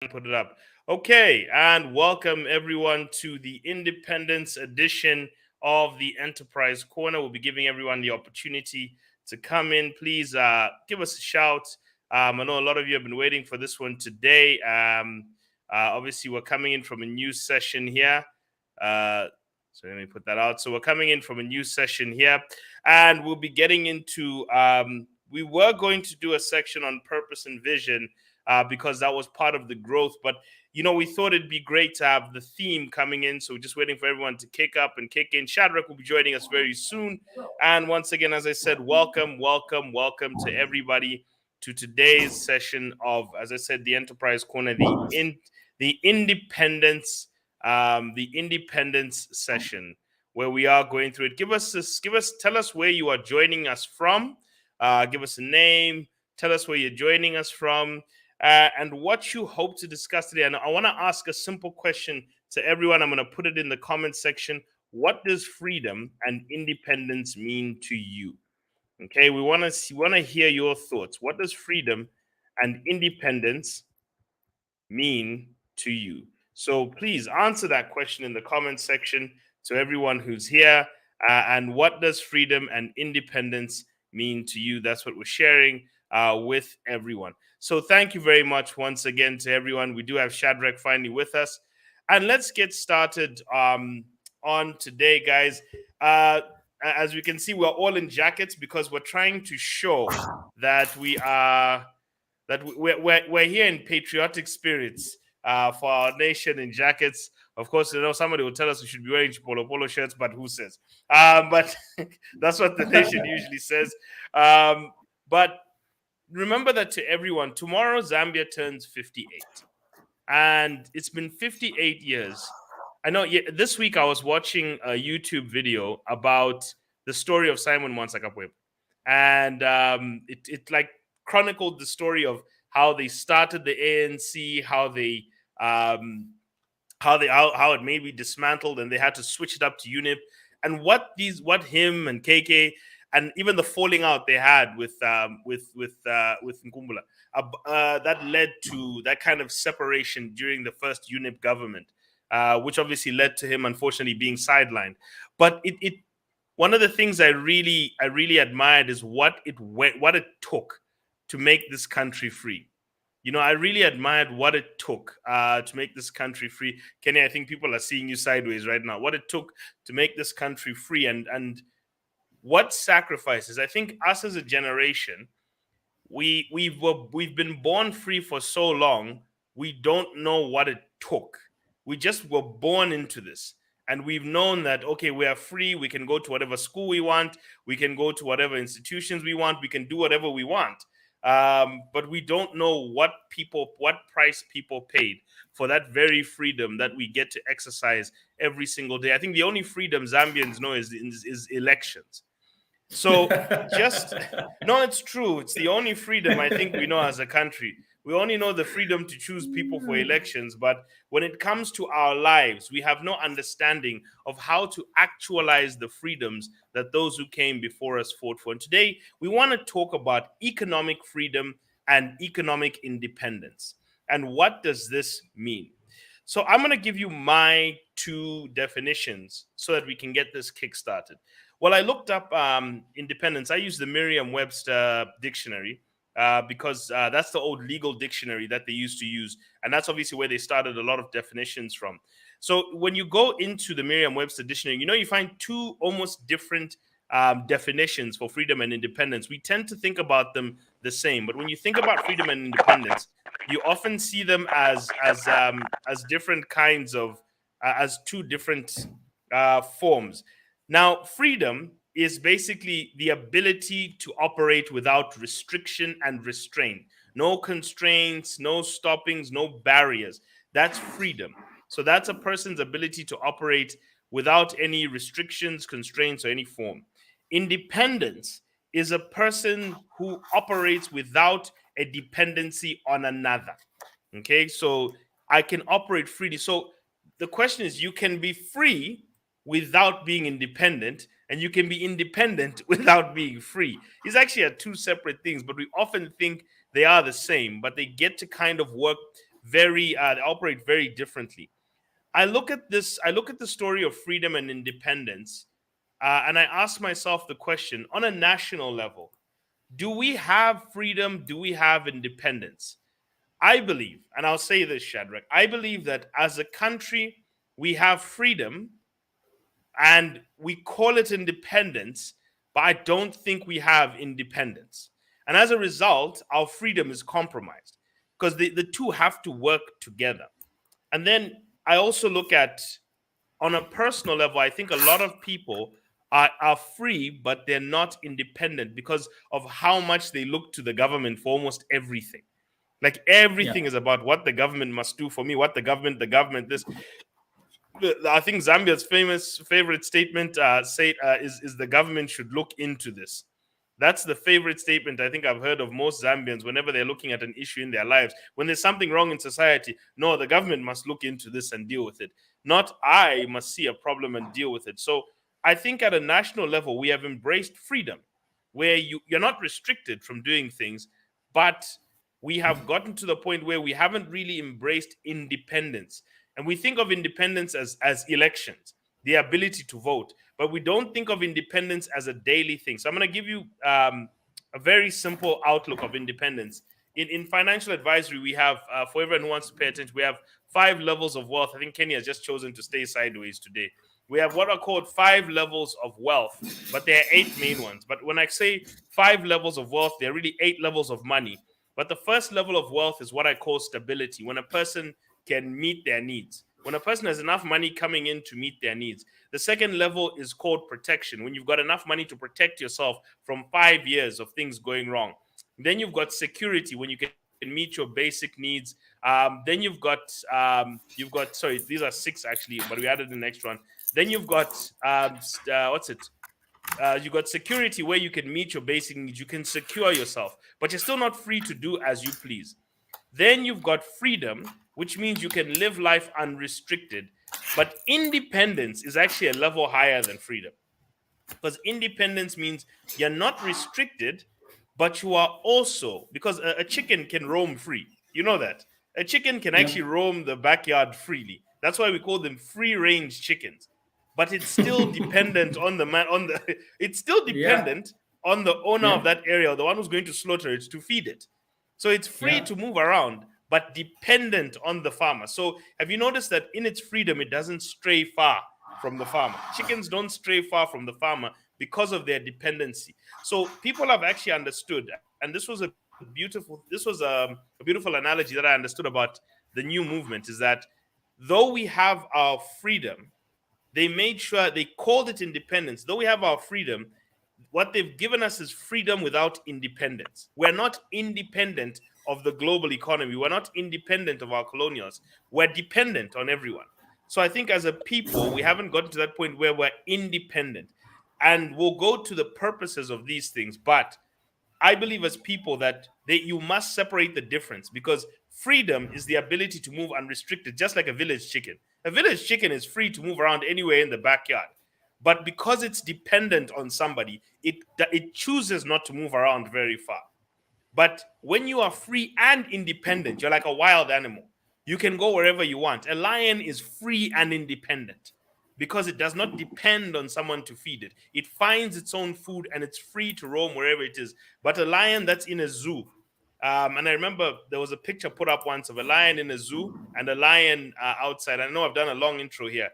Put it up. Okay, and welcome everyone to the Independence edition of the Enterprise Corner. We'll be giving everyone the opportunity to come in. Please give us a shout. I know a lot of you have been waiting for this one today. Obviously, we're coming in from a new session here. So let me put that out. So we're coming in from a new session here, and we'll be getting into. We were going to do a section on purpose and vision because that was part of the growth. But we thought it'd be great to have the theme coming in. So we're just waiting for everyone to kick up and kick in. Shadrick will be joining us very soon. And once again, as I said, welcome to everybody to today's session of, as I said, the Enterprise Corner, the Independence session, where we are going through it. Tell us where you are joining us from. Give us a name. Tell us where you're joining us from. And what you hope to discuss today. And I want to ask a simple question to everyone. I'm going to put it in the comment section. What does freedom and independence mean to you? Okay, we want to hear your thoughts. What does freedom and independence mean to you? So please answer that question in the comment section to everyone who's here. And what does freedom and independence mean to you? That's what we're sharing with everyone. So thank you very much once again to everyone. We do have Shadrick finally with us. And let's get started on today, guys. As we can see, we're all in jackets because we're trying to show that we're here in patriotic spirits for our nation in jackets. Of course, somebody will tell us we should be wearing polo shirts, but who says? But that's what the nation usually says. But remember that to everyone, tomorrow Zambia turns 58. And it's been 58 years. I know this week I was watching a YouTube video about the story of Simon Mwanawasa. And it like chronicled the story of how they started the ANC, how it may be dismantled and they had to switch it up to UNIP, and what him and KK and even the falling out they had with Nkumbula that led to that kind of separation during the first UNIP government, which obviously led to him unfortunately being sidelined. But it one of the things I really admired is what it took to make this country free. I really admired what it took to make this country free. Kenny, I think people are seeing you sideways right now. What it took to make this country free and what sacrifices. I think us as a generation, we've been born free for so long, we don't know what it took. We just were born into this. And we've known that, okay, we are free. We can go to whatever school we want. We can go to whatever institutions we want. We can do whatever we want. But we don't know what price people paid for that very freedom that we get to exercise every single day. I think the only freedom Zambians know is elections. So no, it's true. It's the only freedom I think we know as a country. We only know the freedom to choose people for elections. But when it comes to our lives, we have no understanding of how to actualize the freedoms that those who came before us fought for. And today, we want to talk about economic freedom and economic independence. And what does this mean? So I'm going to give you my two definitions so that we can get this kick-started. Well, I looked up independence. I used the Merriam-Webster dictionary because that's the old legal dictionary that they used to use. And that's obviously where they started a lot of definitions from. So when you go into the Merriam-Webster dictionary, you find two almost different definitions for freedom and independence. We tend to think about them the same. But when you think about freedom and independence, you often see them as different kinds of, as two different forms. Now, freedom is basically the ability to operate without restriction and restraint. No constraints, no stoppings, no barriers. That's freedom. So that's a person's ability to operate without any restrictions, constraints, or any form. Independence is a person who operates without a dependency on another. Okay, so I can operate freely. So the question is, you can be free without being independent, and you can be independent without being free. These actually are two separate things, but we often think they are the same, but they get to kind of work they operate very differently. I look at this. I look at the story of freedom and independence, and I ask myself the question: on a national level, do we have freedom? Do we have independence? I believe, and I'll say this, Shadrick, I believe that as a country, we have freedom and we call it independence, but I don't think we have independence. And as a result, our freedom is compromised because the two have to work together. And then I also look at, on a personal level, I think a lot of people are free, but they're not independent because of how much they look to the government for almost everything. Like Yeah. everything is about what the government must do for me, what the government this. I think Zambia's famous favorite statement is the government should look into this. That's the favorite statement I think I've heard of most Zambians whenever they're looking at an issue in their lives. When there's something wrong in society, no, the government must look into this and deal with it. Not I must see a problem and deal with it. So I think at a national level, we have embraced freedom where you're not restricted from doing things, but we have gotten to the point where we haven't really embraced independence. And we think of independence as elections, the ability to vote, but we don't think of independence as a daily thing. So I'm going to give you a very simple outlook of independence. In financial advisory, we have, for everyone who wants to pay attention, we have 5 levels of wealth. I think Kenya has just chosen to stay sideways today. We have what are called 5 levels of wealth, but there are 8 main ones. But when I say 5 levels of wealth, there are really 8 levels of money. But the first level of wealth is what I call stability, when a person can meet their needs. When a person has enough money coming in to meet their needs. The second level is called protection, when you've got enough money to protect yourself from 5 years of things going wrong. Then you've got security, when you can meet your basic needs. Then you've got sorry, these are 6 actually, but we added the next one. Then you've got what's it? You got security where you can meet your basic needs, you can secure yourself, but you're still not free to do as you please. Then you've got freedom, which means you can live life unrestricted. But independence is actually a level higher than freedom, because independence means you're not restricted, but you are also, because a chicken can roam free. You know that. A chicken can Yeah. actually roam the backyard freely. That's why we call them free range chickens. But it's still dependent on the man on the it's still Yeah. dependent on the owner of Yeah. that area, the one who's going to slaughter it to feed it. So it's free Yeah. to move around, but dependent on the farmer. So have you noticed that in its freedom, it doesn't stray far from the farmer? Chickens don't stray far from the farmer because of their dependency. So people have actually understood, and this was a beautiful analogy that I understood about the new movement, is that though we have our freedom, they made sure they called it independence. Though we have our freedom, what they've given us is freedom without independence. We're not independent of the global economy. We're not independent of our colonials. We're dependent on everyone. So I think as a people, we haven't gotten to that point where we're independent. And we'll go to the purposes of these things. But I believe as people that you must separate the difference, because freedom is the ability to move unrestricted, just like a village chicken. A village chicken is free to move around anywhere in the backyard. But because it's dependent on somebody, it chooses not to move around very far. But when you are free and independent, you're like a wild animal. You can go wherever you want. A lion is free and independent because it does not depend on someone to feed it. It finds its own food and it's free to roam wherever it is. But a lion that's in a zoo, and I remember there was a picture put up once of a lion in a zoo and a lion outside. I know I've done a long intro here,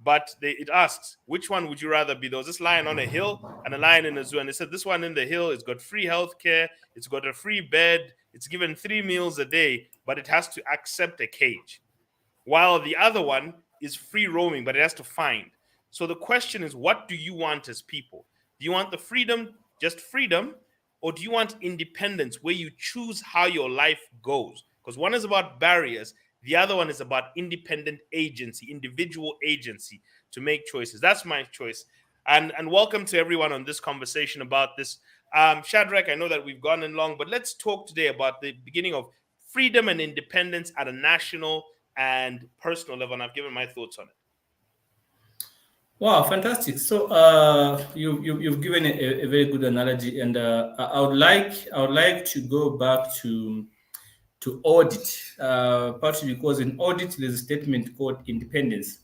but it asks, which one would you rather be? There was this lion on a hill and a lion in a zoo. And they said, this one in the hill, it's got free healthcare, it's got a free bed, it's given 3 meals a day, but it has to accept a cage. While the other one is free roaming, but it has to find. So the question is, what do you want as people? Do you want the freedom, just freedom, or do you want independence where you choose how your life goes? Because one is about barriers, the other one is about independent agency, individual agency to make choices. That's my choice. And welcome to everyone on this conversation about this. Shadrick, I know that we've gone in long, but let's talk today about the beginning of freedom and independence at a national and personal level. And I've given my thoughts on it. Wow, fantastic. So you've given a very good analogy, and I would like to go back to to audit, partly because in audit there's a statement called independence.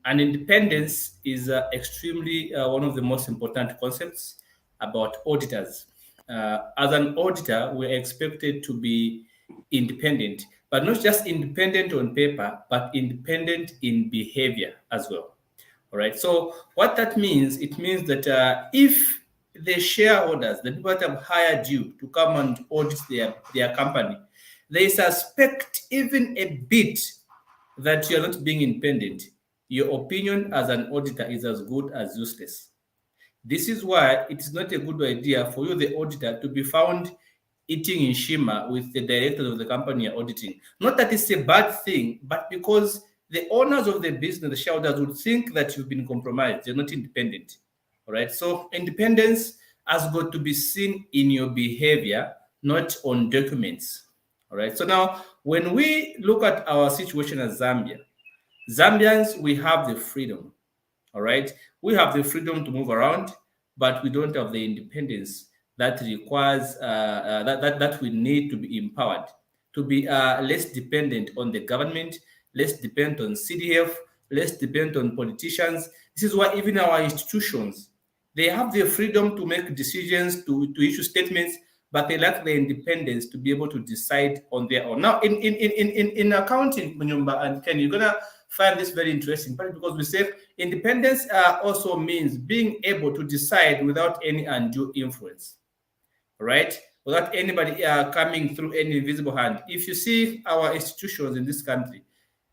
And independence is extremely one of the most important concepts about auditors. As an auditor, we're expected to be independent, but not just independent on paper, but independent in behavior as well. All right. So what that means, it means that if the shareholders, the people that have hired you to come and audit their company, they suspect even a bit that you're not being independent, your opinion as an auditor is as good as useless. This is why it is not a good idea for you, the auditor, to be found eating in Shima with the directors of the company you're auditing. Not that it's a bad thing, but because the owners of the business, the shareholders, would think that you've been compromised. You're not independent. All right. So independence has got to be seen in your behavior, not on documents. All right. So now, when we look at our situation as Zambia, Zambians, we have the freedom. All right. We have the freedom to move around, but we don't have the independence that requires that we need to be empowered, to be less dependent on the government, less dependent on CDF, less dependent on politicians. This is why even our institutions, they have the freedom to make decisions, to issue statements, but they lack the independence to be able to decide on their own. Now, in accounting, Munyumba and Ken, you're gonna find this very interesting, partly because we say independence also means being able to decide without any undue influence, right? Without anybody coming through any invisible hand. If you see our institutions in this country,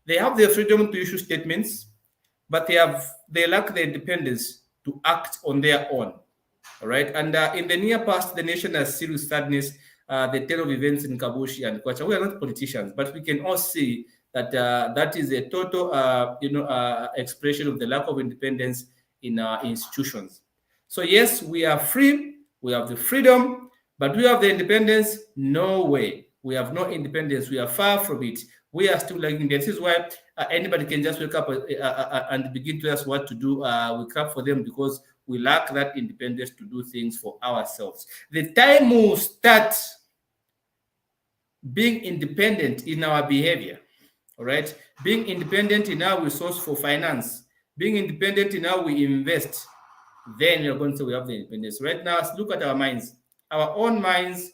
they have the freedom to issue statements, but they lack the independence to act on their own. All right. And in the near past, the nation has seen with sadness the tale of events in Kabushi and Kwacha. We are not politicians, but we can all see that that is a total, expression of the lack of independence in our institutions. So yes, we are free. We have the freedom, but we have the independence. No way. We have no independence. We are far from it. We are still lagging. This is why anybody can just wake up and begin to ask what to do. We clap for them because we lack that independence to do things for ourselves. The time will start being independent in our behavior, all right? Being independent in how we source for finance, being independent in how we invest, then you're going to say we have the independence. Right now, look at our minds. Our own minds,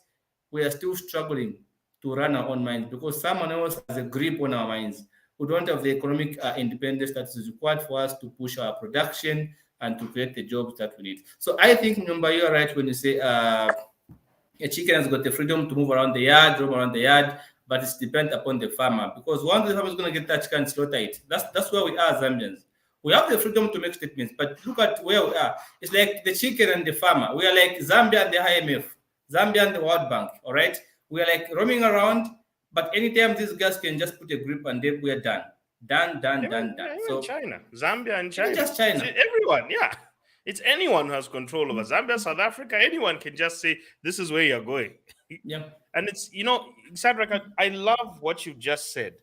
we are still struggling to run our own minds because someone else has a grip on our minds. We don't have the economic independence that is required for us to push our production and to create the jobs that we need. So I think, Numba, you're right when you say a chicken has got the freedom to move around the yard, roam around the yard, but it's dependent upon the farmer. Because once the farmer is going to get that chicken and slaughter it, that's where we are, Zambians. We have the freedom to make statements, but look at where we are. It's like the chicken and the farmer. We are like Zambia and the IMF, Zambia and the World Bank, all right? We are like roaming around, but anytime these guys can just put a grip and then we are done. Done. Even So China, Zambia and China. just China. See, everyone, yeah. It's anyone who has control over Zambia, South Africa, anyone can just say, this is where you're going. Yeah. And it's, Shadrick, I love what you just said.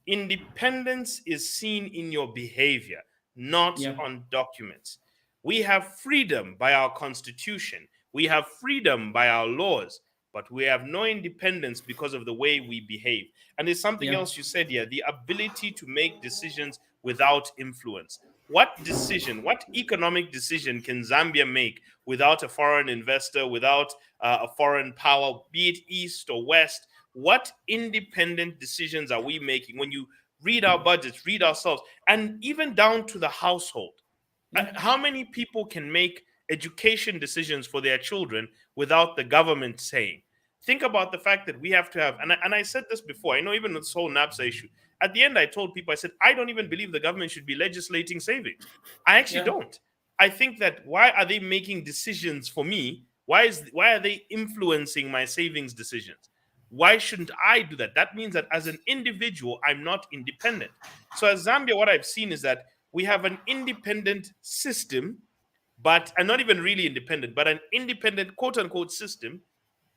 Independence is seen in your behavior, not on documents. We have freedom by our constitution. We have freedom by our laws, but we have no independence because of the way we behave. And there's something else you said here, the ability to make decisions without influence. What decision, what economic decision can Zambia make without a foreign investor, without a foreign power, be it east or west? What independent decisions are we making when you read our budgets, read ourselves, and even down to the household? How many people can make education decisions for their children without the government saying? Think about the fact that we have to have, and I said this before, I know even this whole NAPSA issue. At the end, I told people, I said, I don't even believe the government should be legislating savings. I actually don't. I think that why are they making decisions for me? Why are they influencing my savings decisions? Why shouldn't I do that? That means that as an individual, I'm not independent. So as Zambia, what I've seen is that we have an independent system, and not even really independent, but an independent quote unquote system,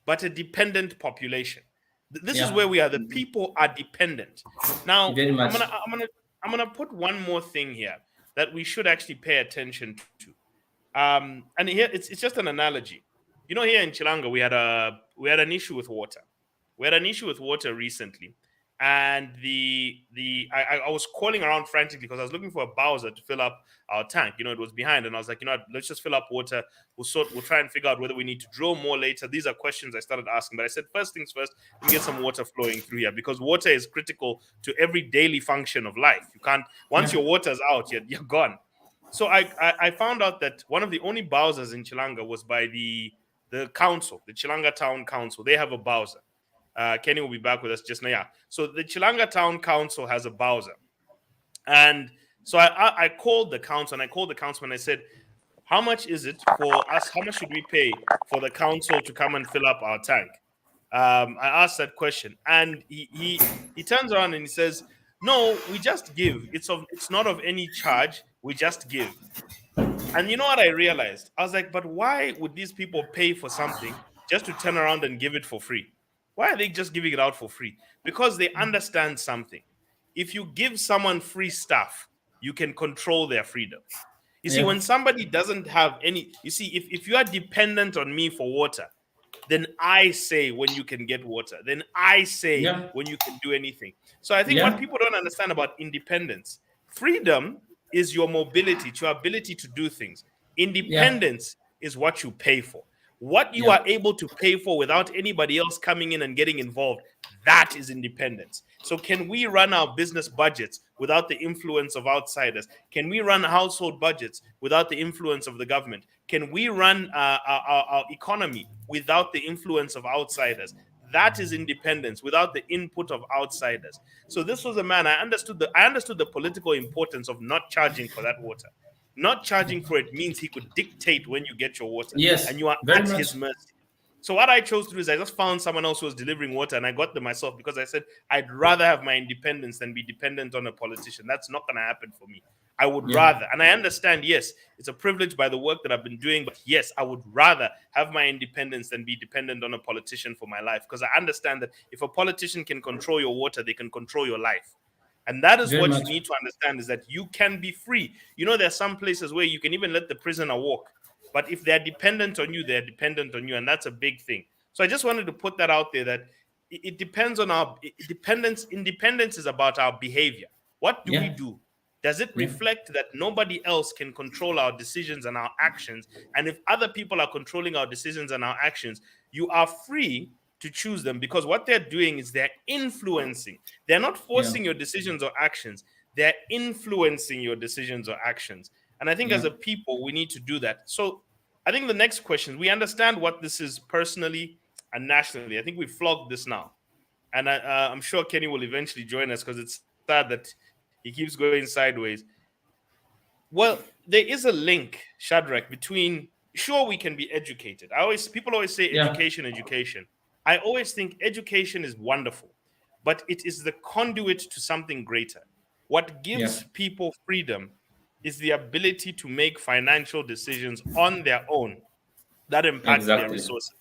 but a dependent population. This is where we are. The people are dependent. Now, I'm gonna put one more thing here that we should actually pay attention to. And here it's just an analogy. Here in Chilanga, we had an issue with water. We had an issue with water recently, and I was calling around frantically because I was looking for a Bowser to fill up our tank. It was behind, and I was like, let's just fill up water. We'll try and figure out whether we need to drill more later. These are questions I started asking, but I said first things first, let me get some water flowing through here, because water is critical to every daily function of life. You can't, once your water's out, you're gone. So I found out that one of the only Bowsers in Chilanga was by the council, the Chilanga Town Council. They have a Bowser. Kenny will be back with us just now. Yeah. So the Chilanga Town Council has a Bowser. And so I called the council, and I called the councilman. I said, how much is it for us? How much should we pay for the council to come and fill up our tank? I asked that question, and he turns around and he says, no, we just give. It's not of any charge. We just give. And you know what I realized? I was like, but why would these people pay for something just to turn around and give it for free? Why are they just giving it out for free? Because they understand something. If you give someone free stuff, you can control their freedom. You see, when somebody doesn't have any, you see, if you are dependent on me for water, then I say when you can get water. Then I say when you can do anything. So I think what people don't understand about independence, freedom is your mobility, it's your ability to do things. Independence is what you pay for. What you are able to pay for without anybody else coming in and getting involved, that is independence. So can we run our business budgets without the influence of outsiders? Can we run household budgets without the influence of the government? Can we run our economy without the influence of outsiders? That is independence, without the input of outsiders. So this was a man, I understood the political importance of not charging for that water. Not charging for it means he could dictate when you get your water. Yes, and you are at his mercy. So what I chose to do is I just found someone else who was delivering water, and I got them myself, because I said I'd rather have my independence than be dependent on a politician. That's not going to happen for me. I would rather, and I understand, yes, it's a privilege by the work that I've been doing, but yes, I would rather have my independence than be dependent on a politician for my life, because I understand that if a politician can control your water, they can control your life. And that is what you need to understand, is that you can be free. There are some places where you can even let the prisoner walk. But if they're dependent on you, they're dependent on you. And that's a big thing. So I just wanted to put that out there, that it depends on our dependence. Independence is about our behavior. What do we do? Does it reflect that nobody else can control our decisions and our actions? And if other people are controlling our decisions and our actions, you are free to choose them, because what they're doing is they're influencing. They're not forcing your decisions or actions. They're influencing your decisions or actions. And I think as a people, we need to do that. So I think the next question, we understand what this is personally and nationally. I think we've flogged this now. And I'm sure Kenny will eventually join us, because it's sad that he keeps going sideways. Well, there is a link, Shadrick, between, sure, we can be educated. People always say education. I always think education is wonderful, but it is the conduit to something greater. What gives people freedom is the ability to make financial decisions on their own that impact their resources.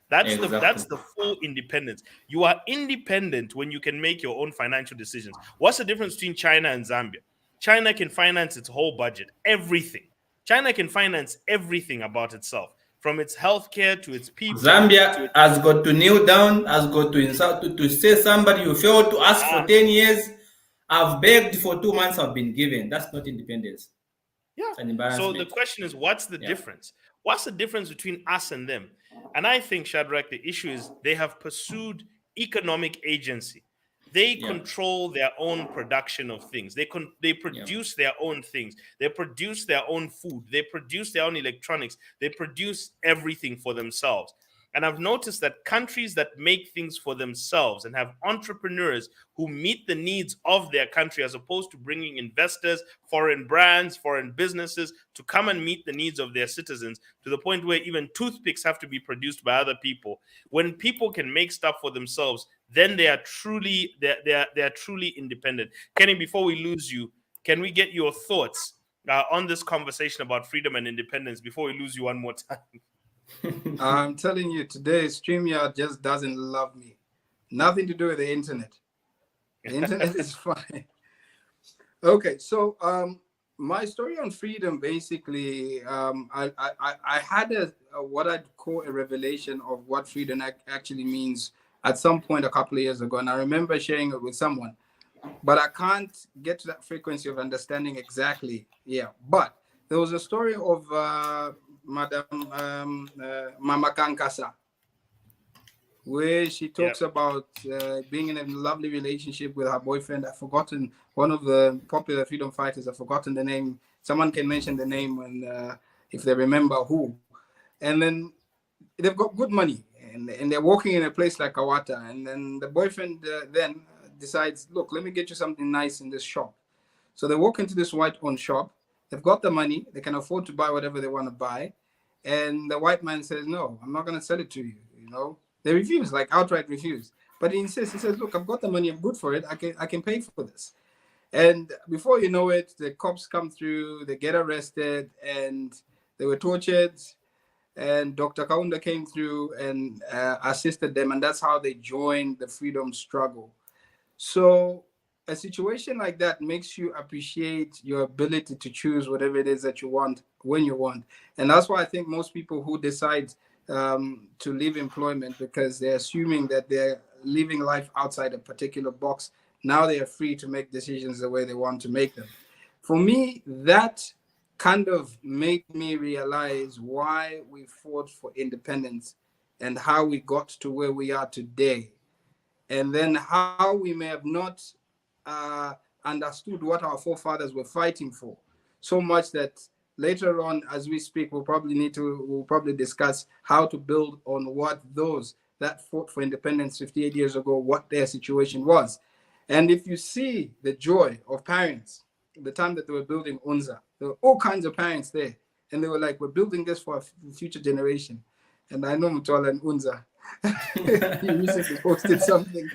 That's the full independence. You are independent when you can make your own financial decisions. What's the difference between China and Zambia? China can finance its whole budget, everything. China can finance everything about itself, from its healthcare to its people. Zambia has got to kneel down, has got to insult, to say somebody you failed to ask for 10 years. I've begged for 2 months, I've been given. That's not independence. So the question is, what's the difference? What's the difference between us and them? And I think, Shadrick, the issue is they have pursued economic agency. They control their own production of things. They produce their own things. They produce their own food. They produce their own electronics. They produce everything for themselves. And I've noticed that countries that make things for themselves and have entrepreneurs who meet the needs of their country, as opposed to bringing investors, foreign brands, foreign businesses to come and meet the needs of their citizens, to the point where even toothpicks have to be produced by other people. When people can make stuff for themselves, then they are truly independent. Kenny, before we lose you, can we get your thoughts on this conversation about freedom and independence before we lose you one more time? I'm telling you, today StreamYard just doesn't love me. Nothing to do with the internet. The internet is fine. Okay, so my story on freedom, basically, I had what I'd call a revelation of what freedom actually means at some point a couple of years ago, and I remember sharing it with someone, but I can't get to that frequency of understanding exactly. Yeah, but there was a story of Madam Mama Kankasa, where she talks about being in a lovely relationship with her boyfriend. I've forgotten one of the popular freedom fighters. I've forgotten the name. Someone can mention the name when if they remember who. And then they've got good money, and they're walking in a place like Kawata. And then the boyfriend then decides, look, let me get you something nice in this shop. So they walk into this white-owned shop. They've got the money. They can afford to buy whatever they want to buy. And the white man says, no, I'm not going to sell it to you. You know, they refuse, like outright refuse. But he insists. He says, look, I've got the money. I'm good for it. I can pay for this. And before you know it, the cops come through. They get arrested, and they were tortured. And Dr. Kaunda came through and assisted them. And that's how they joined the freedom struggle. So a situation like that makes you appreciate your ability to choose whatever it is that you want when you want. And that's why I think most people who decide to leave employment, because they're assuming that they're living life outside a particular box, now they are free to make decisions the way they want to make them. For me, that kind of made me realize why we fought for independence and how we got to where we are today. And then how we may have not understood what our forefathers were fighting for, so much that later on, as we speak, we'll probably discuss how to build on what those that fought for independence 58 years ago, what their situation was. And if you see the joy of parents, the time that they were building UNZA, there were all kinds of parents there. And they were like, we're building this for a future generation. And I know Mutwala and UNZA, he recently posted something,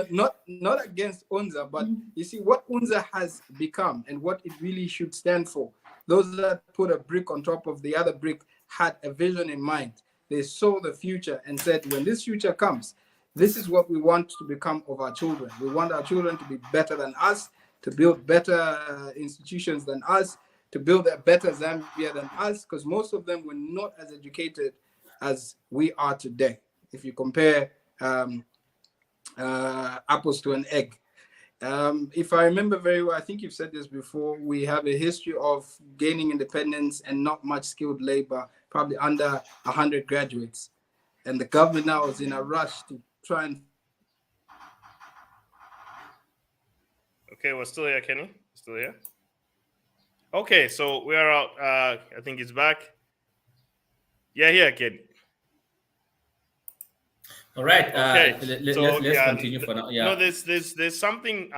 not against UNZA, but you see what UNZA has become and what it really should stand for. Those that put a brick on top of the other brick had a vision in mind. They saw the future and said, when this future comes, this is what we want to become of our children. We want our children to be better than us, to build better institutions than us, to build a better Zambia than us, because most of them were not as educated as we are today. If you compare apples to an egg. If I remember very well, I think you've said this before, we have a history of gaining independence and not much skilled labor, probably under 100 graduates. And the government now is in a rush to try and... Okay, we're still here, Kenny. Still here? Okay, so we are out. I think he's back. Yeah, Kenny. All right. Okay. Let's continue for now. Yeah. No, there's something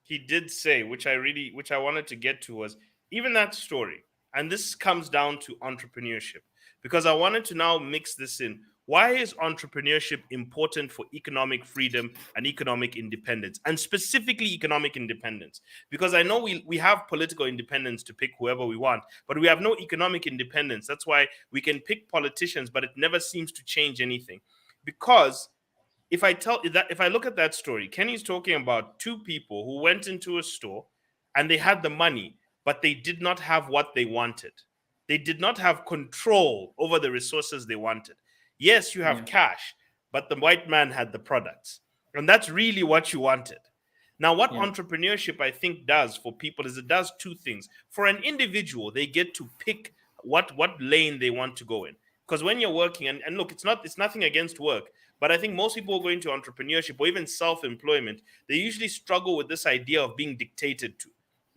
he did say, which I wanted to get to, was even that story. And this comes down to entrepreneurship, because I wanted to now mix this in. Why is entrepreneurship important for economic freedom and economic independence, and specifically economic independence? Because I know we have political independence to pick whoever we want, but we have no economic independence. That's why we can pick politicians, but it never seems to change anything. Because if I look at that story, Kenny's talking about two people who went into a store and they had the money, but they did not have what they wanted. They did not have control over the resources they wanted. Yes, you have cash, but the white man had the products. And that's really what you wanted. Now, what entrepreneurship, I think, does for people is it does two things. For an individual, they get to pick what lane they want to go in. Because when you're working, and look, it's nothing against work, but I think most people who go into entrepreneurship or even self-employment, they usually struggle with this idea of being dictated to.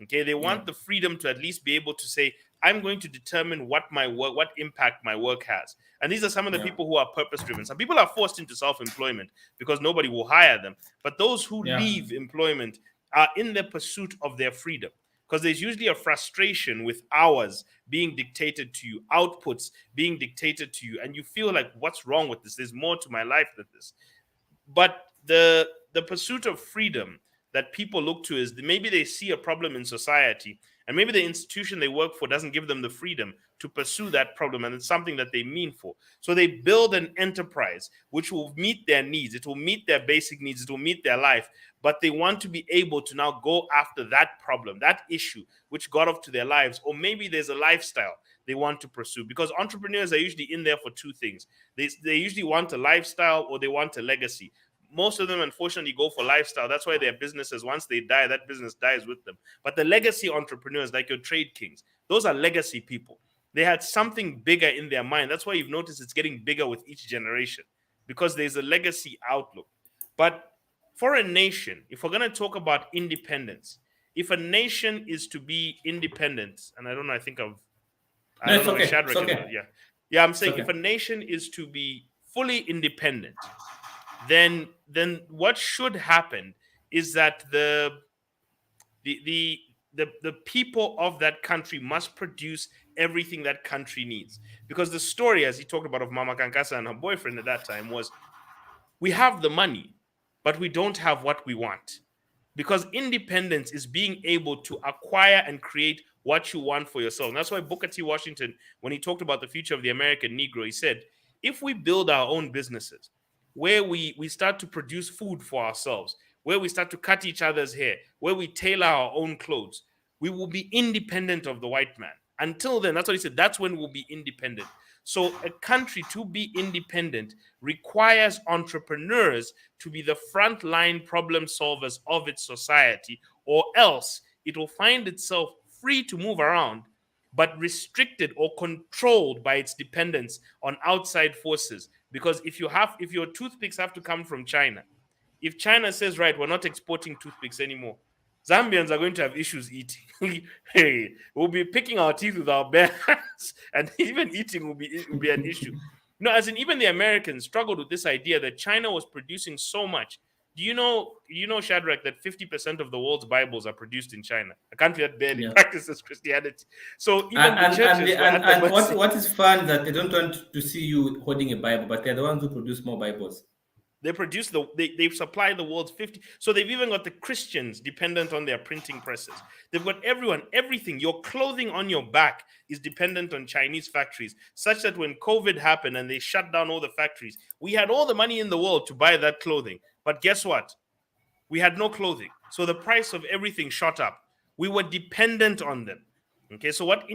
Okay, they want the freedom to at least be able to say, I'm going to determine what impact my work has. And these are some of the people who are purpose-driven. Some people are forced into self-employment because nobody will hire them. But those who leave employment are in the pursuit of their freedom, because there's usually a frustration with hours being dictated to you, outputs being dictated to you, and you feel like, what's wrong with this? There's more to my life than this. But the pursuit of freedom that people look to is maybe they see a problem in society, and maybe the institution they work for doesn't give them the freedom to pursue that problem, and it's something that they mean for. So they build an enterprise which will meet their needs. It will meet their basic needs. It will meet their life. But they want to be able to now go after that problem, that issue which got off to their lives. Or maybe there's a lifestyle they want to pursue, because entrepreneurs are usually in there for two things. They usually want a lifestyle or they want a legacy. Most of them, unfortunately, go for lifestyle. That's why their businesses, once they die, that business dies with them. But the legacy entrepreneurs, like your trade kings, those are legacy people. They had something bigger in their mind. That's why you've noticed it's getting bigger with each generation, because there's a legacy outlook. But for a nation, if we're going to talk about independence, if a nation is to be independent, and I don't know, I think I've, I No, don't know, it's okay. Shadrick, It's okay. yeah, I'm saying Okay. if a nation is to be fully independent, then what should happen is that the people of that country must produce everything that country needs. Because the story, as he talked about, of Mama Kankasa and her boyfriend at that time was, we have the money, but we don't have what we want. Because independence is being able to acquire and create what you want for yourself. And that's why Booker T. Washington, when he talked about the future of the American Negro, he said, if we build our own businesses, where we start to produce food for ourselves, where we start to cut each other's hair, where we tailor our own clothes, we will be independent of the white man. Until then, that's what he said, that's when we'll be independent. So a country to be independent requires entrepreneurs to be the frontline problem solvers of its society, or else it will find itself free to move around, but restricted or controlled by its dependence on outside forces. Because if your toothpicks have to come from China, if China says, right, we're not exporting toothpicks anymore, Zambians are going to have issues eating. Hey, we'll be picking our teeth with our bare hands, and even eating will be an issue. No, as in, even the Americans struggled with this idea that China was producing so much. Do you know, Shadrick, that 50% of the world's Bibles are produced in China, a country that barely practices Christianity? So even the churches. What is fun that they don't want to see you holding a Bible, but they're the ones who produce more Bibles. They produce they supply the world's 50. So they've even got the Christians dependent on their printing presses. They've got everything. Your clothing on your back is dependent on Chinese factories, such that when COVID happened and they shut down all the factories, we had all the money in the world to buy that clothing. But guess what? We had no clothing. So the price of everything shot up. We were dependent on them. Okay, so what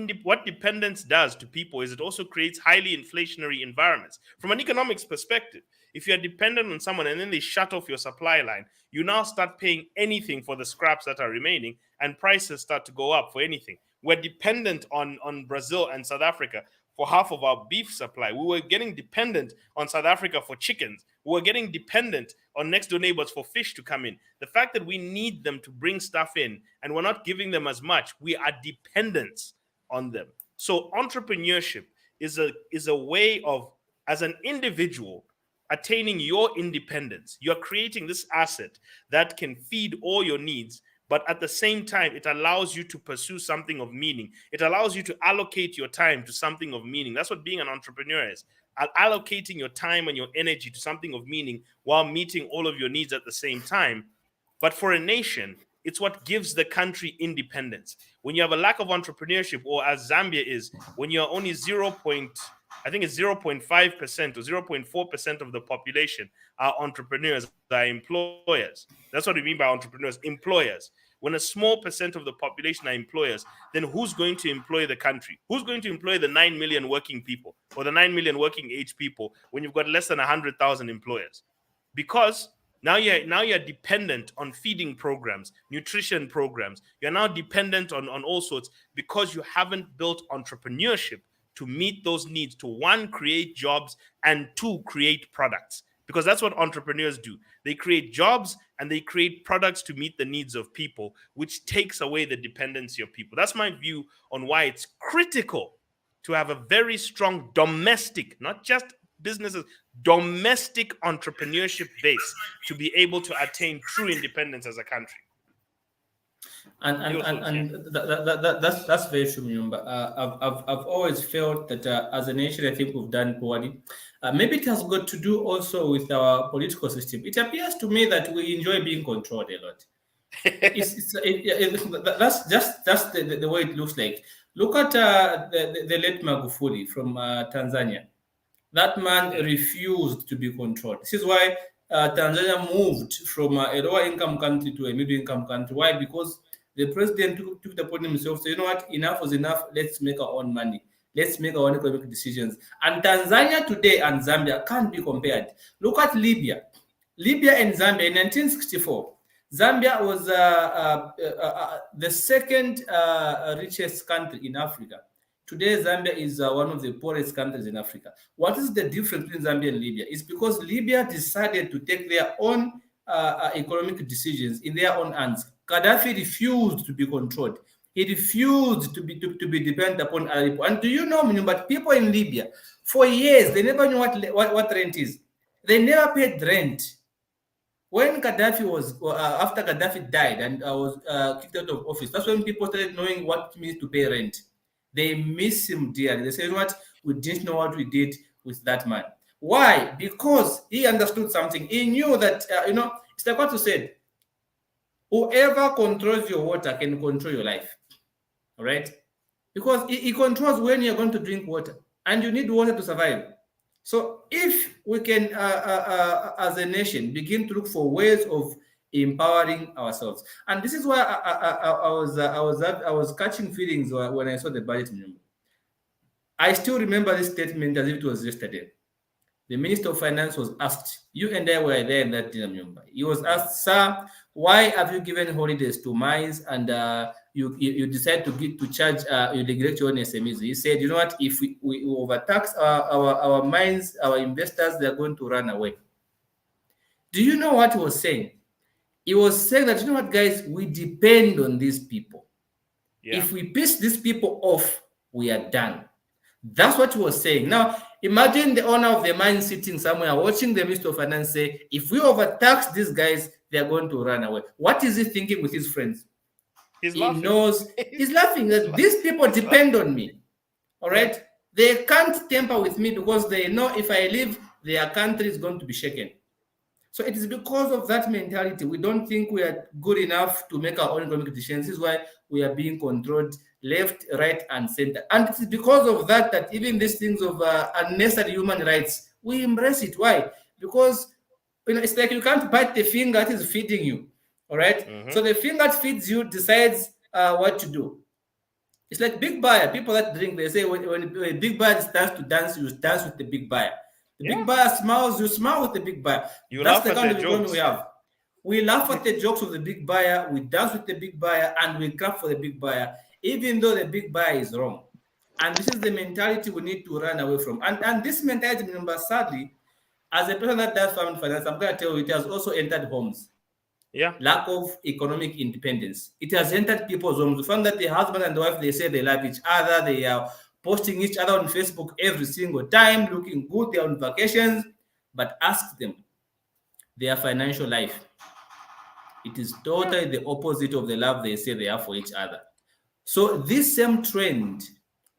dependence does to people is it also creates highly inflationary environments. From an economics perspective, if you're dependent on someone and then they shut off your supply line, you now start paying anything for the scraps that are remaining, and prices start to go up for anything. We're dependent on Brazil and South Africa for half of our beef supply. We were getting dependent on South Africa for chickens. We were getting dependent on next door neighbors for fish to come in. The fact that we need them to bring stuff in and we're not giving them as much, we are dependent on them. So entrepreneurship is a way of, as an individual, attaining your independence. You're creating this asset that can feed all your needs, but at the same time, it allows you to pursue something of meaning. It allows you to allocate your time to something of meaning. That's what being an entrepreneur is. Allocating your time and your energy to something of meaning while meeting all of your needs at the same time. But for a nation, it's what gives the country independence. When you have a lack of entrepreneurship, or as Zambia is, when you're only 0.5% or 0.4% of the population are entrepreneurs, are employers. That's what we mean by entrepreneurs, employers. When a small percent of the population are employers, then who's going to employ the country? Who's going to employ the 9 million working people or the 9 million working age people when you've got less than 100,000 employers? Because now you're dependent on feeding programs, nutrition programs. You're now dependent on all sorts, because you haven't built entrepreneurship to meet those needs, to one, create jobs, and two, create products. Because that's what entrepreneurs do. They create jobs and they create products to meet the needs of people, which takes away the dependency of people. That's my view on why it's critical to have a very strong domestic, not just businesses, domestic entrepreneurship base to be able to attain true independence as a country. That's very true, Mnyumba. I've always felt that as a nation, I think we've done poorly. Maybe it has got to do also with our political system. It appears to me that we enjoy being controlled a lot. That's just the way it looks like. Look at the late Magufuli from Tanzania. That man refused to be controlled. This is why Tanzania moved from a lower income country to a middle income country. Why? Because the president took it upon himself. So you know what? Enough was enough. Let's make our own money. Let's make our own economic decisions. And Tanzania today and Zambia can't be compared. Look at Libya. Libya and Zambia in 1964. Zambia was the second richest country in Africa. Today, Zambia is one of the poorest countries in Africa. What is the difference between Zambia and Libya? It's because Libya decided to take their own economic decisions in their own hands. Gaddafi refused to be controlled. He refused to be dependent upon other people. And do you know, but people in Libya, for years, they never knew what rent is. They never paid rent. When Gaddafi was, after Gaddafi died and was kicked out of office, that's when people started knowing what it means to pay rent. They miss him dearly. They say, you know what, we didn't know what we did with that man. Why? Because he understood something. He knew that, it's like what you said, whoever controls your water can control your life. All right? Because he controls when you're going to drink water, and you need water to survive. So if we can, as a nation, begin to look for ways of empowering ourselves, and this is why I was catching feelings when I saw the budget. I still remember this statement as if it was yesterday. The Minister of Finance was asked, you and I were there in that dinner. He was asked, sir, why have you given holidays to mines and you decide to charge, you regulate your own SMEs? He said, you know what, if we overtax our mines, our investors, they're going to run away. Do you know what he was saying? He was saying that, you know what, guys, we depend on these people. Yeah. If we piss these people off, we are done. That's what he was saying. Now, imagine the owner of the mine sitting somewhere watching the Minister of Finance say, if we overtax these guys, they're going to run away. What is he thinking with his friends? He's laughing that these people depend on me. All right? They can't tamper with me because they know if I leave, their country is going to be shaken. So it is because of that mentality. We don't think we are good enough to make our own economic decisions. This is why we are being controlled left, right, and center. And it is because of that even these things of unnecessary human rights, we embrace it. Why? Because it's like you can't bite the finger that is feeding you. All right? Mm-hmm. So the finger that feeds you decides what to do. It's like big buyer. People that drink, they say when a big buyer starts to dance, you dance with the big buyer. The big buyer smiles, you smile with the big buyer. That's the kind of economy we have. We laugh at the jokes of the big buyer, we dance with the big buyer, and we clap for the big buyer, even though the big buyer is wrong. And this is the mentality we need to run away from. And this mentality, remember, sadly, as a person that does family finance, I'm going to tell you, it has also entered homes. Yeah. Lack of economic independence. It has entered people's homes. You find that the husband and the wife, they say they love each other, they are posting each other on Facebook every single time, looking good, they're on vacations, but ask them their financial life. It is totally the opposite of the love they say they have for each other. So this same trend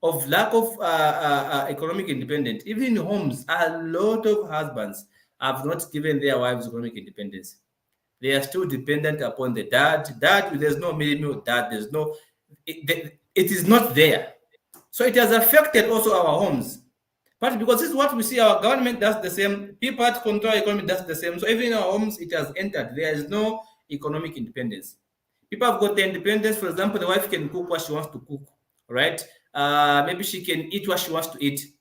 of lack of economic independence, even in homes, a lot of husbands have not given their wives economic independence. They are still dependent upon the dad. There's no minimum dad. There's no, it is not there. So it has affected also our homes. But because this is what we see, our government does the same. People that control economy does the same. So even in our homes, it has entered. There is no economic independence. People have got the independence. For example, the wife can cook what she wants to cook, right? Maybe she can eat what she wants to eat,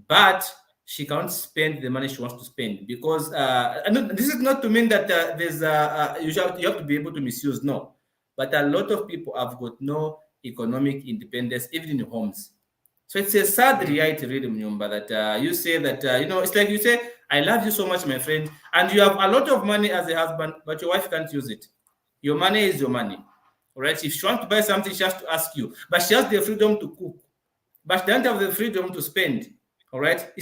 but she can't spend the money she wants to spend because this is not to mean that you have to be able to misuse. No, but a lot of people have got no economic independence, even in homes. So it's a sad reality, really, Mnyumba, that you say that, it's like you say, I love you so much, my friend, and you have a lot of money as a husband, but your wife can't use it. Your money is your money, all right? If she wants to buy something, she has to ask you, but she has the freedom to cook, but she doesn't have the freedom to spend, all right?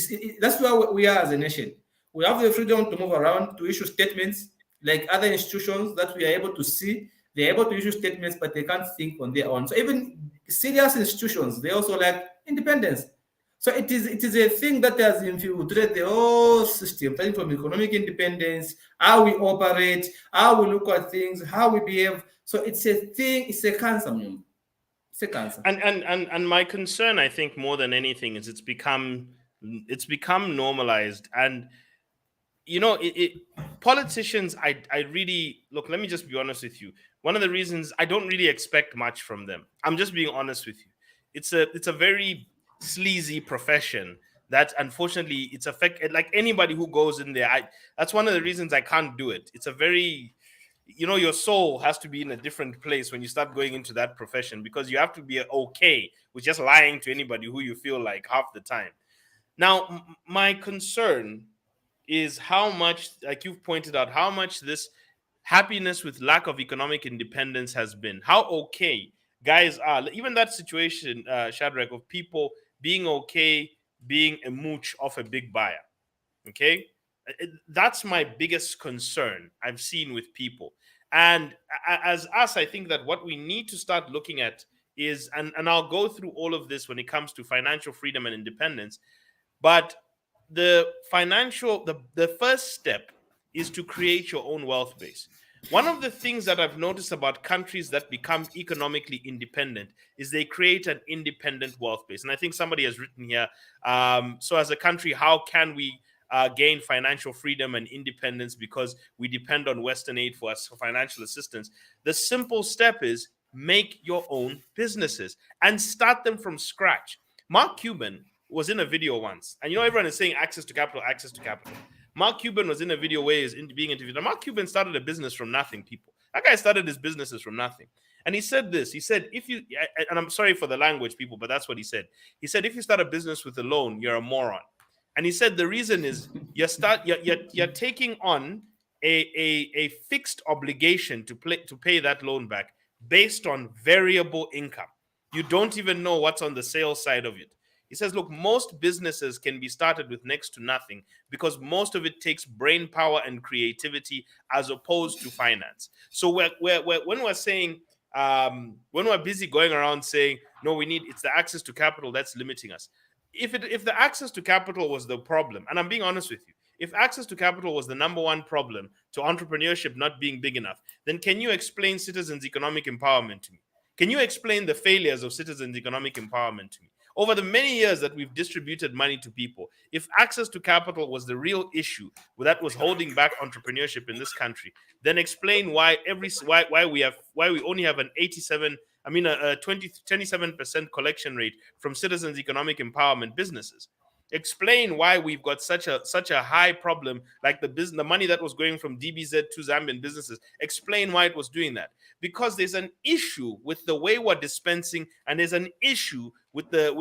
That's where we are as a nation. We have the freedom to move around, to issue statements, like other institutions that we are able to see. They're able to issue statements, but they can't think on their own. So even serious institutions, they also like independence. So it is a thing that has infiltrated the whole system, starting from economic independence, how we operate, how we look at things, how we behave. So it's a thing, it's a cancer. It's a cancer. And my concern, I think, more than anything, is it's become normalized. And politicians, I really look. Let me just be honest with you. One of the reasons I don't really expect much from them. I'm just being honest with you. It's a very sleazy profession that unfortunately it's affected. Like anybody who goes in there, that's one of the reasons I can't do it. It's a very, your soul has to be in a different place when you start going into that profession, because you have to be okay with just lying to anybody who you feel like half the time. Now, my concern is how much, like you've pointed out, how much this happiness with lack of economic independence has been. How okay guys are. Even that situation, Shadrick, of people being okay being a mooch off a big buyer. Okay? That's my biggest concern I've seen with people. And as us, I think that what we need to start looking at is, and I'll go through all of this when it comes to financial freedom and independence, but the first step is to create your own wealth base. One of the things that I've noticed about countries that become economically independent is they create an independent wealth base. And I think somebody has written here, so as a country, how can we gain financial freedom and independence because we depend on Western aid for us for financial assistance? The simple step is make your own businesses and start them from scratch. Mark Cuban was in a video once, and everyone is saying access to capital, access to capital. Mark Cuban was in a video where he's being interviewed. And Mark Cuban started a business from nothing, people. That guy started his businesses from nothing. And he said this. He said, and I'm sorry for the language, people, but that's what he said. He said, if you start a business with a loan, you're a moron. And he said the reason is you're taking on a fixed obligation to pay that loan back based on variable income. You don't even know what's on the sales side of it. He says, look, most businesses can be started with next to nothing because most of it takes brain power and creativity as opposed to finance. So when we're saying, when we're busy going around saying, no, it's the access to capital that's limiting us. If the access to capital was the problem, and I'm being honest with you, if access to capital was the number one problem to entrepreneurship not being big enough, then can you explain citizens' economic empowerment to me? Can you explain the failures of citizens' economic empowerment to me? Over the many years that we've distributed money to people, if access to capital was the real issue that was holding back entrepreneurship in this country, then explain why we only have a 27% collection rate from citizens' economic empowerment businesses. Explain why we've got such a high problem, like the money that was going from DBZ to Zambian businesses. Explain why it was doing that. Because there's an issue with the way we're dispensing, and there's an issue with the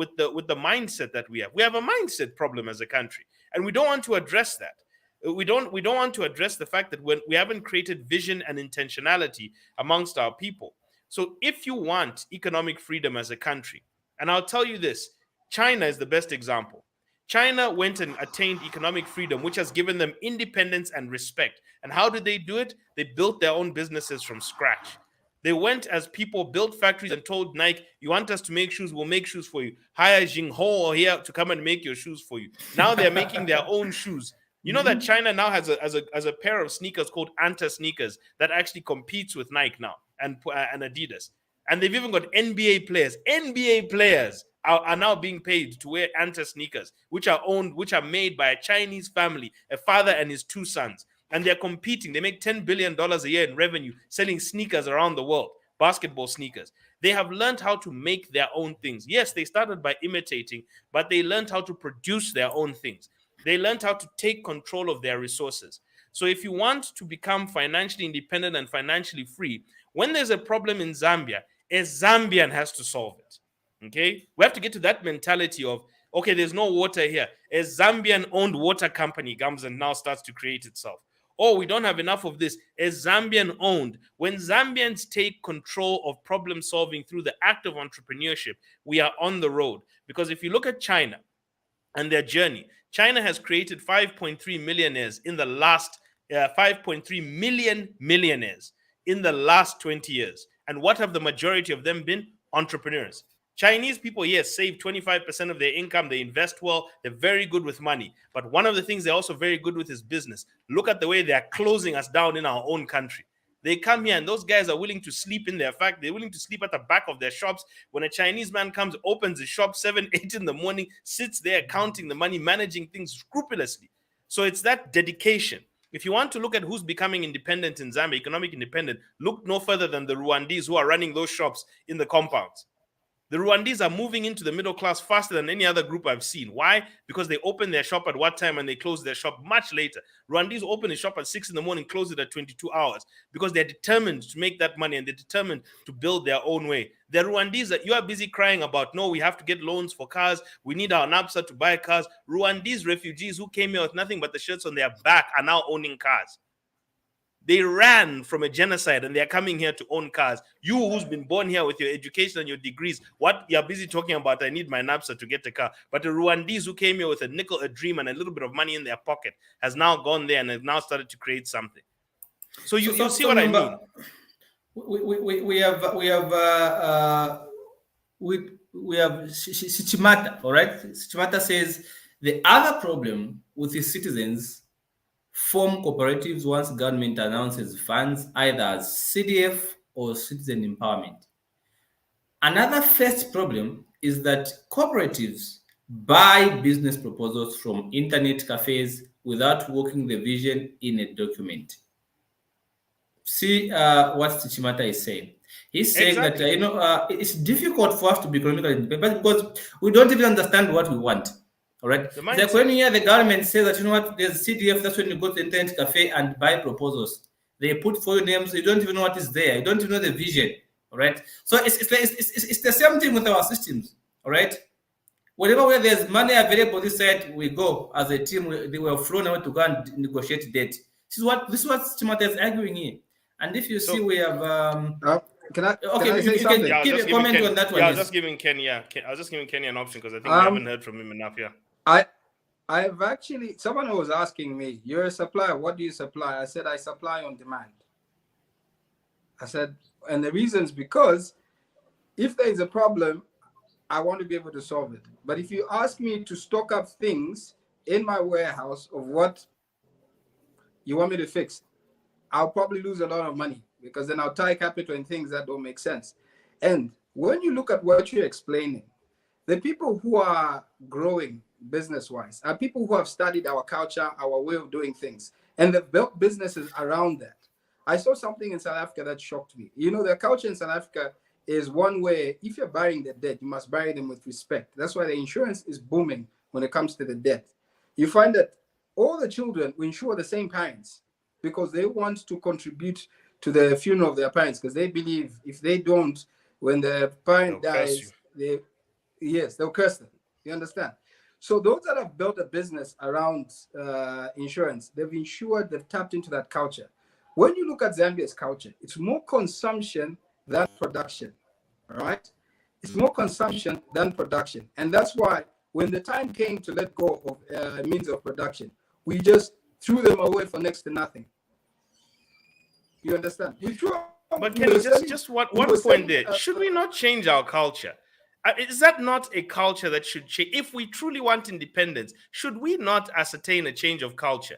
mindset that we have. We have a mindset problem as a country, and we don't want to address that. We don't want to address the fact that when we haven't created vision and intentionality amongst our people. So if you want economic freedom as a country, and I'll tell you this, China is the best example. China went and attained economic freedom, which has given them independence and respect. And how did they do it? They built their own businesses from scratch. They went as people, built factories and told Nike, you want us to make shoes, we'll make shoes for you. Hire Jingho here to come and make your shoes for you. Now they're making their own shoes. You know that China now has a pair of sneakers called Anta sneakers that actually competes with Nike now and Adidas. And they've even got NBA players. NBA players are now being paid to wear Anta sneakers, which are made by a Chinese family, a father and his two sons. And they're competing. They make $10 billion a year in revenue selling sneakers around the world, basketball sneakers. They have learned how to make their own things. Yes, they started by imitating, but they learned how to produce their own things. They learned how to take control of their resources. So if you want to become financially independent and financially free, when there's a problem in Zambia, a Zambian has to solve it. Okay? We have to get to that mentality of, okay, there's no water here. A Zambian-owned water company comes and now starts to create itself. Oh, we don't have enough of this. A Zambian-owned. When Zambians take control of problem solving through the act of entrepreneurship, we are on the road. Because if you look at China and their journey, China has created 5.3 millionaires in the last 5.3 million millionaires in the last 20 years. And what have the majority of them been? Entrepreneurs. Chinese people, yes, save 25% of their income. They invest well. They're very good with money. But one of the things they're also very good with is business. Look at the way they're closing us down in our own country. They come here and those guys are willing to sleep in their factory. They're willing to sleep at the back of their shops. When a Chinese man comes, opens his shop 7, 8 in the morning, sits there counting the money, managing things scrupulously. So it's that dedication. If you want to look at who's becoming independent in Zambia, economic independent, look no further than the Rwandese who are running those shops in the compounds. The Rwandese are moving into the middle class faster than any other group I've seen. Why? Because they open their shop at what time and they close their shop much later. Rwandese open a shop at 6 in the morning, close it at 22 hours because they're determined to make that money and they're determined to build their own way. The Rwandese, you are busy crying about, no, we have to get loans for cars. We need our NAPSA to buy cars. Rwandese refugees who came here with nothing but the shirts on their back are now owning cars. They ran from a genocide and they're coming here to own cars. You who's been born here with your education and your degrees, what you're busy talking about, I need my NAPSA to get a car. But the Rwandese who came here with a nickel, a dream, and a little bit of money in their pocket has now gone there and has now started to create something. So you see what I mean? We have Sichimata, all right? Sichimata says the other problem with the citizens form cooperatives once government announces funds either as CDF or citizen empowerment. Another first problem is that cooperatives buy business proposals from internet cafes without working the vision in a document. See what Sichimata is saying. He's saying that it's difficult for us to be economically independent because we don't even understand what we want. All right. Like when you hear the government say that, you know what, there's CDF, that's when you go to the internet cafe and buy proposals. They put for your names, you don't even know what is there. You don't even know the vision. All right. So it's the same thing with our systems. All right. Whenever where there's money available, this side we go as a team. They were flown out to go and negotiate debt. This is what Chimata is arguing here. And if you see, we have. Can I okay, say you something? can give a comment on that one. Yeah, I was just giving Kenny. I was just giving Kenny an option because I think we haven't heard from him enough. Yeah. I've actually, someone was asking me, you're a supplier, what do you supply? I said, I supply on demand. I said, and the reason is because if there is a problem, I want to be able to solve it. But if you ask me to stock up things in my warehouse of what you want me to fix, I'll probably lose a lot of money because then I'll tie capital in things that don't make sense. And when you look at what you're explaining, the people who are growing business-wise are people who have studied our culture, our way of doing things, and they've built businesses around that. I saw something in South Africa that shocked me. You know, the culture in South Africa is one where if you're burying the dead, you must bury them with respect. That's why the insurance is booming when it comes to the dead. You find that all the children will insure the same parents because they want to contribute to the funeral of their parents because they believe if they don't, when the parent dies, they'll curse them. You understand? So those that have built a business around insurance, they've insured, they've tapped into that culture. When you look at Zambia's culture, it's more consumption than production, all right? It's more consumption than production. And that's why when the time came to let go of means of production, we just threw them away for next to nothing. You understand? We threw. But can just one point there. Should we not change our culture? Is that not a culture that should change? If we truly want independence, should we not ascertain a change of culture?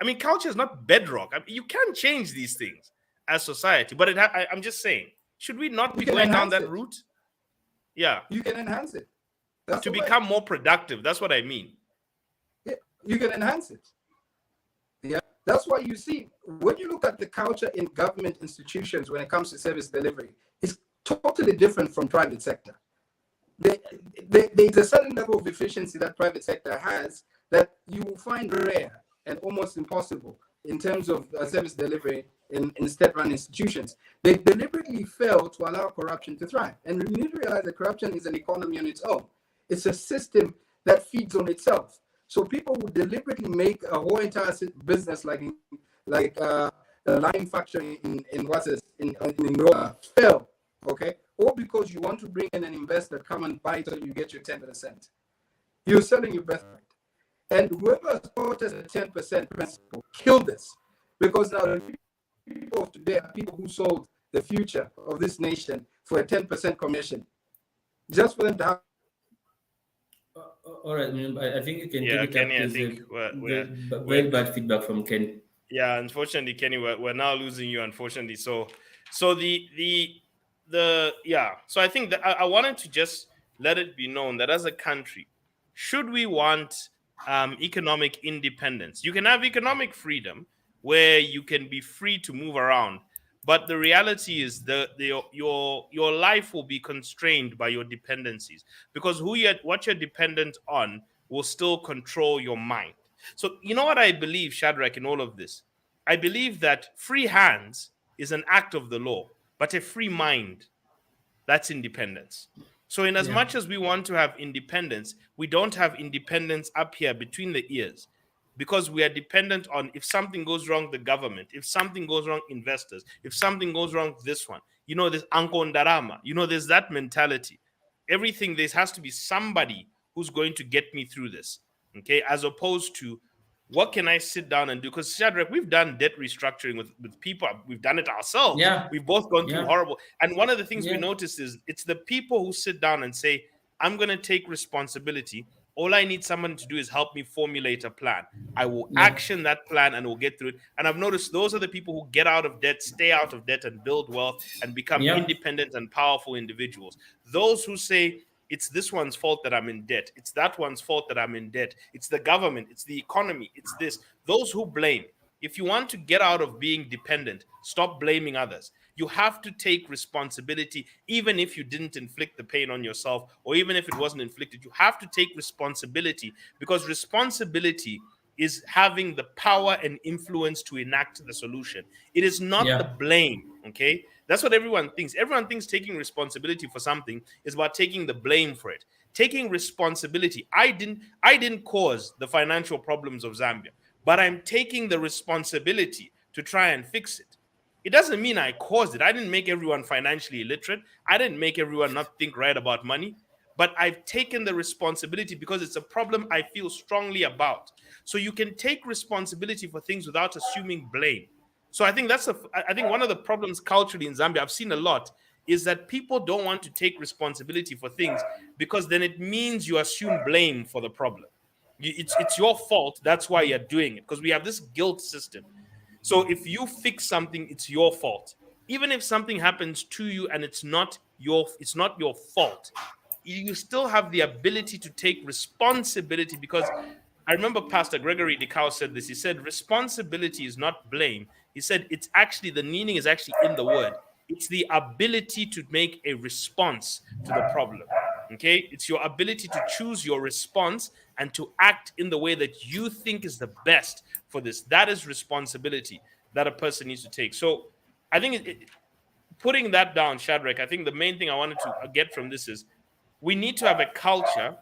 I mean, culture is not bedrock. I mean, you can change these things as society, but I'm just saying, should we not be going down that route? Yeah. You can enhance it. To become more productive. That's what I mean. Yeah, you can enhance it. Yeah. That's why you see, when you look at the culture in government institutions when it comes to service delivery, it's totally different from private sector. There's a certain level of efficiency that private sector has that you will find rare and almost impossible in terms of service delivery in state-run institutions. They deliberately fail to allow corruption to thrive. And we need to realize that corruption is an economy on its own. It's a system that feeds on itself. So people who deliberately make a whole entire business like a lime factory in Roma fail, okay? Or because you want to bring in an investor, come and buy it so you get your 10%. You're selling your birthright. And whoever supported the 10% principle killed this. Because now the people of today are people who sold the future of this nation for a 10% commission. Just for them to have. All right, I think you can take it Kenny, up. I think we're very bad feedback from Ken. Yeah, unfortunately, Kenny, we're now losing you, unfortunately. So I think that I wanted to just let it be known that as a country, should we want economic independence, you can have economic freedom where you can be free to move around, But the reality is your life will be constrained by your dependencies, because what you're dependent on will still control your mind. So you know what I believe, Shadrick, in all of this? I believe that free hands is an act of the law, but a free mind, that's independence. So in as Yeah. much as we want to have independence, we don't have independence up here between the ears, because we are dependent on, if something goes wrong, the government, if something goes wrong, investors, if something goes wrong, this one, there's Anko Ndarama, there's that mentality. Everything, there has to be somebody who's going to get me through this. Okay. As opposed to, what can I sit down and do? Because Shadrach, we've done debt restructuring with people. We've done it ourselves. Yeah. We've both gone through Yeah. horrible. And one of the things we Yeah. notice is it's the people who sit down and say, I'm going to take responsibility. All I need someone to do is help me formulate a plan. I will Yeah. action that plan and we'll get through it. And I've noticed those are the people who get out of debt, stay out of debt, and build wealth and become Yeah. independent and powerful individuals. Those who say, it's this one's fault that I'm in debt, it's that one's fault that I'm in debt, it's the government, it's the economy, it's this. Those who blame. If you want to get out of being dependent, stop blaming others. You have to take responsibility, even if you didn't inflict the pain on yourself, or even if it wasn't inflicted. You have to take responsibility, because responsibility is having the power and influence to enact the solution. It is not the Yeah. blame, okay? That's what everyone thinks. Everyone thinks taking responsibility for something is about taking the blame for it. Taking responsibility. I didn't cause the financial problems of Zambia, but I'm taking the responsibility to try and fix it. It doesn't mean I caused it. I didn't make everyone financially illiterate. I didn't make everyone not think right about money, but I've taken the responsibility because it's a problem I feel strongly about. So you can take responsibility for things without assuming blame. So I think I think one of the problems culturally in Zambia, I've seen a lot, is that people don't want to take responsibility for things, because then it means you assume blame for the problem. It's your fault. That's why you're doing it, because we have this guilt system. So if you fix something, it's your fault. Even if something happens to you and it's not your fault, you still have the ability to take responsibility, because I remember Pastor Gregory Dikau said this. He said, responsibility is not blame. He said, it's actually, the meaning is actually in the word. It's the ability to make a response to the problem. Okay? It's your ability to choose your response and to act in the way that you think is the best for this. That is responsibility that a person needs to take. So I think putting that down, Shadrach, I think the main thing I wanted to get from this is, we need to have a culture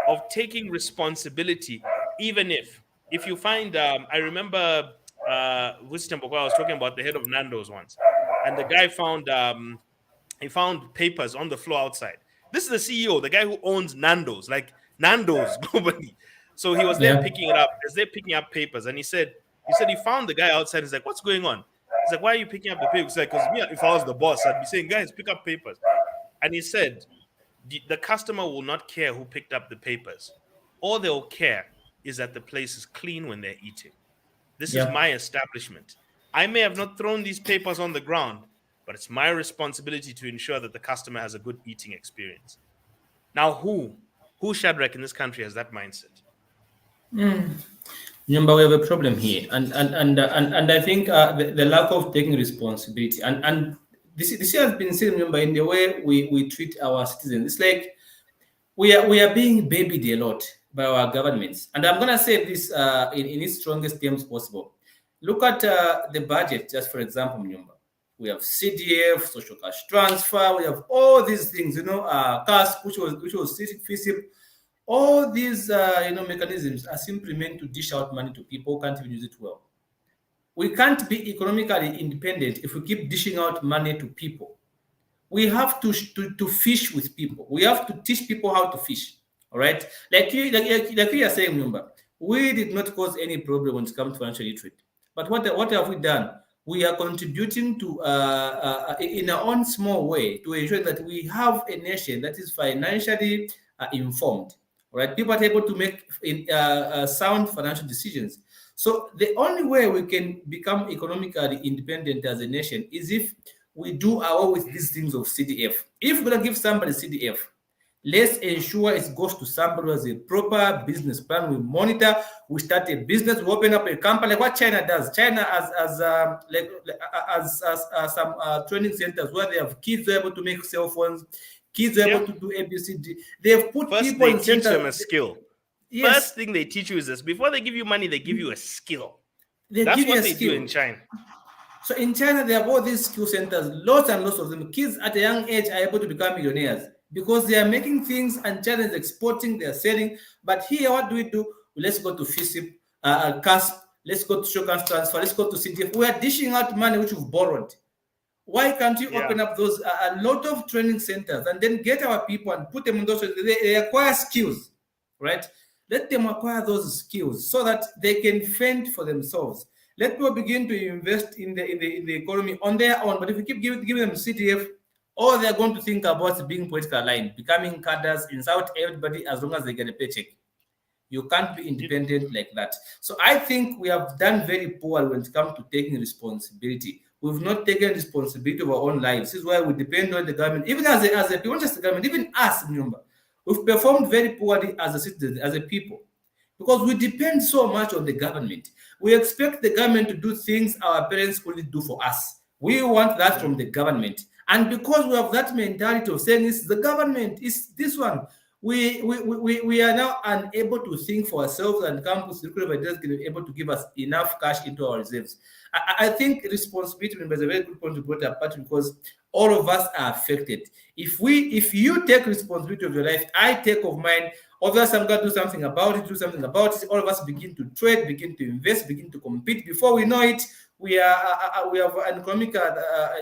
of taking responsibility, even if you find, I remember Wisdom I was talking about the head of Nando's once, and the guy found papers on the floor outside. This is the CEO, the guy who owns Nando's, like Nando's globally. So he was there Yeah. picking it up. As they're picking up papers, and he said he found the guy outside. He's like, "What's going on?" He's like, "Why are you picking up the papers?" He's like, "Because me, if I was the boss, I'd be saying, guys, pick up papers." And he said, the customer will not care who picked up the papers. All they'll care is that the place is clean when they're eating. This is Yeah. my establishment. I may have not thrown these papers on the ground, but it's my responsibility to ensure that the customer has a good eating experience. Now, who Shadrach in this country has that mindset? Remember, we have a problem here, and I think the lack of taking responsibility, and this has been seen. Remember, in the way we treat our citizens, it's like we are being babied a lot by our governments. And I'm gonna say this in its strongest terms possible. Look at the budget, just for example, Mnyumba. We have CDF, social cash transfer. We have all these things, cash, which was feasible. All these mechanisms are simply meant to dish out money to people who can't even use it well. We can't be economically independent if we keep dishing out money to people. We have to fish with people. We have to teach people how to fish. All right, like you are saying, remember, we did not cause any problem when it comes to financial literacy. But what have we done? We are contributing to in our own small way to ensure that we have a nation that is financially informed. All right, people are able to make sound financial decisions. So the only way we can become economically independent as a nation is if we do away with these things of CDF. If we're gonna give somebody CDF, Let's ensure it goes to somebody who has a proper business plan. We monitor. We start a business. We open up a company like what China does. China has some training centers where they have kids who are able to make cell phones. Kids are able to do ABCD. They have put First, people in they teach centers. them a skill. Yes. First thing they teach you is this. Before they give you money, they give you a skill. They That's give you what a they skill. do in China. So in China, they have all these skill centers, lots and lots of them. Kids at a young age are able to become millionaires because they are making things, and China is exporting, they are selling. But here, what do? Let's go to FISIP, CASP, let's go to Shokan Transfer, let's go to CDF. We are dishing out money which we've borrowed. Why can't you open up those a lot of training centers and then get our people and put them in those? They acquire skills, right? Let them acquire those skills so that they can fend for themselves. Let people begin to invest in the economy on their own. But if you keep giving them CDF, all they're going to think about is being political aligned, becoming cadres, insult everybody as long as they get a paycheck. You can't be independent like that. So I think we have done very poor when it comes to taking responsibility. We've not taken responsibility of our own lives. This is why we depend on the government, even as a people, not just the government, even us, remember. We've performed very poorly as a citizen, as a people, because we depend so much on the government. We expect the government to do things our parents couldn't do for us. We want that from the government. And because we have that mentality of saying it's the government, it's this one, we are now unable to think for ourselves and come to the ideas can be able to give us enough cash into our reserves. I think responsibility is a very good point to put apart because all of us are affected. If you take responsibility of your life, I take of mine, others I'm going to do something about it, all of us begin to trade, begin to invest, begin to compete. Before we know it, we have an economic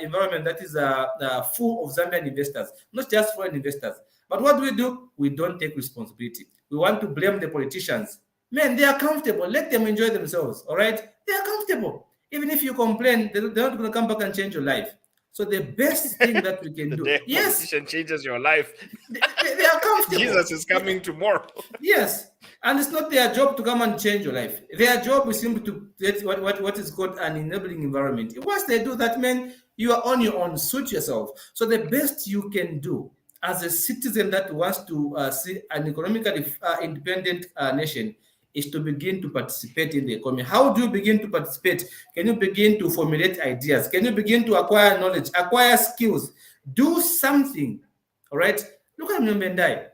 environment that is full of Zambian investors, not just foreign investors. But what do? We don't take responsibility. We want to blame the politicians. Man, they are comfortable. Let them enjoy themselves, all right? They are comfortable. Even if you complain, they're not going to come back and change your life. So the best thing that we can do, yes, politician changes your life. They are comfortable. Jesus is coming tomorrow. Yes, and it's not their job to come and change your life. Their job is simply to get what is called an enabling environment. Once they do that, man, you are on your own. Suit yourself. So the best you can do as a citizen that wants to see an economically independent nation is to begin to participate in the economy. How do you begin to participate? Can you begin to formulate ideas? Can you begin to acquire knowledge, acquire skills, do something, all right? Look at Mbendai.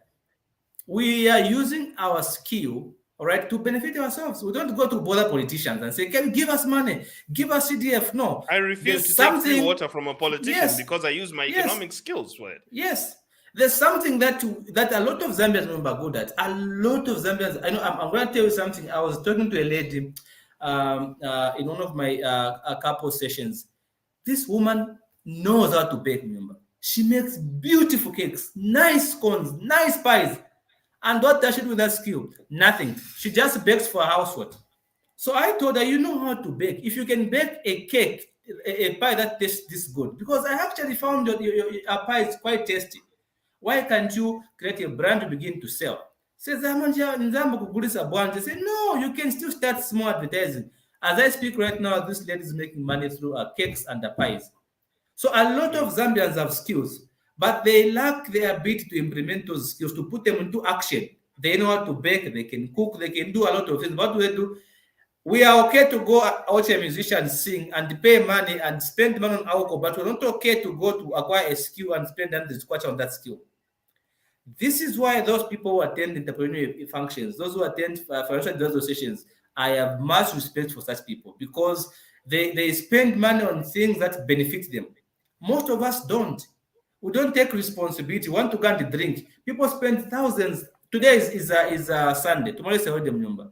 We are using our skill, all right, to benefit ourselves. We don't go to bother politicians and say, can you give us money? Give us CDF. No. I refuse to take free water from a politician because I use my economic skills for it. Yes. There's something that a lot of Zambians are good at. A lot of Zambians, I know. I'm going to tell you something. I was talking to a lady in one of my couple sessions. This woman knows how to bake. Remember, she makes beautiful cakes, nice scones, nice pies. And what does she do with that skill? Nothing. She just bakes for her household. So I told her, you know how to bake. If you can bake a cake, a pie that tastes this good, because I actually found that your pie is quite tasty. Why can't you create a brand to begin to sell? Says, say, no, you can still start small advertising. As I speak right now, this lady is making money through cakes and the pies. So a lot of Zambians have skills, but they lack the ability to implement those skills, to put them into action. They know how to bake, they can cook, they can do a lot of things. What do they do? We are okay to go out a musician, sing, and pay money and spend money on alcohol, but we're not okay to go to acquire a skill and spend and squash on that skill. This is why those people who attend entrepreneurial functions, those who attend financial advisor sessions, I have much respect for such people because they spend money on things that benefit them. Most of us don't. We don't take responsibility. We want to go and drink. People spend thousands. Today is Sunday. Tomorrow is a holiday number.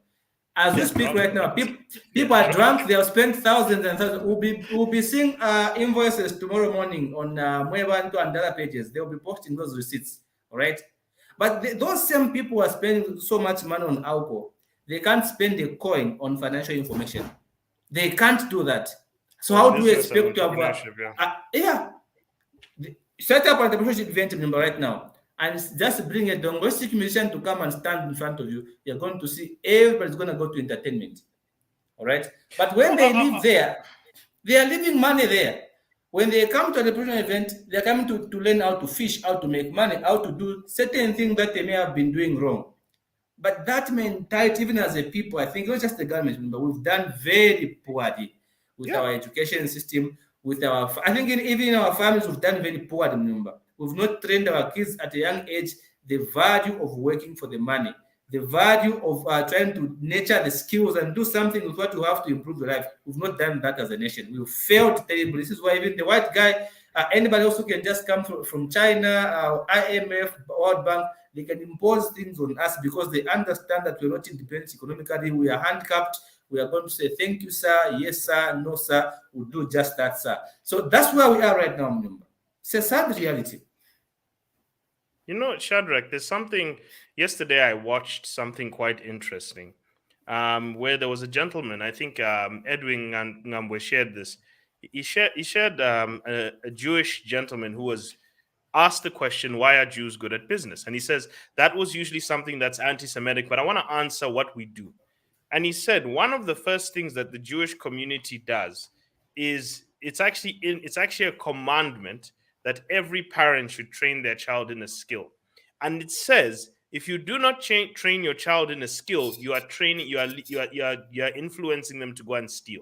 As we speak right now, people are drunk. They have spent thousands and thousands. We'll be seeing invoices tomorrow morning on Mwebantu and other pages. They will be posting those receipts. All right, but those same people are spending so much money on alcohol. They can't spend a coin on financial information. They can't do that. So how do we expect to have? Set up an entrepreneurship event number right now, and just bring a domestic musician to come and stand in front of you. You're going to see everybody's going to go to entertainment. All right, but when they live there, they are leaving money there. When they come to an entrepreneurial event, they're coming to learn how to fish, how to make money, how to do certain things that they may have been doing wrong. But that mentality, even as a people, I think not just the government, but we've done very poorly with our education system, with our, I think even in our families, we've done very poorly, remember. We've not trained our kids at a young age the value of working for the money, the value of trying to nurture the skills and do something with what you have to improve your life. We've not done that as a nation. We've failed terribly. This is why even the white guy, anybody else who can just come from China, IMF, World Bank, they can impose things on us because they understand that we're not independent economically. We are handicapped. We are going to say, thank you, sir. Yes, sir. No, sir. We'll do just that, sir. So that's where we are right now, Mnyumba. It's a sad reality. You know, Shadrick, there's something, yesterday I watched something quite interesting, where there was a gentleman, I think Edwin Ngambwe shared this. He shared a Jewish gentleman who was asked the question, why are Jews good at business? And he says, that was usually something that's anti-Semitic, but I want to answer what we do. And he said, one of the first things that the Jewish community does is it's actually a commandment that every parent should train their child in a skill. And it says, if you do not train your child in a skill, you are influencing them to go and steal.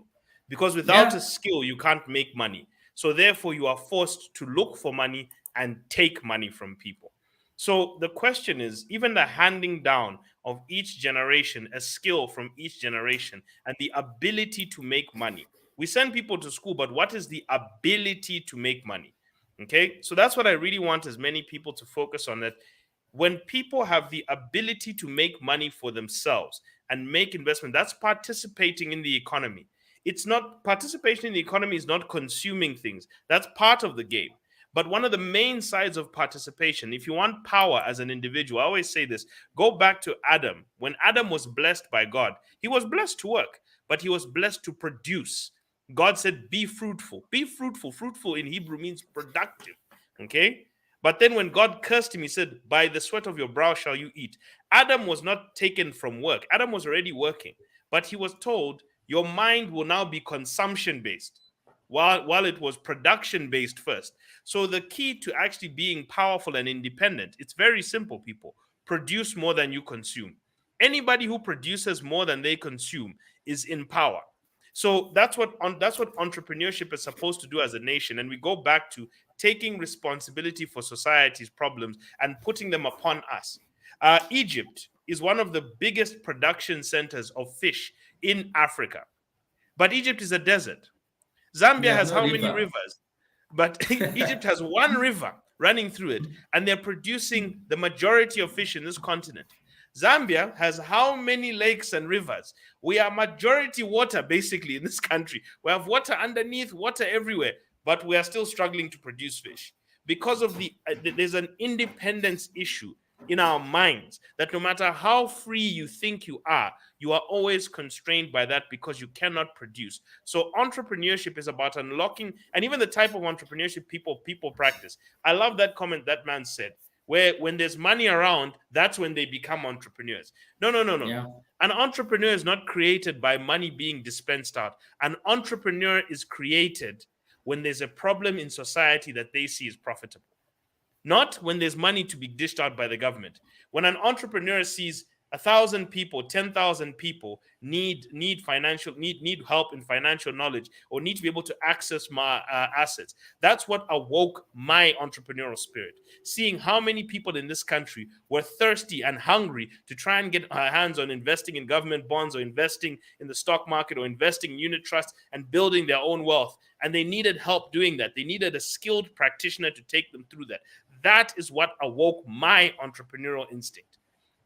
Because without a skill, you can't make money. So therefore, you are forced to look for money and take money from people. So the question is, even the handing down of each generation, a skill from each generation, and the ability to make money. We send people to school, but what is the ability to make money? Okay, so that's what I really want as many people to focus on, that when people have the ability to make money for themselves and make investment, that's participating in the economy. It's not, participation in the economy is not consuming things. That's part of the game. But one of the main sides of participation, if you want power as an individual, I always say this, go back to Adam. When Adam was blessed by God, he was blessed to work, but he was blessed to produce. God said, be fruitful. Be fruitful. Fruitful in Hebrew means productive. Okay? But then when God cursed him, he said, by the sweat of your brow shall you eat. Adam was not taken from work. Adam was already working. But he was told, your mind will now be consumption-based, while it was production-based first. So the key to actually being powerful and independent, it's very simple, people. Produce more than you consume. Anybody who produces more than they consume is in power. So that's what entrepreneurship is supposed to do as a nation. And we go back to taking responsibility for society's problems and putting them upon us. Egypt is one of the biggest production centers of fish in Africa. But Egypt is a desert. Zambia has how many rivers? But Egypt has one river running through it, and they're producing the majority of fish in this continent. Zambia has how many lakes and rivers? We are majority water, basically, in this country. We have water underneath, water everywhere, but we are still struggling to produce fish because of there's an independence issue in our minds that no matter how free you think you are always constrained by that because you cannot produce. So entrepreneurship is about unlocking, and even the type of entrepreneurship people practice. I love that comment that man said, where when there's money around, that's when they become entrepreneurs. No. Yeah. An entrepreneur is not created by money being dispensed out. An entrepreneur is created when there's a problem in society that they see as profitable. Not when there's money to be dished out by the government. When an entrepreneur sees 1,000 people, 10,000 people need help in financial knowledge or need to be able to access my assets. That's what awoke my entrepreneurial spirit. Seeing how many people in this country were thirsty and hungry to try and get our hands on investing in government bonds or investing in the stock market or investing in unit trusts and building their own wealth. And they needed help doing that. They needed a skilled practitioner to take them through that. That is what awoke my entrepreneurial instinct.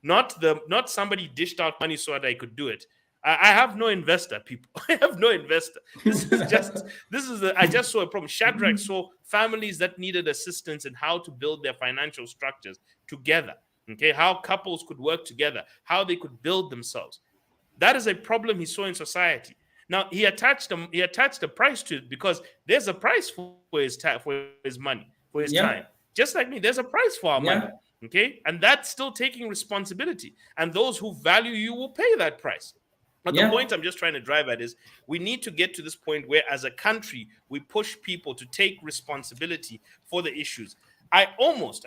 Not somebody dished out money so that I could do it. I have no investor, people. I have no investor. I just saw a problem. Shadrick saw families that needed assistance in how to build their financial structures together. Okay, how couples could work together, how they could build themselves. That is a problem he saw in society. Now he attached a price to it because there's a price for his money, for his time. Just like me, there's a price for our money. Okay, and that's still taking responsibility. And those who value you will pay that price. But the point I'm just trying to drive at is we need to get to this point where, as a country, we push people to take responsibility for the issues. I almost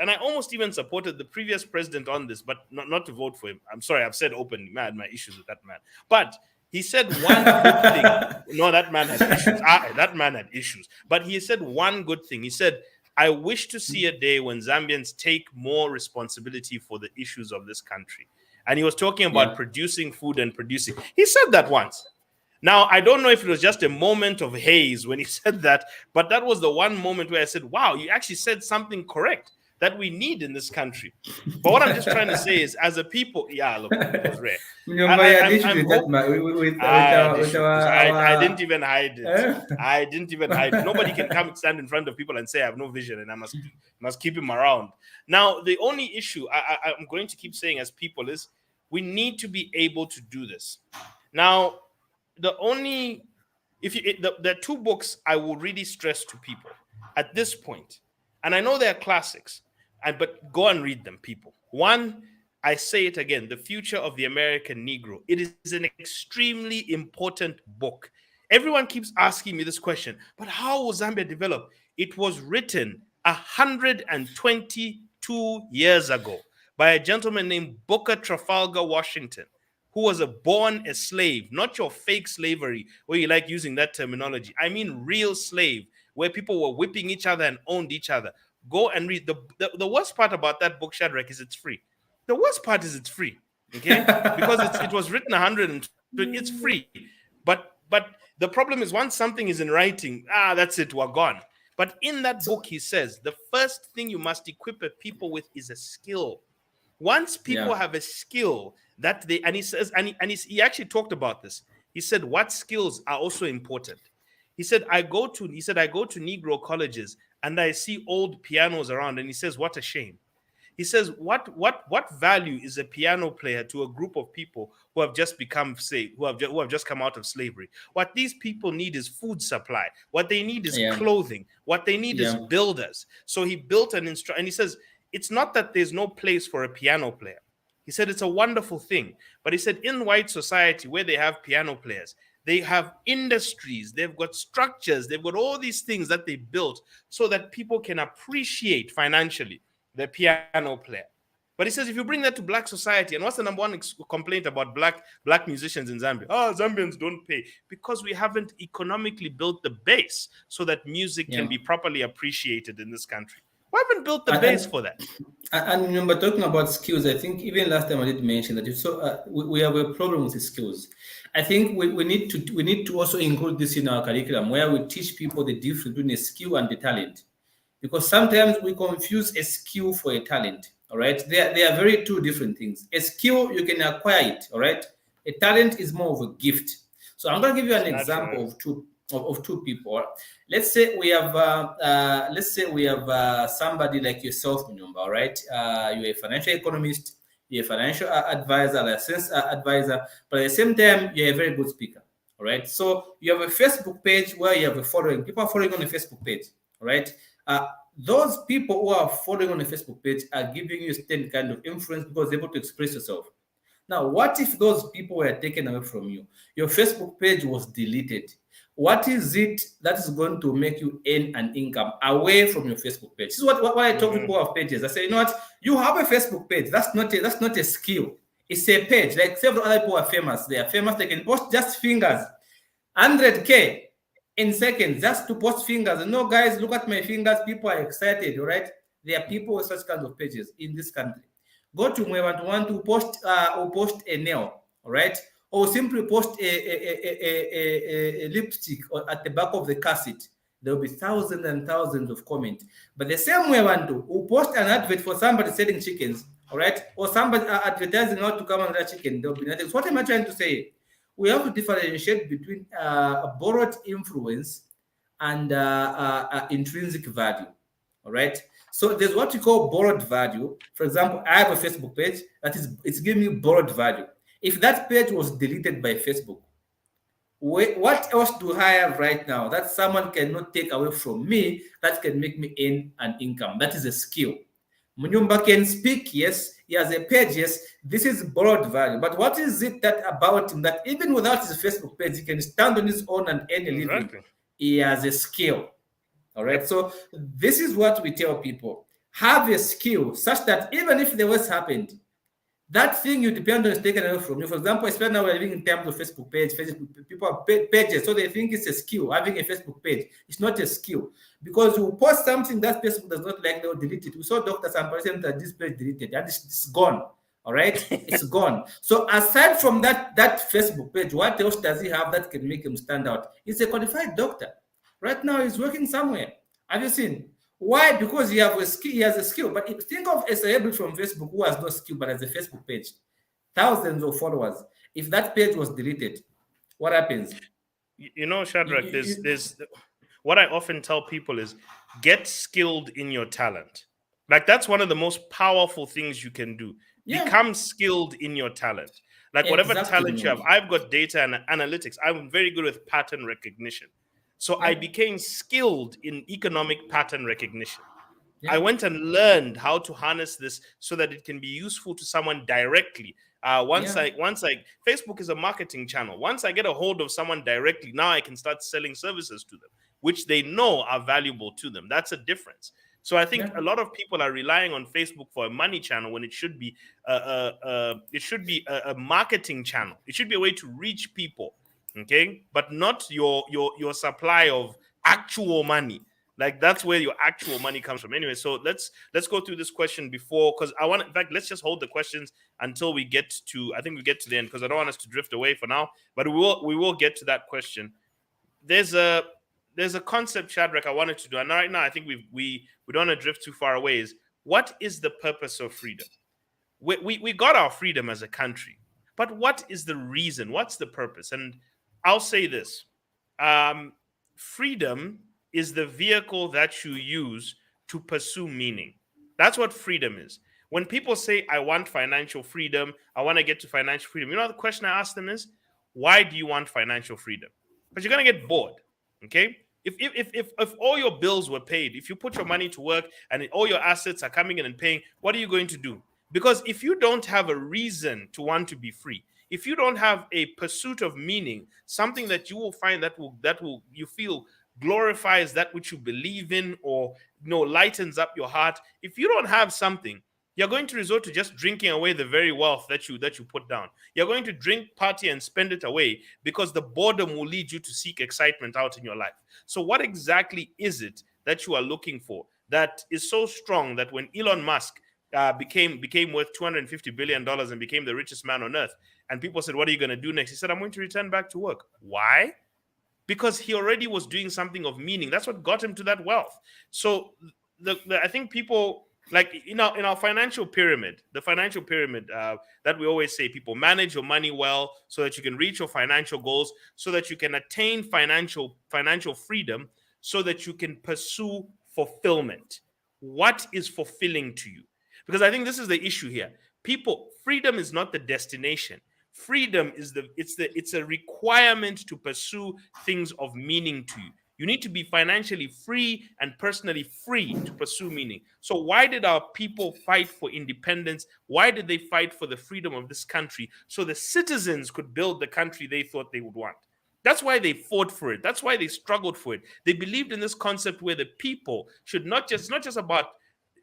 even supported the previous president on this, but not to vote for him. I'm sorry, I've said openly, man, my issues with that man. But he said one good thing. No, that man had issues. That man had issues. But he said one good thing. He said, I wish to see a day when Zambians take more responsibility for the issues of this country. And he was talking about producing food and producing. He said that once. Now, I don't know if it was just a moment of haze when he said that, but that was the one moment where I said, wow, you actually said something correct that we need in this country. But what I'm just trying to say is, as a people, look, it was rare. I didn't even hide it. I didn't even hide it. Nobody can come stand in front of people and say I have no vision and I must keep him around. Now, the only issue I'm going to keep saying as people is we need to be able to do this. Now, there are two books I will really stress to people at this point, and I know they're classics, but go and read them, people. One, I say it again, The Future of the American Negro. It is an extremely important book. Everyone keeps asking me this question, but how was Zambia developed? It was written 122 years ago by a gentleman named Booker Trafalgar Washington, who was born a slave, not your fake slavery, where you like using that terminology. I mean real slave, where people were whipping each other and owned each other. Go and read. The worst part about that book, Shadrick, is it's free. The worst part is it's free, okay? Because it was written 100 it's free. But the problem is once something is in writing, that's it, we're gone. But in that book, he says, the first thing you must equip a people with is a skill. Once people have a skill that they, and he says, he actually talked about this. He said, what skills are also important? He said, I go to Negro colleges and I see old pianos around, and he says, what a shame. He says, what value is a piano player to a group of people who have just become, who have just come out of slavery? What these people need is food supply. What they need is clothing. What they need is builders. So he built an instrument, and he says, it's not that there's no place for a piano player. He said it's a wonderful thing. But he said in white society where they have piano players, they have industries, they've got structures, they've got all these things that they built so that people can appreciate financially the piano player. But he says if you bring that to black society, and what's the number one complaint about black musicians in Zambia? Zambians don't pay, because we haven't economically built the base so that music can be properly appreciated in this country. We haven't built the base for that. And remember, talking about skills, I think even last time I did mention that we have a problem with the skills. I think we need to also include this in our curriculum, where we teach people the difference between a skill and the talent, because sometimes we confuse a skill for a talent. All right, they are very two different things. A skill, you can acquire it. All right, a talent is more of a gift. So I'm going to give you an example of two people. Let's say we have somebody like yourself, Munyumba, all right? You're a financial economist, you're a financial advisor, licensed advisor, but at the same time, you're a very good speaker, all right? So you have a Facebook page where you have a following. People are following on the Facebook page, all right? Those people who are following on the Facebook page are giving you a certain kind of influence because they're able to express yourself. Now, what if those people were taken away from you? Your Facebook page was deleted. What is it that is going to make you earn an income away from your Facebook page? This is what I talk to people of pages. I say, you know what? You have a Facebook page. That's not a skill. It's a page. Like several other people are famous. They are famous. They can post just fingers. 100K in seconds just to post fingers. And no, guys, look at my fingers. People are excited, all right? There are people with such kinds of pages in this country. Go to want to post a nail, all right? Or simply post a lipstick at the back of the car seat. There will be thousands and thousands of comments. But the same way who post an advert for somebody selling chickens, all right? Or somebody advertising how to come on that chicken, there will be nothing. So what am I trying to say? We have to differentiate between borrowed influence and intrinsic value, all right? So there's what we call borrowed value. For example, I have a Facebook page it's giving me borrowed value. If that page was deleted by Facebook, what else do I have right now that someone cannot take away from me that can make me earn an income? That is a skill. Munyumba can speak, yes. He has a page, yes. This is broad value. But what is it that about him that even without his Facebook page, he can stand on his own and earn a living? Exactly. He has a skill. All right. Yep. So this is what we tell people. Have a skill such that even if the worst happened, that thing you depend on is taken away from you. For example, especially now we're living in terms of Facebook page. Facebook people have pages, so they think it's a skill. Having a Facebook page, it's not a skill because you post something that Facebook does not like, they'll delete it. We saw doctors and patients that this page deleted, and it's gone. All right, it's gone. So aside from that Facebook page, what else does he have that can make him stand out? He's a qualified doctor. Right now, he's working somewhere. Have you seen? Why? Because he has a skill. He has a skill. But if, think of a celebrity from Facebook who has no skill but has a Facebook page, thousands of followers. If that page was deleted, what happens? You know, Shadrick, there's what I often tell people is get skilled in your talent. Like that's one of the most powerful things you can do. Yeah. Become skilled in your talent. Like whatever talent you have, I've got data and analytics. I'm very good with pattern recognition. So I became skilled in economic pattern recognition. I went and learned how to harness this so that it can be useful to someone directly. Once I Facebook is a marketing channel. Once I get a hold of someone directly, now I can start selling services to them, which they know are valuable to them. That's a difference. So I think a lot of people are relying on Facebook for a money channel when it should be a marketing channel. It should be a way to reach people. Okay, but not your supply of actual money. Like that's where your actual money comes from. Anyway, so let's go through this question before, because I want, in fact, let's just hold the questions until we get to, I think we get to the end, because I don't want us to drift away for now. But we will get to that question. There's a concept, Shadrick, I wanted to do, and right now I think we don't want to drift too far away. Is what is the purpose of freedom? We got our freedom as a country, but what is the reason? What's the purpose? And I'll say this. Freedom is the vehicle that you use to pursue meaning. That's what freedom is. When people say, I want financial freedom, I want to get to financial freedom, you know, the question I ask them is, why do you want financial freedom? Because you're going to get bored, okay? If all your bills were paid, if you put your money to work and all your assets are coming in and paying, what are you going to do? Because if you don't have a reason to want to be free, if you don't have a pursuit of meaning, something that you will find that will you feel glorifies that which you believe in, or lightens up your heart. If you don't have something, you're going to resort to just drinking away the very wealth that you put down. You're going to drink, party, and spend it away because the boredom will lead you to seek excitement out in your life. So what exactly is it that you are looking for that is so strong that when Elon Musk became worth $250 billion and became the richest man on earth, and people said, what are you going to do next? He said, I'm going to return back to work. Why? Because he already was doing something of meaning. That's what got him to that wealth. So I think people, like in our financial pyramid, the financial pyramid that we always say, people manage your money well so that you can reach your financial goals, so that you can attain financial freedom, so that you can pursue fulfillment. What is fulfilling to you? Because I think this is the issue here. People, freedom is not the destination. Freedom is it's a requirement to pursue things of meaning to you. You need to be financially free and personally free to pursue meaning. So why did our people fight for independence? Why did they fight for the freedom of this country? So the citizens could build the country they thought they would want. That's why they fought for it. That's why they struggled for it. They believed in this concept where the people should not just about,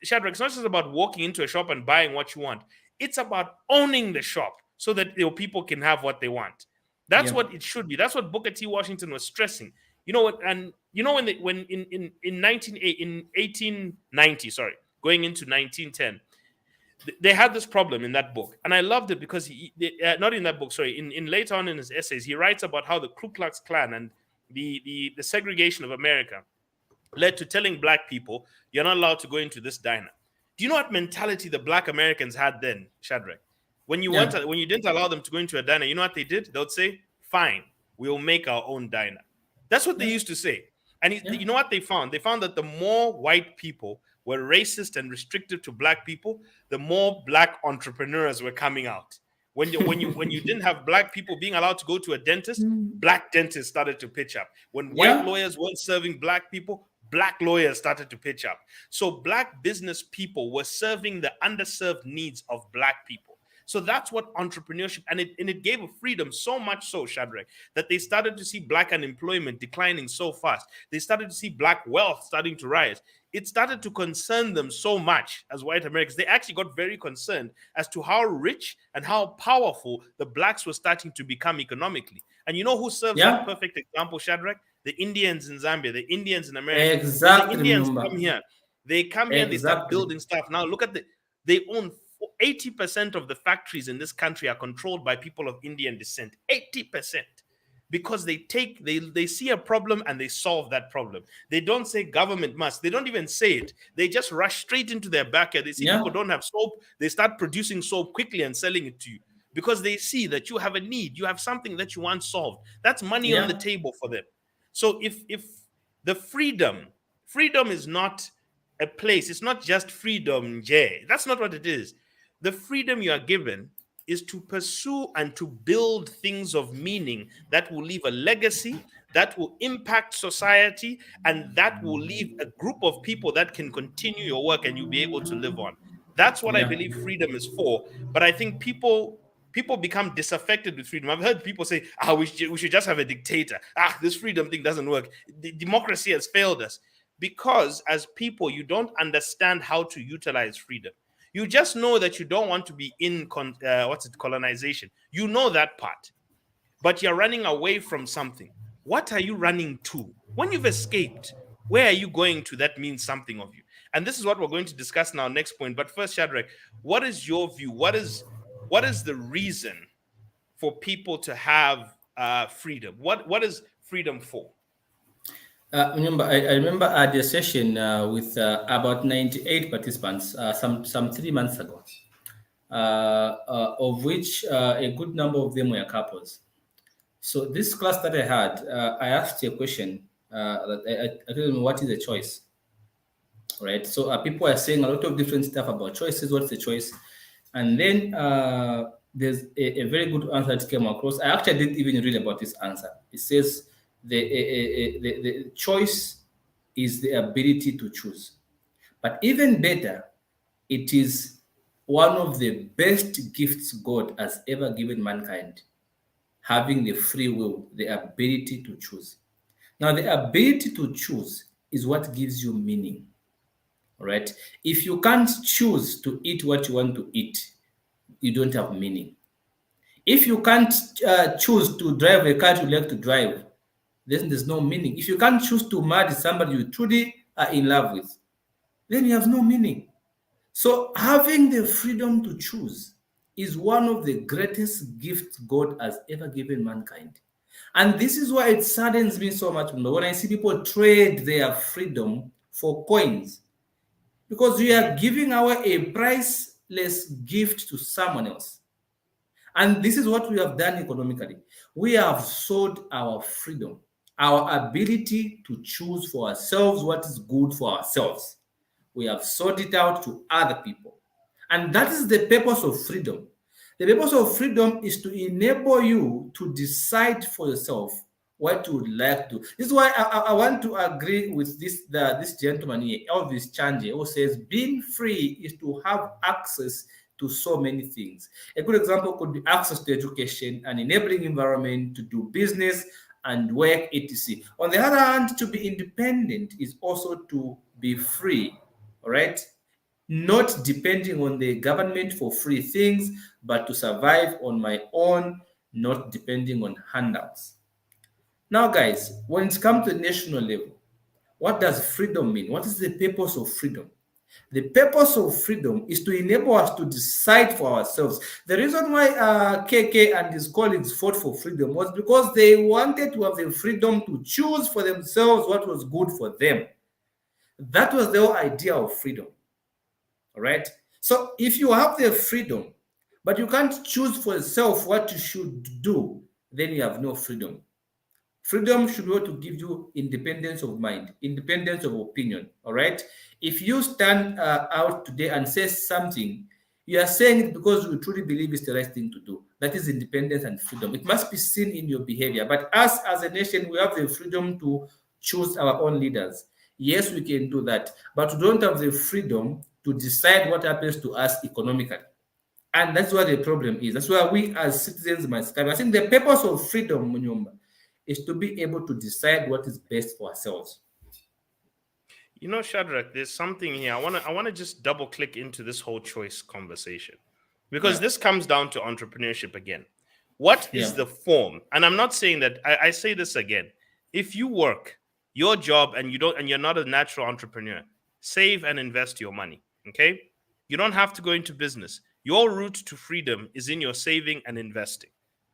Shadrick, it's not just about walking into a shop and buying what you want. It's about owning the shop, so that people can have what they want. That's what it should be. That's what Booker T. Washington was stressing. You know what? And you know when in 1890, going into 1910, they had this problem in that book, and I loved it because not in that book. In later on in his essays, he writes about how the Ku Klux Klan and the segregation of America led to telling black people, you're not allowed to go into this diner. Do you know what mentality the black Americans had then, Shadrick? When you didn't allow them to go into a diner, you know what they did? They would say, fine, we'll make our own diner. That's what they used to say. And you know what they found? They found that the more white people were racist and restrictive to black people, the more black entrepreneurs were coming out. When you didn't have black people being allowed to go to a dentist, black dentists started to pitch up. When white lawyers weren't serving black people, black lawyers started to pitch up. So black business people were serving the underserved needs of black people. So that's what entrepreneurship, and it gave a freedom so much so, Shadrick, that they started to see black unemployment declining so fast. They started to see black wealth starting to rise. It started to concern them so much as white Americans. They actually got very concerned as to how rich and how powerful the blacks were starting to become economically. And you know who serves that perfect example, Shadrick? The Indians in Zambia, the Indians in America. Exactly. The Indians come here. They come here and they start building stuff. Now look at they own 80% of the factories in this country are controlled by people of Indian descent. 80%. Because they see a problem and they solve that problem. They don't say government must. They don't even say it. They just rush straight into their backyard. They see people don't have soap. They start producing soap quickly and selling it to you because they see that you have a need. You have something that you want solved. That's money on the table for them. So if the freedom is not a place, it's not just freedom, Jay. That's not what it is. The freedom you are given is to pursue and to build things of meaning that will leave a legacy, that will impact society, and that will leave a group of people that can continue your work and you'll be able to live on. That's what I believe freedom is for. But I think people become disaffected with freedom. I've heard people say, we should just have a dictator. This freedom thing doesn't work. The democracy has failed us. Because as people, you don't understand how to utilize freedom. You just know that you don't want to be in colonization. You know that part. But you're running away from something. What are you running to? When you've escaped, where are you going to that means something of you? And this is what we're going to discuss in our next point. But first, Shadrick, what is your view? What is the reason for people to have freedom? What is freedom for? I remember at the session with about 98 participants some 3 months ago, of which a good number of them were couples. So this class that I had, I asked a question. I told them, what is a choice? Right. So people are saying a lot of different stuff about choices. What's the choice? And then there's a very good answer that came across. I actually didn't even read about this answer. It says the choice is the ability to choose. But even better, it is one of the best gifts God has ever given mankind, having the free will, the ability to choose. Now, the ability to choose is what gives you meaning. All right. If you can't choose to eat what you want to eat, you don't have meaning. If you can't choose to drive a car you like to drive, then there's no meaning. If you can't choose to marry somebody you truly are in love with, then you have no meaning. So having the freedom to choose is one of the greatest gifts God has ever given mankind. And this is why it saddens me so much when I see people trade their freedom for coins. Because we are giving away a priceless gift to someone else. And this is what we have done economically. We have sold our freedom, our ability to choose for ourselves what is good for ourselves. We have sold it out to other people. And that is the purpose of freedom. The purpose of freedom is to enable you to decide for yourself what you would like to. This is why I want to agree with this gentleman here, Elvis Chanje, who says being free is to have access to so many things. A good example could be access to education, an enabling environment to do business and work, etc. On the other hand, to be independent is also to be free, all right? Not depending on the government for free things, but to survive on my own, not depending on handouts. Now, guys, when it comes to the national level, what does freedom mean? What is the purpose of freedom? The purpose of freedom is to enable us to decide for ourselves. The reason why KK and his colleagues fought for freedom was because they wanted to have the freedom to choose for themselves what was good for them. That was the whole idea of freedom. All right? So if you have the freedom, but you can't choose for yourself what you should do, then you have no freedom. Freedom should be able to give you independence of mind, independence of opinion, all right? If you stand out today and say something, you are saying it because you truly believe it's the right thing to do. That is independence and freedom. It must be seen in your behavior. But us as a nation, we have the freedom to choose our own leaders. Yes, we can do that, but we don't have the freedom to decide what happens to us economically. And that's where the problem is. That's where we as citizens must come. I think the purpose of freedom, Munyumba, is to be able to decide what is best for ourselves. You know, Shadrick, there's something here. I wanna just double click into this whole choice conversation, because this comes down to entrepreneurship again. What is the form? And I'm not saying that, I say this again. If you work your job and you're not a natural entrepreneur, save and invest your money. Okay? You don't have to go into business. Your route to freedom is in your saving and investing.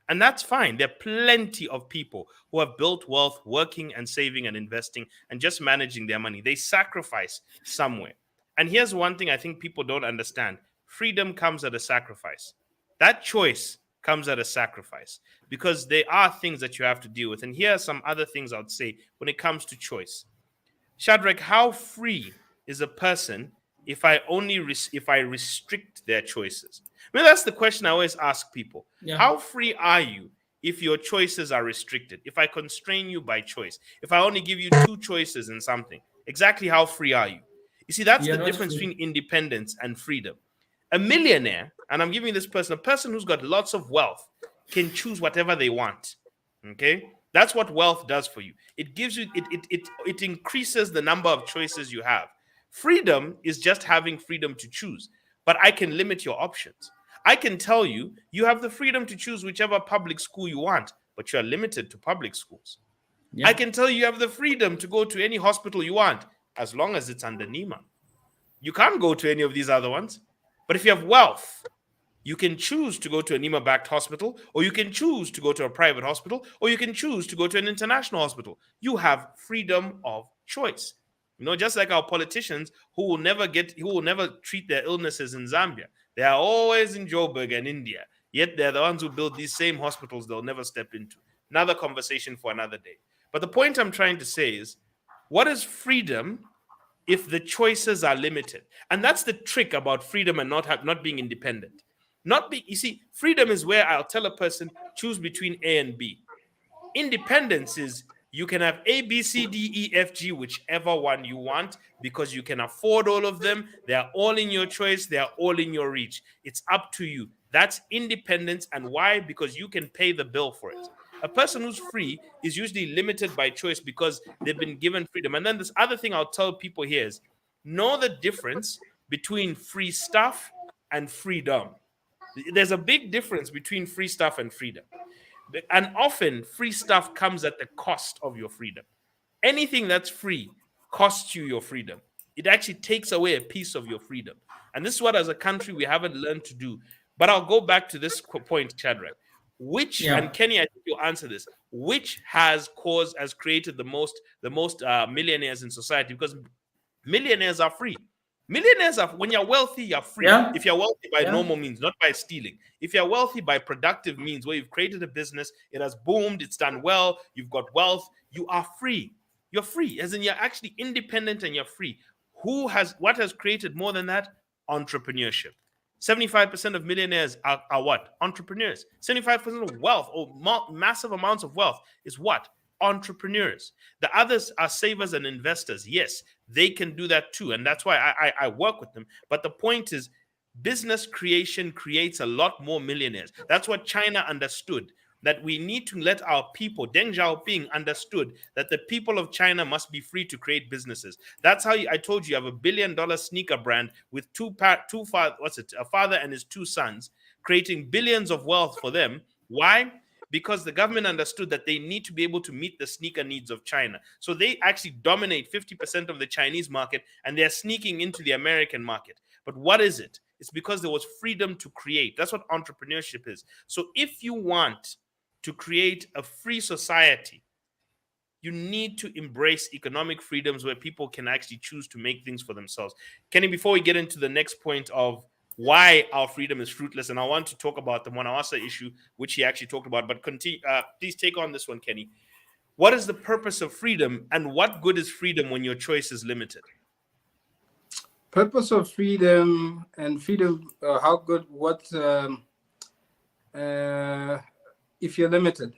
And that's fine. There are plenty of people who have built wealth working and saving and investing and just managing their money. They sacrifice somewhere. And here's one thing I think people don't understand. Freedom comes at a sacrifice. That choice comes at a sacrifice, because there are things that you have to deal with. And here are some other things I would say when it comes to choice. Shadrick, how free is a person if I restrict their choices? I mean, that's the question I always ask people. How free are you if your choices are restricted? If I constrain you by choice, if I only give you 2 choices in something, exactly how free are you? You see, that's the difference between independence and freedom. A millionaire, and I'm giving this person, a person who's got lots of wealth, can choose whatever they want. Okay? That's what wealth does for you. It gives you, it increases the number of choices you have. Freedom is just having freedom to choose, but I can limit your options. I can tell you, you have the freedom to choose whichever public school you want, but you are limited to public schools. I can tell you, you have the freedom to go to any hospital you want, as long as it's under NEMA. You can't go to any of these other ones. But if you have wealth, you can choose to go to a NEMA-backed hospital, or you can choose to go to a private hospital, or you can choose to go to an international hospital. You have freedom of choice. You know, just like our politicians who will never treat their illnesses in Zambia. They are always in Joburg and India. Yet they're the ones who build these same hospitals they'll never step into. Another conversation for another day. But the point I'm trying to say is, what is freedom if the choices are limited? And that's the trick about freedom and not being independent. You see, freedom is where I'll tell a person, choose between A and B. Independence is you can have A, B, C, D, E, F, G, whichever one you want, because you can afford all of them. They are all in your choice. They are all in your reach. It's up to you. That's independence. And why? Because you can pay the bill for it. A person who's free is usually limited by choice because they've been given freedom. And then this other thing I'll tell people here is, know the difference between free stuff and freedom. There's a big difference between free stuff and freedom. And often free stuff comes at the cost of your freedom. Anything that's free costs you your freedom. It actually takes away a piece of your freedom. And this is what, as a country, we haven't learned to do. But I'll go back to this point, Shadrick. And Kenny, I think you'll answer this, which has created the most millionaires in society? Because millionaires are free. Millionaires are, when you're wealthy, you're free. If you're wealthy by normal means, not by stealing. If you're wealthy by productive means, where you've created a business, it has boomed, it's done well, you've got wealth, you are free. You're free, as in you're actually independent and you're free. What has created more than that? Entrepreneurship. 75% of millionaires are what? Entrepreneurs. 75% of wealth, or massive amounts of wealth, is what? Entrepreneurs. The others are savers and investors. Yes, they can do that too. And that's why I work with them. But the point is, business creation creates a lot more millionaires. That's what China understood, that we need to let our people, Deng Xiaoping understood that the people of China must be free to create businesses. That's how I told you have $1 billion sneaker brand with a father and his 2 sons, creating billions of wealth for them. Why? Because the government understood that they need to be able to meet the sneaker needs of China. So they actually dominate 50% of the Chinese market, and they're sneaking into the American market. But what is it? It's because there was freedom to create. That's what entrepreneurship is. So if you want to create a free society, you need to embrace economic freedoms where people can actually choose to make things for themselves. Kenny, before we get into the next point of why our freedom is fruitless, and I want to talk about the Mwanawasa issue, which he actually talked about, but please take on this one, Kenny. What is the purpose of freedom, and what good is freedom when your choice is limited? Purpose of freedom and freedom, how good, if you're limited.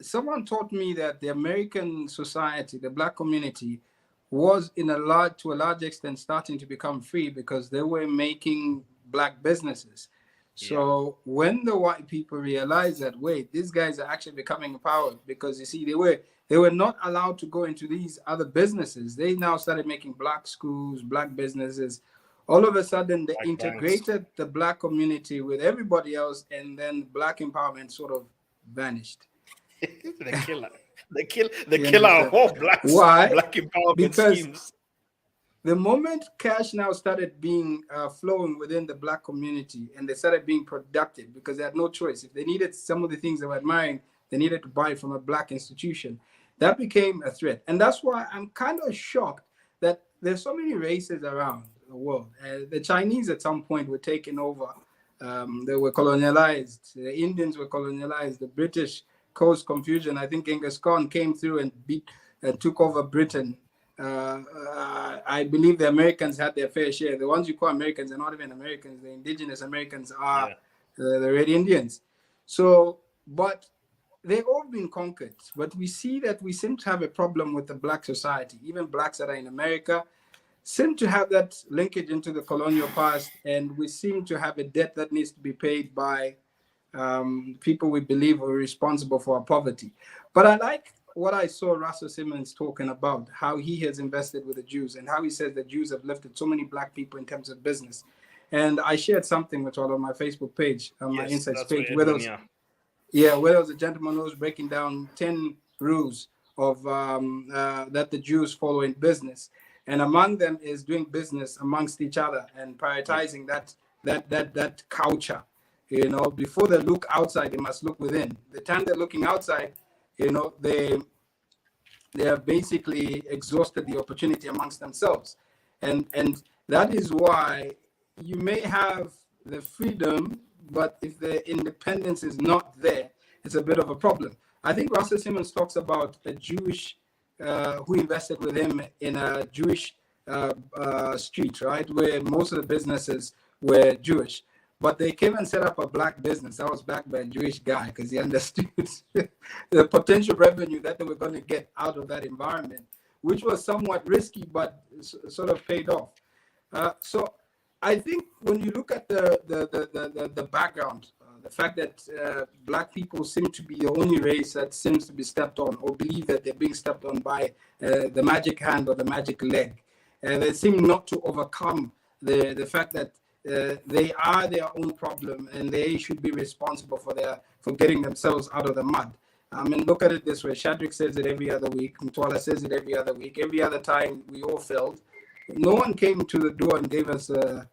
Someone taught me that the American society, the Black community, was to a large extent starting to become free because they were making black businesses. So when the white people realized that, wait, these guys are actually becoming empowered, because you see, they were not allowed to go into these other businesses. They now started making black schools, black businesses. All of a sudden, they integrated the black community with everybody else, and then black empowerment sort of vanished. They kill our whole black empowerment schemes. The moment cash now started being flowing within the black community, and they started being productive because they had no choice. If they needed some of the things they were admiring, they needed to buy from a black institution. That became a threat. And that's why I'm kind of shocked that there's so many races around the world. The Chinese at some point were taken over. They were colonialized. The Indians were colonialized. The British caused confusion. I think Genghis Khan came through and took over Britain. I believe the Americans had their fair share. The ones you call Americans are not even Americans. The indigenous Americans are the Red Indians. So, but they've all been conquered. But we see that we seem to have a problem with the black society. Even blacks that are in America seem to have that linkage into the colonial past, and we seem to have a debt that needs to be paid by people we believe are responsible for our poverty. But I like what I saw Russell Simmons talking about, how he has invested with the Jews and how he says the Jews have lifted so many black people in terms of business. And I shared something with all on my Facebook page, on my Insights page, where there was a gentleman who was breaking down 10 rules of that the Jews follow in business. And among them is doing business amongst each other and prioritizing that culture. You know, before they look outside, they must look within. The time they're looking outside, you know, they have basically exhausted the opportunity amongst themselves. And that is why you may have the freedom, but if the independence is not there, it's a bit of a problem. I think Russell Simmons talks about a Jewish who invested with him in a Jewish street, right, where most of the businesses were Jewish. But they came and set up a black business that was backed by a Jewish guy because he understood the potential revenue that they were going to get out of that environment, which was somewhat risky, but sort of paid off. So I think when you look at the background, the fact that black people seem to be the only race that seems to be stepped on, or believe that they're being stepped on by the magic hand or the magic leg, they seem not to overcome the fact that they are their own problem and they should be responsible for getting themselves out of the mud. I mean, look at it this way. Shadrick says it every other week. Mtwala says it every other week. Every other time we all failed. No one came to the door and gave us a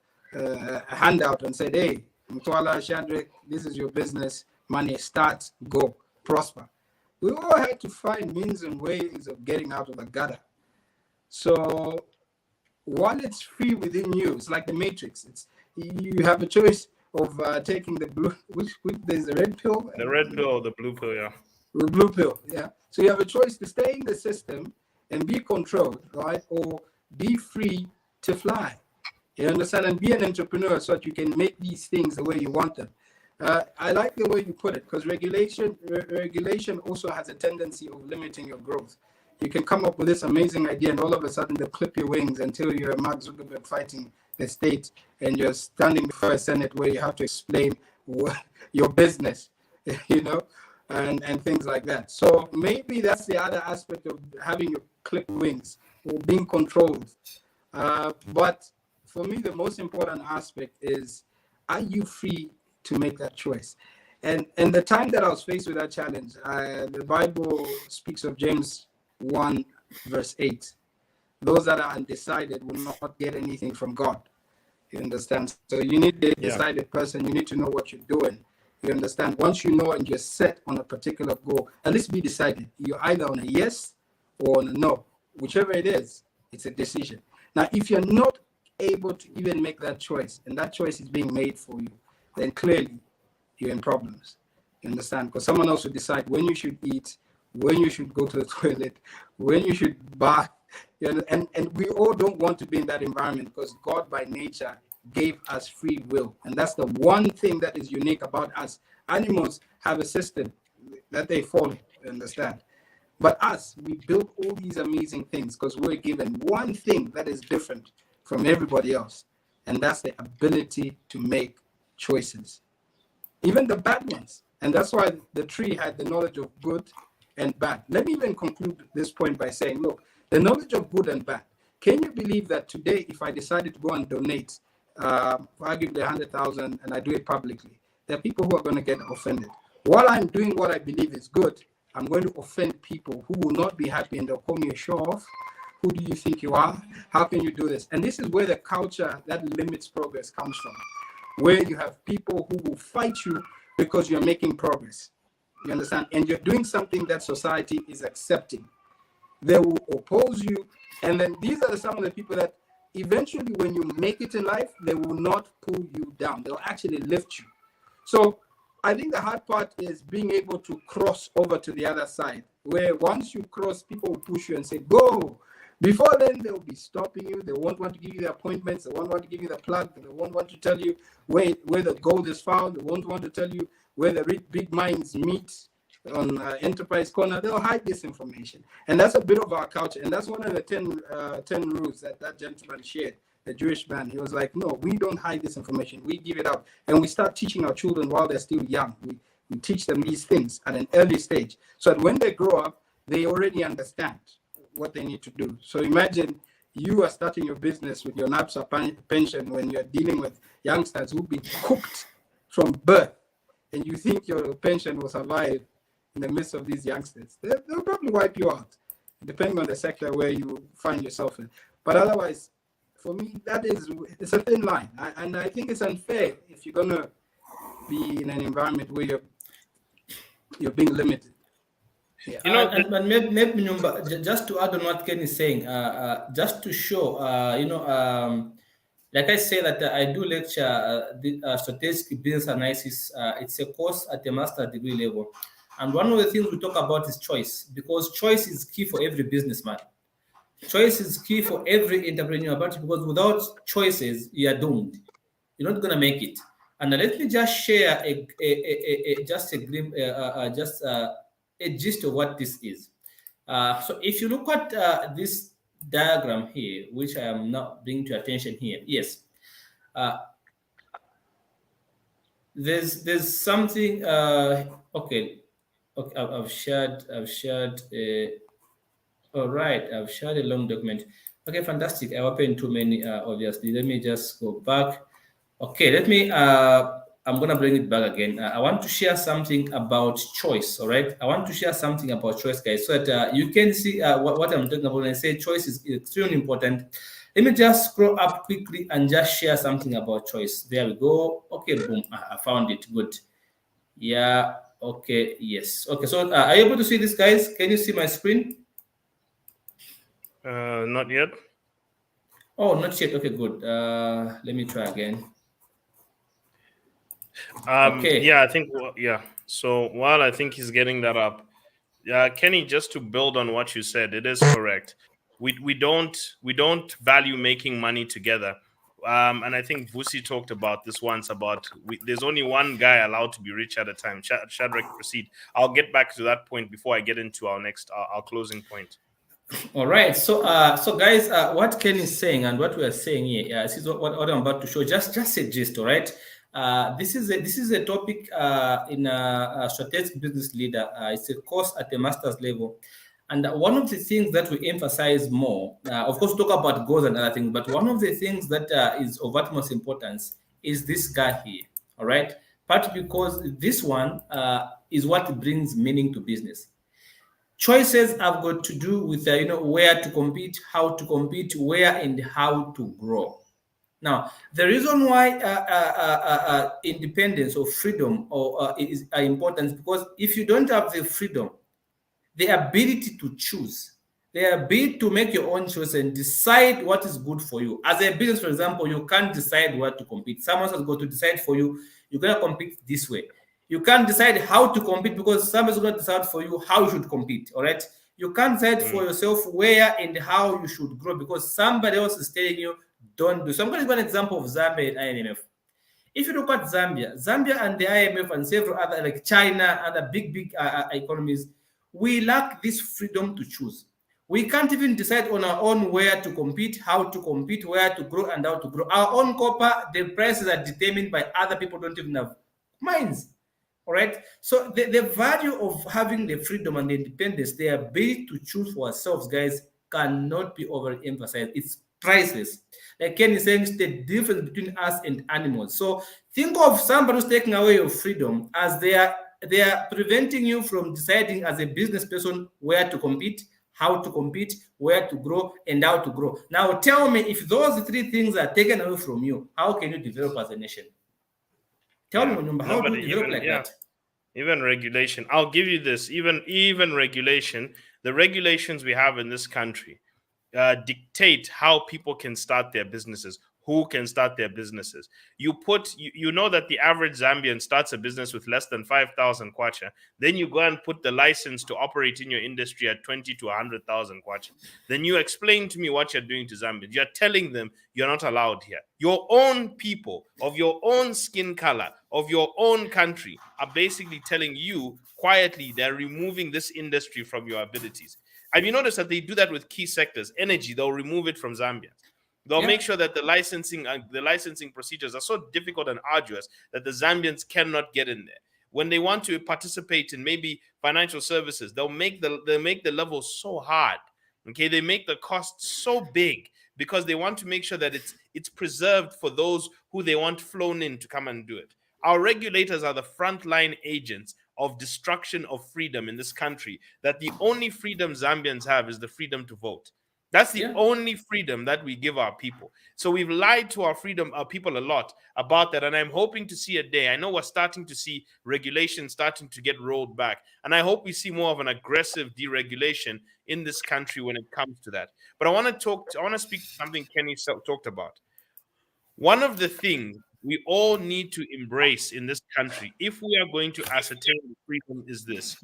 handout and said, hey, Mtwala, Shadrick, this is your business. Money, start, go, prosper. We all had to find means and ways of getting out of the gutter. So while it's free within you, it's like the Matrix. You have a choice of taking the blue, which there's the red pill. The red pill or the blue pill, yeah. The blue pill, yeah. So you have a choice to stay in the system and be controlled, right? Or be free to fly. You understand? And be an entrepreneur so that you can make these things the way you want them. I like the way you put it, because regulation also has a tendency of limiting your growth. You can come up with this amazing idea and all of a sudden they'll clip your wings until you're Mark Zuckerberg fighting the state and you're standing before a Senate where you have to explain your business, you know, and things like that. So maybe that's the other aspect of having your clip wings or being controlled. But for me, the most important aspect is, are you free to make that choice? And the time that I was faced with that challenge, the Bible speaks of James 1 verse 8. Those that are undecided will not get anything from God. You understand? So you need a decided person. You need to know what you're doing. You understand? Once you know and you're set on a particular goal, at least be decided. You're either on a yes or on a no. Whichever it is, it's a decision. Now, if you're not able to even make that choice, and that choice is being made for you, then clearly you're in problems. You understand? Because someone else will decide when you should eat, when you should go to the toilet, when you should bath. You know, and we all don't want to be in that environment, because God by nature gave us free will. And that's the one thing that is unique about us. Animals have a system that they follow, you understand? But us, we build all these amazing things because we're given one thing that is different from everybody else, and that's the ability to make choices, even the bad ones. And that's why the tree had the knowledge of good and bad. Let me even conclude this point by saying, look, the knowledge of good and bad. Can you believe that today, if I decided to go and donate, arguably 100,000, and I do it publicly, there are people who are going to get offended. While I'm doing what I believe is good, I'm going to offend people who will not be happy, and they'll call me a show-off. Who do you think you are? How can you do this? And this is where the culture that limits progress comes from, where you have people who will fight you because you're making progress. You understand? And you're doing something that society is accepting. They will oppose you. And then these are some of the people that eventually, when you make it in life, they will not pull you down. They'll actually lift you. So I think the hard part is being able to cross over to the other side, where once you cross, people will push you and say, go. Before then, they'll be stopping you. They won't want to give you the appointments. They won't want to give you the plug. They won't want to tell you where the gold is found. They won't want to tell you where the big mines meet on Enterprise Corner. They'll hide this information. And that's a bit of our culture. And that's one of the 10 rules that gentleman shared, the Jewish man. He was like, no, we don't hide this information. We give it out. And we start teaching our children while they're still young. We teach them these things at an early stage, so that when they grow up, they already understand what they need to do. So imagine you are starting your business with your NAPSA pension when you're dealing with youngsters who've been cooked from birth, and you think your pension will survive in the midst of these youngsters. They'll probably wipe you out, depending on the sector where you find yourself in. But otherwise, for me, it's a thin line. And I think it's unfair if you're going to be in an environment where you're being limited. Yeah. And maybe just to add on what Ken is saying, just to show, like I say that I do lecture the strategic business analysis. It's a course at the master degree level. And one of the things we talk about is choice, because choice is key for every businessman. Choice is key for every entrepreneur, but because without choices, you are doomed. You're not going to make it. And let me just share a gist of what this is. So if you look at this diagram here, which I am not bringing to attention here, yes, there's something. Okay, I've shared. All right, I've shared a long document. Okay, fantastic. I opened too many. Obviously, let me just go back. Okay, let me. I'm gonna bring it back again. I want to share something about choice. All right, I want to share something about choice, guys, so that you can see what I'm talking about when I say choice is extremely important. Let me just scroll up quickly and just share something about choice. There we go. Okay, boom, I found it. Good. Yeah. Okay. Yes. Okay. So, are you able to see this, guys? Can you see my screen? Not yet. Oh, not yet. Okay, good. Let me try again. Okay. Yeah, I think. Yeah. So while I think he's getting that up, Kenny, just to build on what you said, it is correct. We don't value making money together. And I think Vusi talked about this once. There's only one guy allowed to be rich at a time. Shadrick, proceed. I'll get back to that point before I get into our next our closing point. All right, so guys, what Ken is saying and what we are saying here, this is what I'm about to show. Just a gist, all right. This is a topic in a strategic business leader. It's a course at the master's level, and one of the things that we emphasize more, of course, talk about goals and other things, but one of the things that is of utmost importance is this guy here, all right. Partly because this one is what brings meaning to business. Choices have got to do with where to compete, how to compete, where and how to grow. Now, the reason why independence or freedom is important, because if you don't have the freedom, the ability to choose, the ability to make your own choice and decide what is good for you. As a business, for example, you can't decide where to compete. Someone has got to decide for you. You're going to compete this way. You can't decide how to compete because somebody's going to decide for you how you should compete, all right? You can't decide for yourself where and how you should grow because somebody else is telling you don't do. So I'm going to give an example of Zambia and IMF. If you look at Zambia and the IMF and several other like China, other big economies, we lack this freedom to choose. We can't even decide on our own where to compete, how to compete, where to grow, and how to grow. Our own copper, the prices are determined by other people don't even have minds. All right. So the value of having the freedom and the independence, the ability to choose for ourselves, guys, cannot be overemphasized. It's priceless. Like Ken is saying, it's the difference between us and animals. So think of somebody who's taking away your freedom as they are preventing you from deciding as a business person where to compete, how to compete, where to grow, and how to grow. Now tell me, if those three things are taken away from you, how can you develop as a nation? Tell me, how do you develop like that? Even regulation. I'll give you this. Even regulation. The regulations we have in this country dictate how people can start their businesses, who can start their businesses. You know that the average Zambian starts a business with less than 5,000 kwacha. Then you go and put the license to operate in your industry at 20 to 100,000 kwacha. Then you explain to me what you're doing to Zambians. You're telling them you're not allowed here. Your own people of your own skin color, of your own country, are basically telling you quietly they're removing this industry from your abilities. Have you noticed that they do that with key sectors? Energy, they'll remove it from Zambia. They'll make sure that the licensing procedures are so difficult and arduous that the Zambians cannot get in there. When they want to participate in maybe financial services, they'll make the level so hard. Okay, they make the cost so big because they want to make sure that it's preserved for those who they want flown in to come and do it. Our regulators are the frontline agents of destruction of freedom in this country, that the only freedom Zambians have is the freedom to vote. That's the only freedom that we give our people. So we've lied to our people a lot about that. And I'm hoping to see a day. I know we're starting to see regulation starting to get rolled back. And I hope we see more of an aggressive deregulation in this country when it comes to that. But I want to speak to something Kenny talked about. One of the things we all need to embrace in this country, if we are going to ascertain freedom, is this.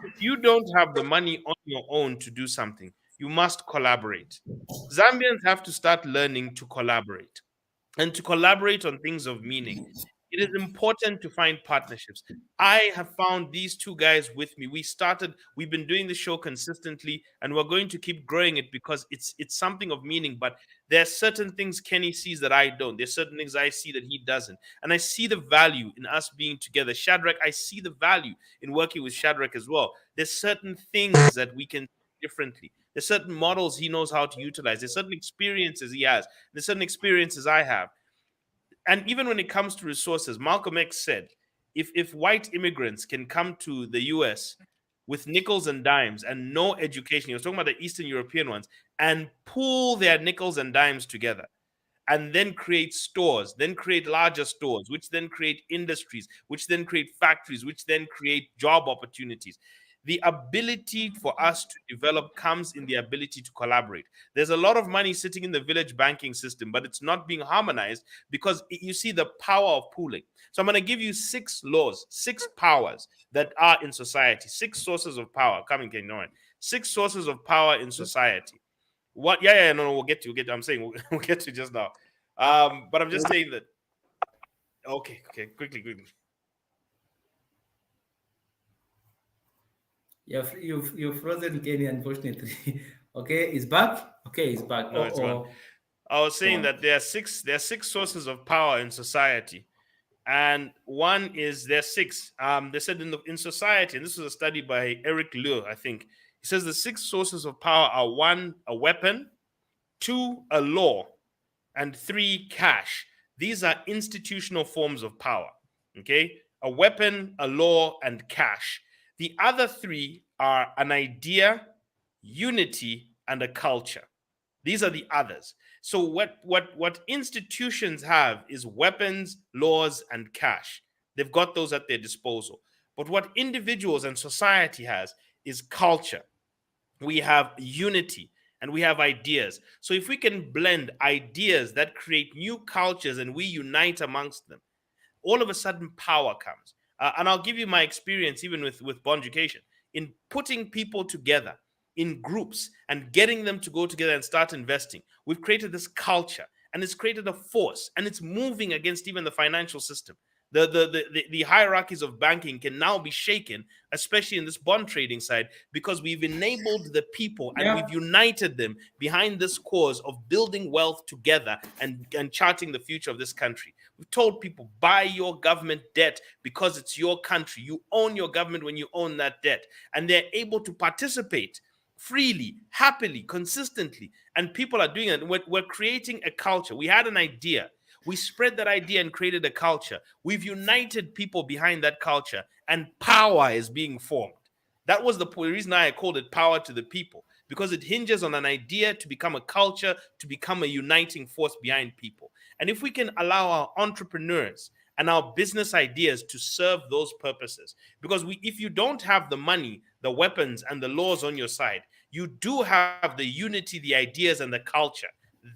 If you don't have the money on your own to do something, you must collaborate. Zambians have to start learning to collaborate and to collaborate on things of meaning. It is important to find partnerships. I have found these two guys with me. We've been doing the show consistently, and we're going to keep growing it because it's something of meaning. But there are certain things Kenny sees that I don't. There's certain things I see that he doesn't. And I see the value in us being together. Shadrick, I see the value in working with Shadrick as well. There's certain things that we can do differently. There's certain models he knows how to utilize. There's certain experiences he has. There's certain experiences I have. And even when it comes to resources, Malcolm X said, if white immigrants can come to the US with nickels and dimes and no education, he was talking about the Eastern European ones, and pool their nickels and dimes together and then create stores, then create larger stores, which then create industries, which then create factories, which then create job opportunities. The ability for us to develop comes in the ability to collaborate. There's a lot of money sitting in the village banking system, but it's not being harmonized because you see the power of pooling. So I'm going to give you 6 laws, 6 powers that are in society, 6 sources of power. Come in, Ken, 6 sources of power in society. What? No, we'll get to. I'm saying we'll get to just now. But I'm just saying that. Okay, quickly. You've frozen Kenny, unfortunately. Okay, he's back. Okay, he's back. No, it's gone. I was saying that there are 6 sources of power in society, and one is there are 6. They said in society, and this was a study by Eric Liu, I think. He says the 6 sources of power are 1, a weapon, 2, a law, and 3, cash. These are institutional forms of power. Okay, a weapon, a law, and cash. The other 3 are an idea, unity, and a culture. These are the others. So what institutions have is weapons, laws, and cash. They've got those at their disposal. But what individuals and society has is culture. We have unity and we have ideas. So if we can blend ideas that create new cultures and we unite amongst them, all of a sudden power comes. And I'll give you my experience even with Bond Education in putting people together in groups and getting them to go together and start investing. We've created this culture and it's created a force and it's moving against even the financial system. The hierarchies of banking can now be shaken, especially in this bond trading side, because we've enabled the people and we've united them behind this cause of building wealth together and charting the future of this country. We've told people, buy your government debt because it's your country. You own your government when you own that debt. And they're able to participate freely, happily, consistently. And people are doing it. We're creating a culture. We had an idea. We spread that idea and created a culture. We've united people behind that culture, and power is being formed. That was the reason I called it power to the people, because it hinges on an idea to become a culture, to become a uniting force behind people. And if we can allow our entrepreneurs and our business ideas to serve those purposes, because if you don't have the money, the weapons, and the laws on your side, you do have the unity, the ideas, and the culture,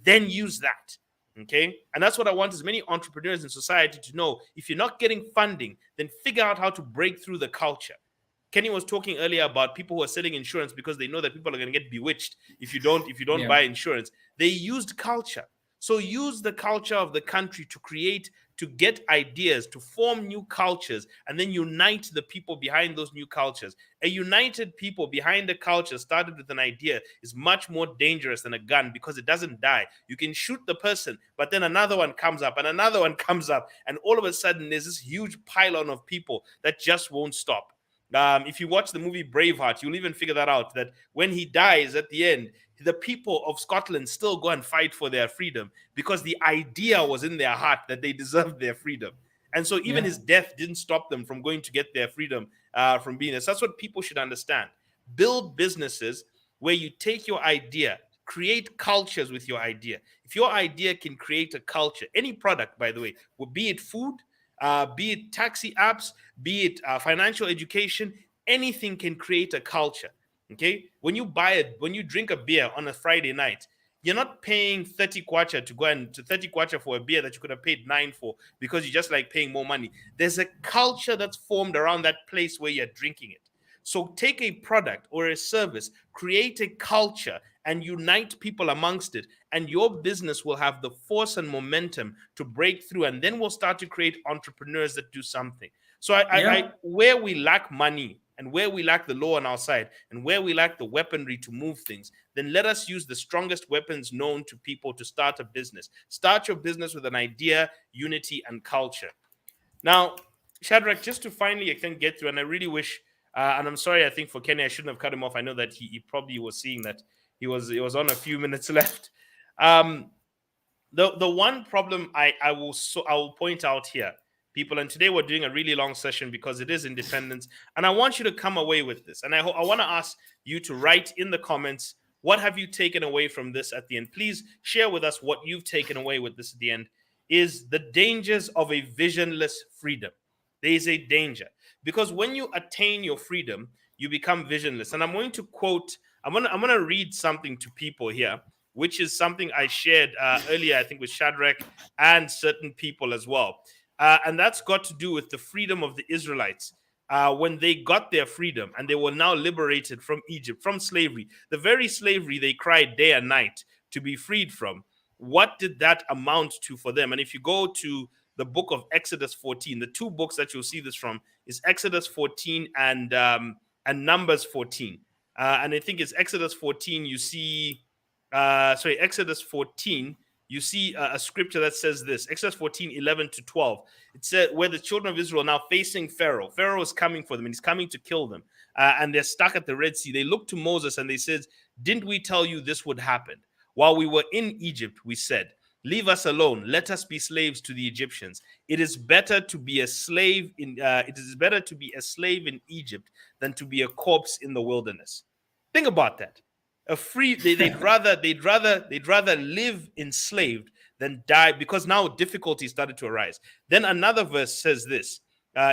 then use that. Okay. And that's what I want as many entrepreneurs in society to know. If you're not getting funding, then figure out how to break through the culture. Kenny was talking earlier about people who are selling insurance because they know that people are going to get bewitched if you don't buy insurance. They used culture. So use the culture of the country to get ideas, to form new cultures, and then unite the people behind those new cultures. A united people behind a culture started with an idea is much more dangerous than a gun, because it doesn't die. You can shoot the person, but then another one comes up and another one comes up, and all of a sudden there's this huge pylon of people that just won't stop. If you watch the movie Braveheart, you'll even figure that out, that when he dies at the end, the people of Scotland still go and fight for their freedom because the idea was in their heart that they deserved their freedom. And so even his death didn't stop them from going to get their freedom from being this. That's what people should understand. Build businesses where you take your idea, create cultures with your idea. If your idea can create a culture, any product, by the way, be it food, be it taxi apps, be it financial education, anything can create a culture. Okay, when you drink a beer on a Friday night, you're not paying 30 kwacha to go and to 30 kwacha for a beer that you could have paid 9 for because you just like paying more money. There's a culture that's formed around that place where you're drinking it. So take a product or a service, create a culture, and unite people amongst it, and your business will have the force and momentum to break through, and then we'll start to create entrepreneurs that do something. So where we lack money and where we lack the law on our side and where we lack the weaponry to move things, then let us use the strongest weapons known to people to start a business. Start your business with an idea, unity, and culture. Now, Shadrick, just to finally, I think, get through, and I really wish, and I'm sorry, I think for Kenny, I shouldn't have cut him off. I know that he probably was seeing that he was on a few minutes left. The one problem I will point out here, people, and today we're doing a really long session because it is independence, and I want you to come away with this, and I want to ask you to write in the comments, what have you taken away from this at the end? Please share with us what you've taken away with this at the end. Is the dangers of a visionless freedom. There is a danger, because when you attain your freedom, you become visionless. And I'm going to quote, I'm gonna read something to people here, which is something I shared earlier, I think, with Shadrick and certain people as well. And that's got to do with the freedom of the Israelites when they got their freedom and they were now liberated from Egypt, from slavery, the very slavery they cried day and night to be freed from. What did that amount to for them? And if you go to the book of Exodus 14, the two books that you'll see this from is Exodus 14 and Numbers 14. And I think it's Exodus 14, you see, Exodus 14, you see a scripture that says this, Exodus 14, 11 to 12. It said, where the children of Israel are now facing Pharaoh. Pharaoh is coming for them, and he's coming to kill them. And they're stuck at the Red Sea. They look to Moses and they said, didn't we tell you this would happen? While we were in Egypt, we said, leave us alone. Let us be slaves to the Egyptians. It is better to be a slave in Egypt than to be a corpse in the wilderness. Think about that. They'd rather live enslaved than die, because now difficulty started to arise. Then another verse says this.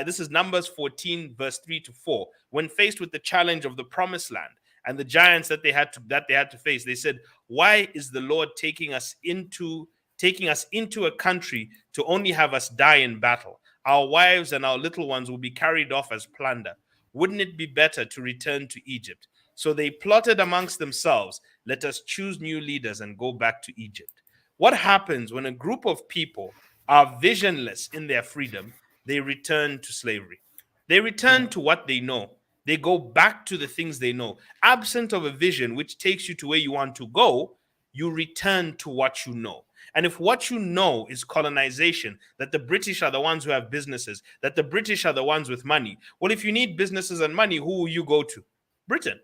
This is Numbers 14, verse 3 to 4. When faced with the challenge of the promised land and the giants that they had to face, they said, why is the Lord taking us into a country to only have us die in battle? Our wives and our little ones will be carried off as plunder. Wouldn't it be better to return to Egypt? So they plotted amongst themselves, let us choose new leaders and go back to Egypt. What happens when a group of people are visionless in their freedom? they return to slavery. They return to what they know. They go back to the things they know. Absent of a vision which takes you to where you want to go, you return to what you know. And if what you know is colonization, that the British are the ones who have businesses, that the British are the ones with money, well, if you need businesses and money, who will you go to? Britain.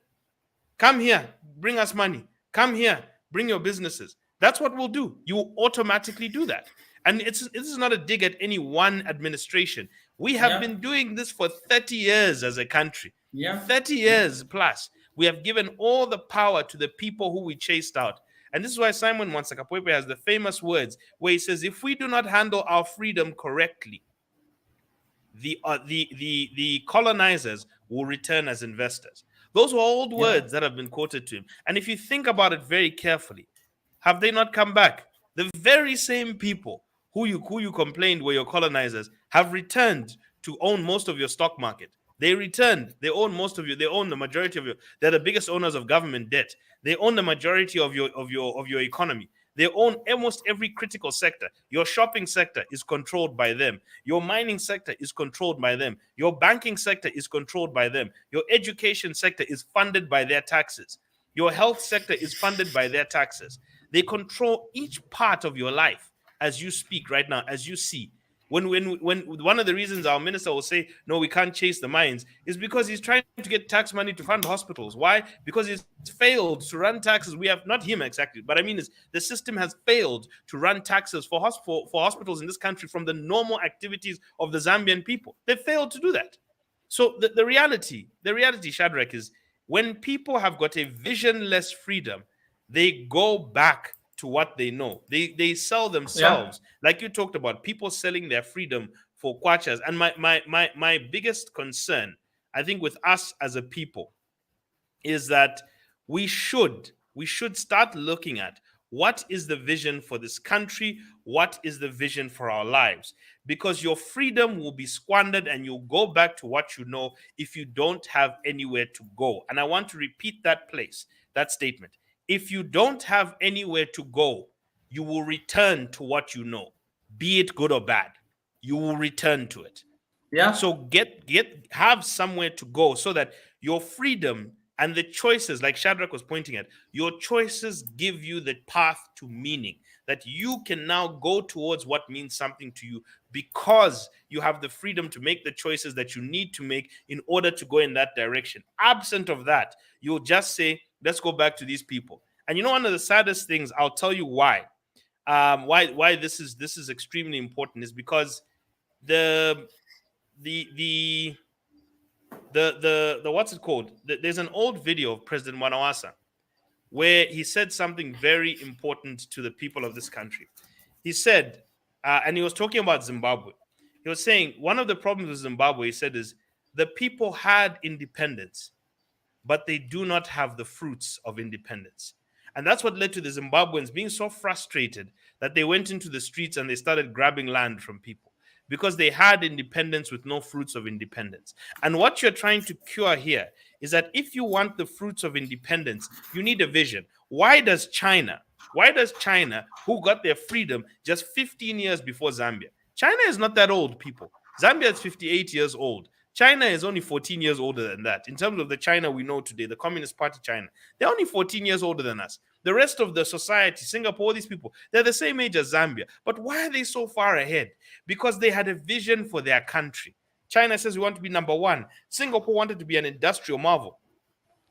Come here, bring us money. Come here, bring your businesses. That's what we'll do. You will automatically do that. And this is not a dig at any one administration. We have been doing this for 30 years as a country. 30 years plus. We have given all the power to the people who we chased out. And this is why Simon Mwanawasa has the famous words where he says, if we do not handle our freedom correctly, the colonizers will return as investors. Those were old words that have been quoted to him. And if you think about it very carefully, have they not come back? The very same people who you complained were your colonizers have returned to own most of your stock market. They returned. They own most of you. They own the majority of your. They're the biggest owners of government debt. They own the majority of your economy. They own almost every critical sector. Your shopping sector is controlled by them. Your mining sector is controlled by them. Your banking sector is controlled by them. Your education sector is funded by their taxes. Your health sector is funded by their taxes. They control each part of your life as you speak right now, as you see. When one of the reasons our minister will say, no, we can't chase the mines, is because he's trying to get tax money to fund hospitals. Why? Because he's failed to run taxes. We have, not him exactly, but I mean, the system has failed to run taxes for hospitals in this country from the normal activities of the Zambian people. They failed to do that. So the reality, Shadrick, is when people have got a visionless freedom, they go back to what they know. They sell themselves, like you talked about, people selling their freedom for kwachas. And my biggest concern, I think, with us as a people is that we should start looking at what is the vision for this country, what is the vision for our lives, because your freedom will be squandered and you'll go back to what you know if you don't have anywhere to go. And I want to repeat that statement. If you don't have anywhere to go, you will return to what you know, be it good or bad. You will return to it. Yeah. So have somewhere to go so that your freedom and the choices, like Shadrick was pointing at, your choices give you the path to meaning, that you can now go towards what means something to you because you have the freedom to make the choices that you need to make in order to go in that direction. Absent of that, you'll just say, let's go back to these people. And you know, one of the saddest things, I'll tell you why this is extremely important, is because the what's it called? There's an old video of President Mwanawasa where he said something very important to the people of this country. He said, and he was talking about Zimbabwe. He was saying one of the problems with Zimbabwe, he said, is the people had independence, but they do not have the fruits of independence. And that's what led to the Zimbabweans being so frustrated that they went into the streets and they started grabbing land from people, because they had independence with no fruits of independence. And what you're trying to cure here is that if you want the fruits of independence, you need a vision. Why does China, who got their freedom just 15 years before Zambia? China is not that old, people. Zambia is 58 years old. China is only 14 years older than that. In terms of the China we know today, the Communist Party China, they're only 14 years older than us. The rest of the society, Singapore, all these people, they're the same age as Zambia. But why are they so far ahead? Because they had a vision for their country. China says we want to be number one. Singapore wanted to be an industrial marvel.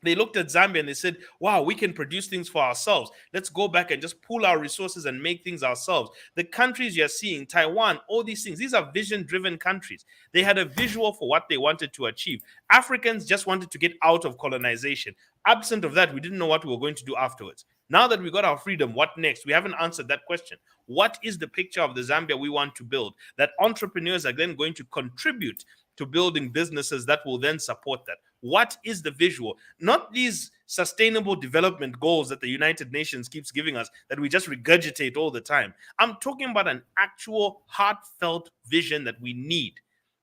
They looked at Zambia and they said, wow, we can produce things for ourselves. Let's go back and just pool our resources and make things ourselves. The countries you're seeing, Taiwan, all these things, these are vision-driven countries. They had a visual for what they wanted to achieve. Africans just wanted to get out of colonization. Absent of that, we didn't know what we were going to do afterwards. Now that we got our freedom, what next? We haven't answered that question. What is the picture of the Zambia we want to build? That entrepreneurs are then going to contribute to building businesses that will then support that. What is the visual? Not these sustainable development goals that the United Nations keeps giving us that we just regurgitate all the time. I'm talking about an actual heartfelt vision that we need.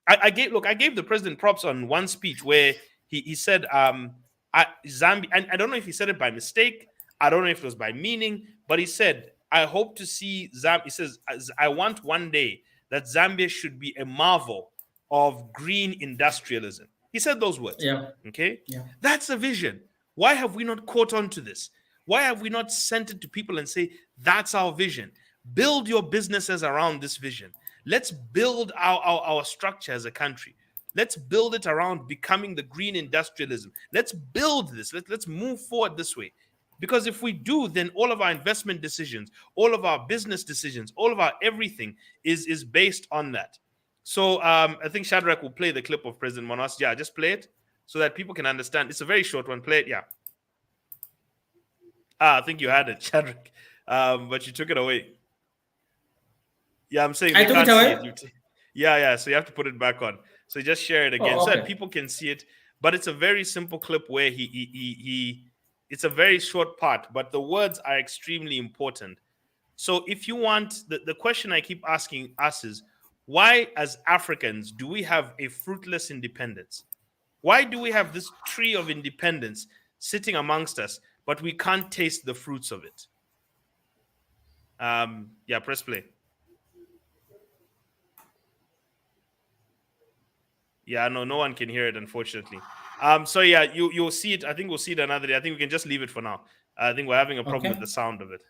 I gave the president props on one speech where he said, Zambia, and I don't know if he said it by mistake, I don't know if it was by meaning, but he said, I hope to see Zambia. He says, I want one day that Zambia should be a marvel of green industrialism. He said those words. Yeah. Okay? Yeah. That's a vision. Why have we not caught on to this? Why have we not sent it to people and say, that's our vision? Build your businesses around this vision. Let's build our structure as a country. Let's build it around becoming the green industrialism. Let's build this. Let's move forward this way. Because if we do, then all of our investment decisions, all of our business decisions, all of our everything is based on that. So I think Shadrick will play the clip of President Mwanawasa. Yeah, just play it so that people can understand. It's a very short one. Play it, yeah. I think you had it, Shadrick, but you took it away. Yeah, I'm saying I took it away? Yeah. So you have to put it back on. So just share it again so that people can see it. But it's a very simple clip where it's a very short part, but the words are extremely important. So if you want, the question I keep asking us is, why as Africans do we have a fruitless independence? Why do we have this tree of independence sitting amongst us, but we can't taste the fruits of it? Yeah, press play. Yeah, no one can hear it, unfortunately. So yeah, you'll see it. I think we'll see it another day. I think we can just leave it for now. I think we're having a problem with the sound of it.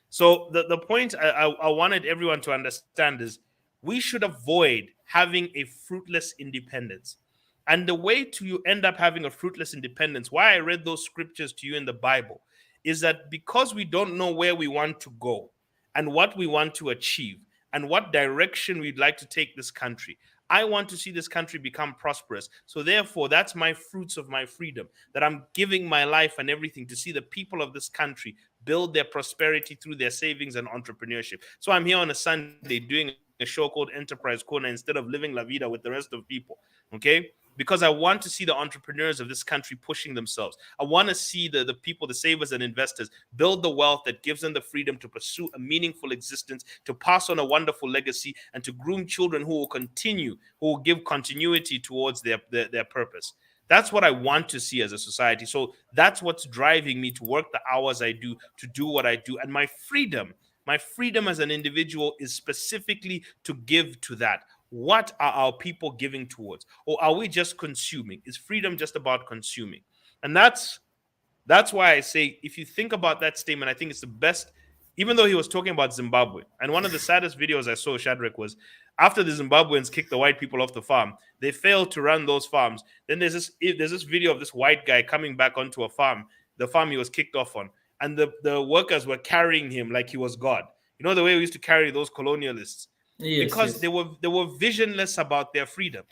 So the point I wanted everyone to understand is we should avoid having a fruitless independence. And the way to you end up having a fruitless independence, why I read those scriptures to you in the Bible, is that because we don't know where we want to go and what we want to achieve and what direction we'd like to take this country. I want to see this country become prosperous. So therefore, that's my fruits of my freedom, that I'm giving my life and everything to see the people of this country build their prosperity through their savings and entrepreneurship. So I'm here on a Sunday doing a show called Enterprise Corner instead of living La Vida with the rest of people, okay? Because I want to see the entrepreneurs of this country pushing themselves. I want to see the people, the savers and investors, build the wealth that gives them the freedom to pursue a meaningful existence, to pass on a wonderful legacy, and to groom children who will give continuity towards their purpose. That's what I want to see as a society. So that's what's driving me to work the hours I do, to do what I do. And my freedom as an individual is specifically to give to that. What are our people giving towards? Or are we just consuming? Is freedom just about consuming? And that's why I say, if you think about that statement, I think it's the best, even though he was talking about Zimbabwe. And one of the saddest videos I saw, Shadrick, was after the Zimbabweans kicked the white people off the farm, they failed to run those farms. Then there's this video of this white guy coming back onto a farm, the farm he was kicked off on. And the workers were carrying him like he was God. You know the way we used to carry those colonialists? Yes, because they were visionless about their freedom.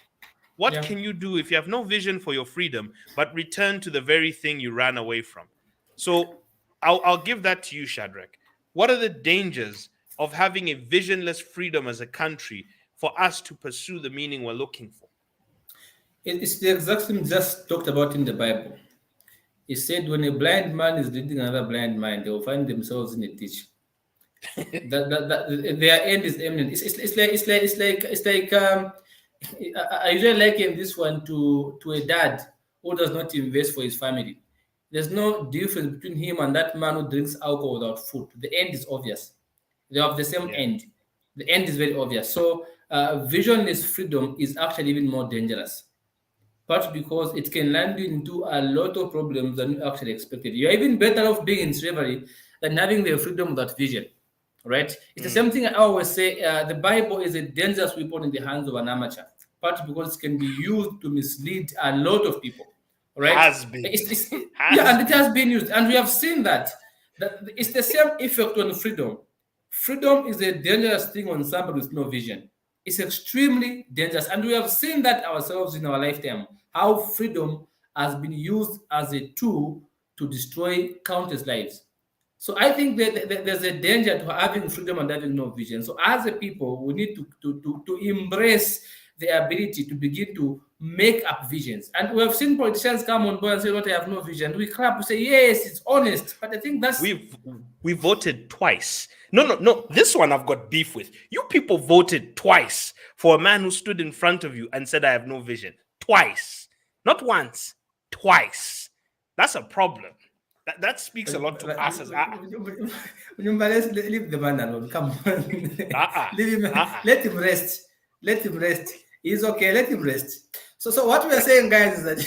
What can you do if you have no vision for your freedom, but return to the very thing you ran away from? So I'll give that to you, Shadrick. What are the dangers of having a visionless freedom as a country for us to pursue the meaning we're looking for? It's the exact thing just talked about in the Bible. It said when a blind man is leading another blind man, they will find themselves in a ditch. that their end is imminent. It's like I usually liken this one to a dad who does not invest for his family. There's no difference between him and that man who drinks alcohol without food. The end is obvious. They have the same end. The end is very obvious. So visionless freedom is actually even more dangerous. But because it can land you into a lot of problems than you actually expected. You're even better off being in slavery than having the freedom without vision. Right? It's the same thing I always say. The Bible is a dangerous weapon in the hands of an amateur, partly because it can be used to mislead a lot of people. Right? Has been. And it has been used, and we have seen that it's the same effect on freedom. Freedom is a dangerous thing on somebody with no vision. It's extremely dangerous, and we have seen that ourselves in our lifetime. How freedom has been used as a tool to destroy countless lives. So I think that there's a danger to having freedom and having no vision. So as a people, we need to embrace the ability to begin to make up visions. And we have seen politicians come on board and say, "What, I have no vision." We clap, we say, "Yes, it's honest." But I think that's... We voted twice. No. This one I've got beef with. You people voted twice for a man who stood in front of you and said, "I have no vision." Twice. Not once. Twice. That's a problem. That speaks a lot to us as... Let's leave the man alone. Come on. Leave him. Let him rest. Let him rest. He's okay. Let him rest. So what we are saying, guys, is that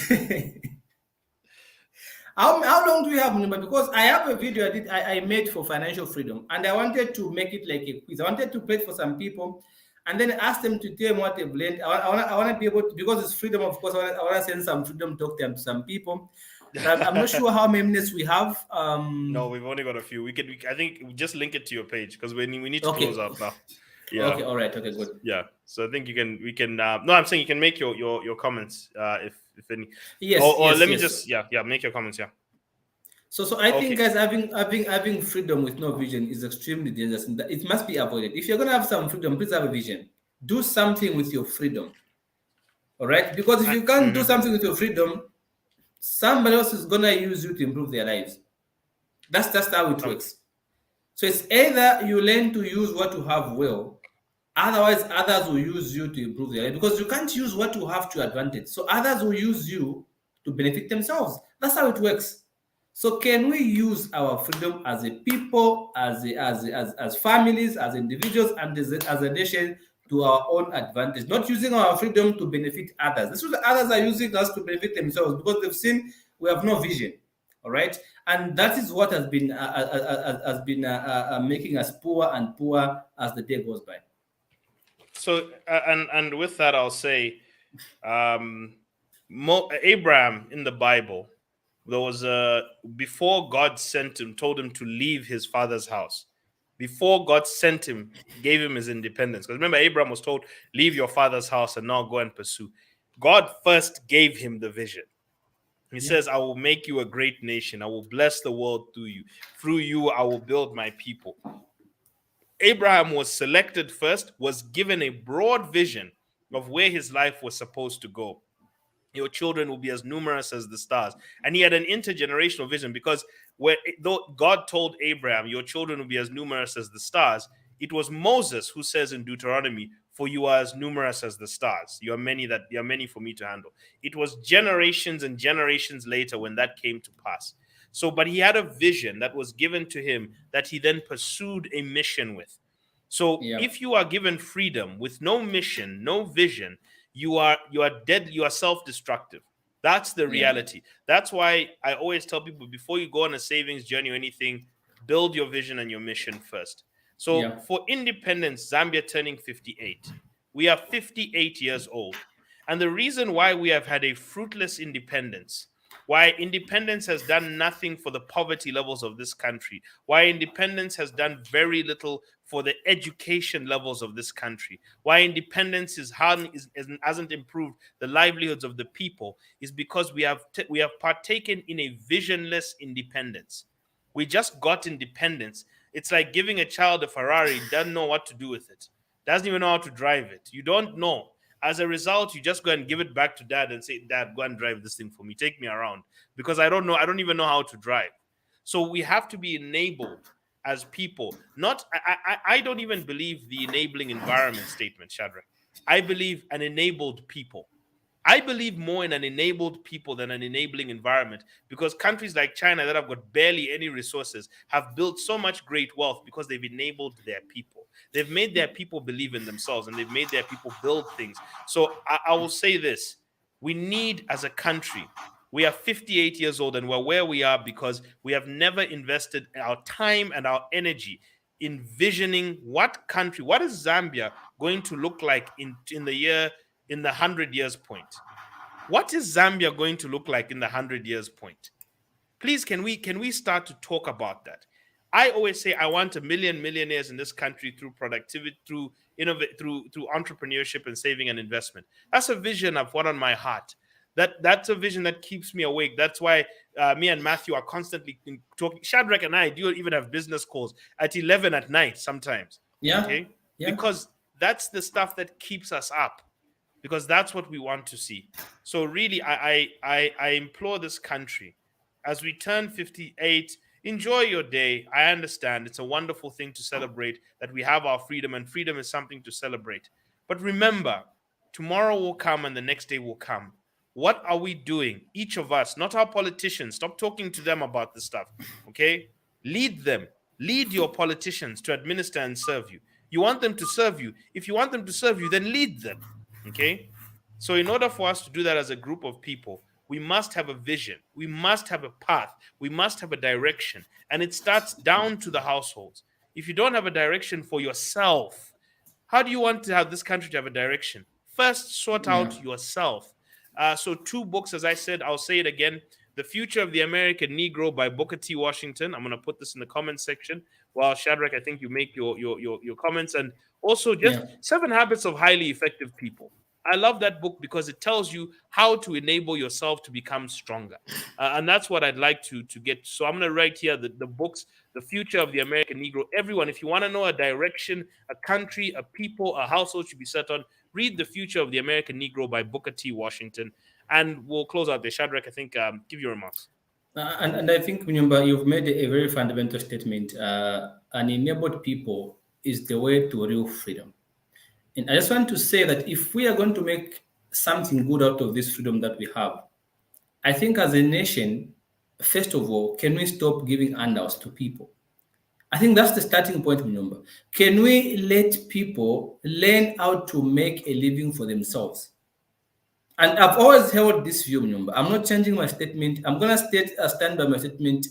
how long do we have, Munimba? Because I have a video I made for financial freedom, and I wanted to make it like a quiz. I wanted to play it for some people, and then ask them to tell me what they've learned. I want to be able to, because it's freedom, of course. I want to send some freedom talk to some people. I'm not sure how many minutes we have. No, we've only got a few. I think we just link it to your page because we need to close out now. Yeah. Okay. All right. Okay. Good. Yeah. So I think we can. No, I'm saying you can make your comments if any. Yes. Or yes, let me yes. just make your comments. Yeah. So I think, guys, having freedom with no vision is extremely dangerous. It must be avoided. If you're gonna have some freedom, please have a vision. Do something with your freedom. All right, because if you can't do something with your freedom, somebody else is gonna use you to improve their lives. That's how it works. So it's either you learn to use what you have well, otherwise others will use you to improve their life, because you can't use what you have to your advantage. So others will use you to benefit themselves. That's how it works. So can we use our freedom as a people, as families, as individuals, and as a nation to our own advantage, not using our freedom to benefit others. This is what others are using us to benefit themselves because they've seen we have no vision. All right, and that is what has been making us poorer and poorer as the day goes by. So and with that, I'll say, Abraham in the Bible, there was before God told him to leave his father's house. Before God sent him, gave him his independence. Because remember, Abraham was told, leave your father's house and now go and pursue. God first gave him the vision. He says, I will make you a great nation. I will bless the world through you. Through you, I will build my people. Abraham was selected first, was given a broad vision of where his life was supposed to go. Your children will be as numerous as the stars. And he had an intergenerational vision, because though God told Abraham, your children will be as numerous as the stars, it was Moses who says in Deuteronomy, for you are as numerous as the stars. You are many for me to handle. It was generations and generations later when that came to pass. So, but he had a vision that was given to him that he then pursued a mission with. So if you are given freedom with no mission, no vision, you are dead, you are self-destructive. That's the reality. That's why I always tell people, before you go on a savings journey or anything, build your vision and your mission first. So for independence, Zambia turning 58. We are 58 years old. And the reason why we have had a fruitless independence, why independence has done nothing for the poverty levels of this country, why independence has done very little for the education levels of this country, why independence hasn't improved the livelihoods of the people, is because we have partaken in a visionless independence. We just got independence. It's like giving a child a Ferrari, doesn't know what to do with it, doesn't even know how to drive it. You don't know. As a result, you just go and give it back to dad and say, Dad, go and drive this thing for me. Take me around, because I don't know. I don't even know how to drive. So we have to be enabled as people. I don't even believe the enabling environment statement, Shadrick. I believe an enabled people. I believe more in an enabled people than an enabling environment, because countries like China that have got barely any resources have built so much great wealth because they've enabled their people. They've made their people believe in themselves, and they've made their people build things. So I will say this. We need, as a country, we are 58 years old and we're where we are because we have never invested our time and our energy in visioning what is Zambia going to look like in the 100 years point. What is Zambia going to look like in the 100 years point? Please, can we start to talk about that? I always say I want 1 million millionaires in this country through productivity, through entrepreneurship and saving and investment. That's a vision I've got on my heart. That's a vision that keeps me awake. That's why me and Matthew are constantly talking. Shadrick and I do even have business calls at 11 at night sometimes. Okay? Because that's the stuff that keeps us up, because that's what we want to see. So really, I implore this country, as we turn 58, enjoy your day. I understand it's a wonderful thing to celebrate that we have our freedom, and freedom is something to celebrate. But remember, tomorrow will come and the next day will come. What are we doing? Each of us, not our politicians. Stop talking to them about this stuff, okay? Lead them. Lead your politicians to administer and serve you. You want them to serve you. If you want them to serve you, then lead them. Okay. So in order for us to do that as a group of people, we must have a vision. We must have a path. We must have a direction. And it starts down to the households. If you don't have a direction for yourself, how do you want to have this country to have a direction? First, sort Yeah. out yourself. So 2 books, as I said, I'll say it again. The Future of the American Negro by Booker T. Washington. I'm going to put this in the comment section. While Shadrick, I think you make your comments. And also just Yeah. 7 Habits of Highly Effective People. I love that book because it tells you how to enable yourself to become stronger. And that's what I'd like to get. So I'm going to write here the books, The Future of the American Negro. Everyone, if you want to know a direction, a country, a people, a household should be set on, read The Future of the American Negro by Booker T. Washington. And we'll close out there. Shadrach, I think, give your remarks. And I think, Munyumba, you've made a very fundamental statement. An enabled people is the way to real freedom. And I just want to say that if we are going to make something good out of this freedom that we have, I think as a nation, first of all, can we stop giving handouts to people? I think that's the starting point, Munyumba. Can we let people learn how to make a living for themselves? And I've always held this view, Munyumba. I'm not changing my statement. I'm going to stand by my statement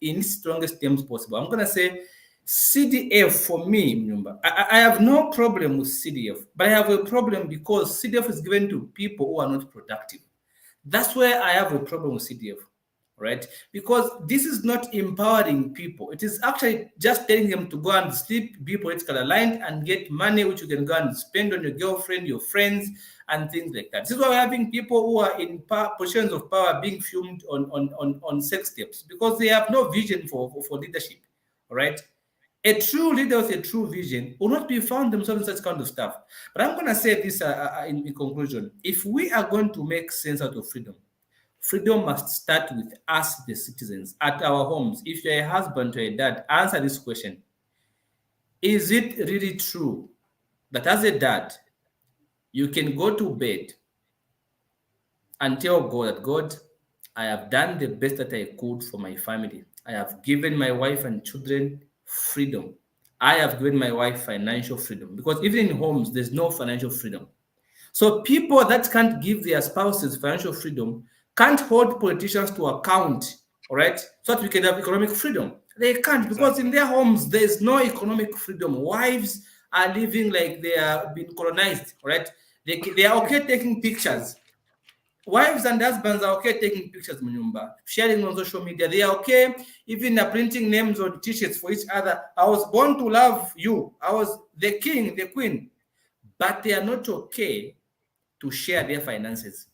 in the strongest terms possible. I'm going to say CDF for me, Munyumba. I have no problem with CDF, but I have a problem because CDF is given to people who are not productive. That's where I have a problem with CDF, right? Because this is not empowering people. It is actually just telling them to go and sleep, be politically aligned, and get money which you can go and spend on your girlfriend, your friends, and things like that. This is why we're having people who are in positions of power being filmed on sex tapes because they have no vision for leadership, right? A true leader with a true vision will not be found themselves in such kind of stuff. But I'm going to say this in conclusion. If we are going to make sense out of freedom, freedom must start with us, the citizens, at our homes. If you're a husband or a dad, answer this question. Is it really true that as a dad, you can go to bed and tell God that, God, I have done the best that I could for my family. I have given my wife and children freedom. I have given my wife financial freedom because even in homes, there's no financial freedom. So people that can't give their spouses financial freedom can't hold politicians to account, all right, so that we can have economic freedom. They can't because in their homes, there's no economic freedom. Wives are living like they are being colonized, right? They are okay taking pictures. Wives and husbands are okay taking pictures, Munyumba, sharing on social media. They are okay even printing names on t-shirts for each other. I was born to love you. I was the king, the queen. But they are not okay to share their finances.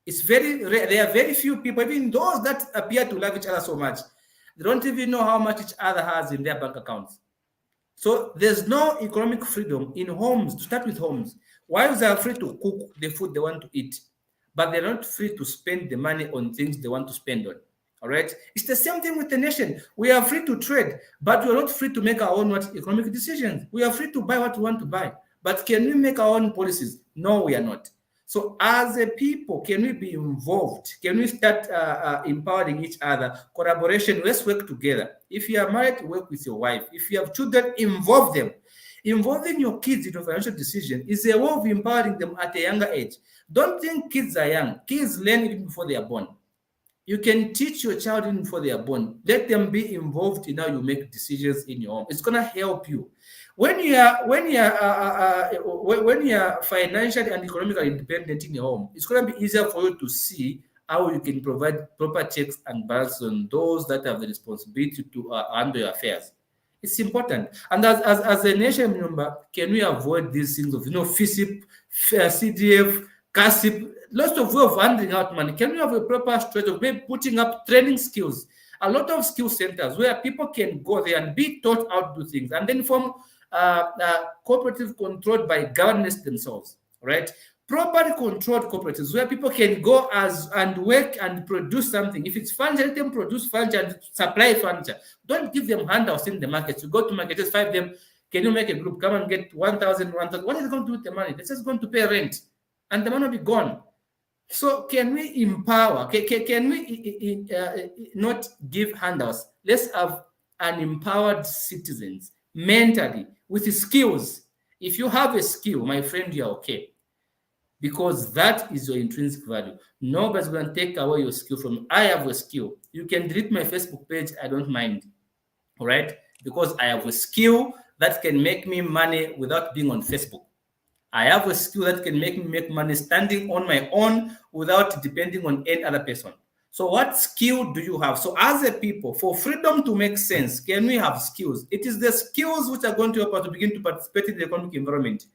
It's very rare. There are very few people, even those that appear to love each other so much, they don't even know how much each other has in their bank accounts. So there's no economic freedom in homes. To start with homes, wives are free to cook the food they want to eat, but they're not free to spend the money on things they want to spend on. All right. It's the same thing with the nation. We are free to trade, but we're not free to make our own economic decisions. We are free to buy what we want to buy, but can we make our own policies? No, we are not. So as a people, can we be involved? Can we start empowering each other? Collaboration, let's work together. If you are married, work with your wife. If you have children, involve them. Involving your kids in a financial decision is a way of empowering them at a younger age. Don't think kids are young. Kids learn even before they are born. You can teach your child even before they are born. Let them be involved in how you make decisions in your home. It's gonna help you. When you are financially and economically independent in your home, it's gonna be easier for you to see how you can provide proper checks and balances on those that have the responsibility to handle your affairs. It's important. And as a nation member, can we avoid these things of FISIP, CDF, CASIP, lots of way of handing out money? Can we have a proper strategy of maybe putting up training skills? A lot of skill centers where people can go there and be taught how to do things, and then form cooperative controlled by governments themselves, right? Properly controlled cooperatives where people can go and work and produce something. If it's furniture, let them produce furniture and supply furniture. Don't give them handouts in the market. You go to market, just find them. Can you make a group? Come and get 1,000, 1,000. What is it going to do with the money? They're just going to pay rent, and the money will be gone. So can we empower? Can we not give handouts? Let's have an empowered citizens mentally with skills, If you have a skill, my friend, you're okay. Because that is your intrinsic value. Nobody's going to take away your skill from you. I have a skill. You can delete my Facebook page. I don't mind. All right? Because I have a skill that can make me money without being on Facebook. I have a skill that can make me make money standing on my own without depending on any other person. So what skill do you have? So as a people, for freedom to make sense, can we have skills? It is the skills which are going to help us to begin to participate in the economic environment,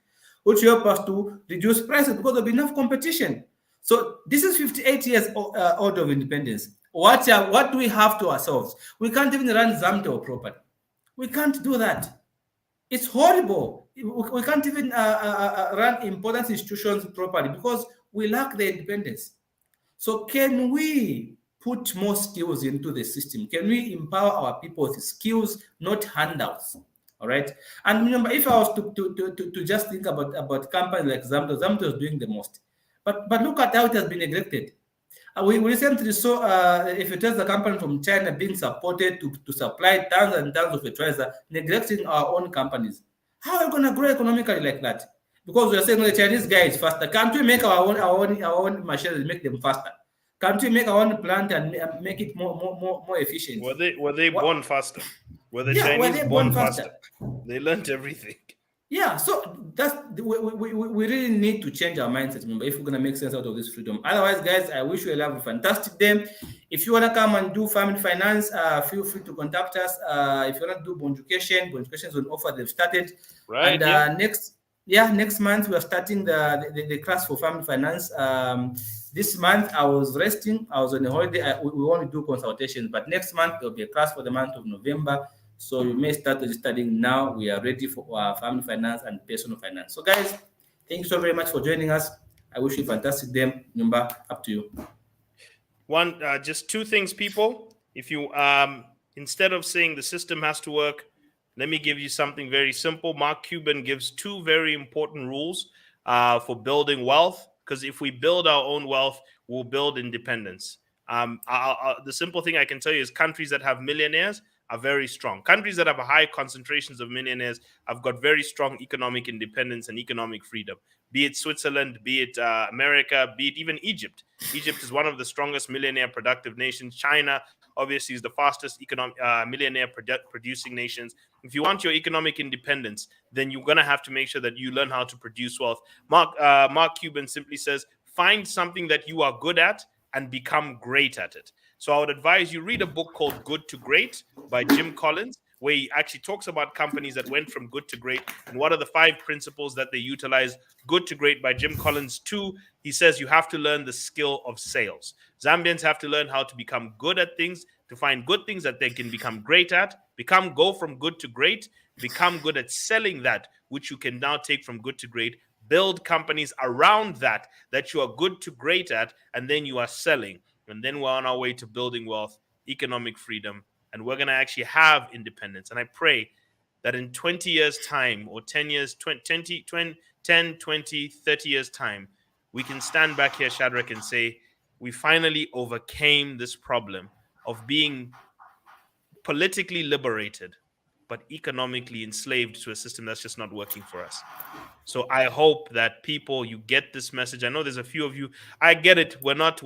which help us to reduce prices because there'll be enough competition. So this is 58 years old of independence. What do we have to ourselves? We can't even run Zambia properly. We can't do that. It's horrible. We can't even run important institutions properly because we lack the independence. So can we put more skills into the system? Can we empower our people with skills, not handouts? All right. And remember, if I was to just think about companies like Zambia, Zambia is doing the most. But look at how it has been neglected. We recently saw if it is a company from China being supported to supply tons and tons of fertilizer, neglecting our own companies. How are we going to grow economically like that? Because we are saying the Chinese guy is faster. Can't we make our own machines and make them faster? Can't we make our own plant and make it more efficient? Were they born faster? Were the Chinese born faster? They learned everything. Yeah, so that's we really need to change our mindset, remember, if we're gonna make sense out of this freedom. Otherwise, guys, I wish you a fantastic day. If you wanna come and do family finance, feel free to contact us. If you wanna do bond education is on offer. They've started. Right. And next month we are starting the class for family finance. This month I was resting. I was on a holiday. We want to do consultations, but next month there'll be a class for the month of November. So you may start registering now. We are ready for our family finance and personal finance. So guys, thank you so very much for joining us. I wish you a fantastic day. Number, up to you. Just two things, people. If you, instead of saying the system has to work, let me give you something very simple. Mark Cuban gives two very important rules for building wealth. Because if we build our own wealth, we'll build independence. The simple thing I can tell you is countries that have millionaires are very strong. Countries that have high concentrations of millionaires have got very strong economic independence and economic freedom. Be it Switzerland, be it America, be it even Egypt. Egypt is one of the strongest millionaire productive nations. China, obviously, is the fastest millionaire producing nations. If you want your economic independence, then you're going to have to make sure that you learn how to produce wealth. Mark Cuban simply says, find something that you are good at and become great at it. So I would advise you read a book called Good to Great by Jim Collins, where he actually talks about companies that went from good to great and what are the 5 principles that they utilize. Good to Great by Jim Collins. 2, he says you have to learn the skill of sales. Zambians have to learn how to become good at things, to find good things that they can become great at, go from good to great, become good at selling that, which you can now take from good to great, build companies around that you are good to great at, and then you are selling. And then we're on our way to building wealth, economic freedom, and we're going to actually have independence. And I pray that in 20 years' time, or 10 years, 20, 10, 20, 30 years' time, we can stand back here, Shadrick, and say, we finally overcame this problem of being politically liberated, but economically enslaved to a system that's just not working for us. So I hope that people, you get this message. I know there's a few of you. I get it. We're not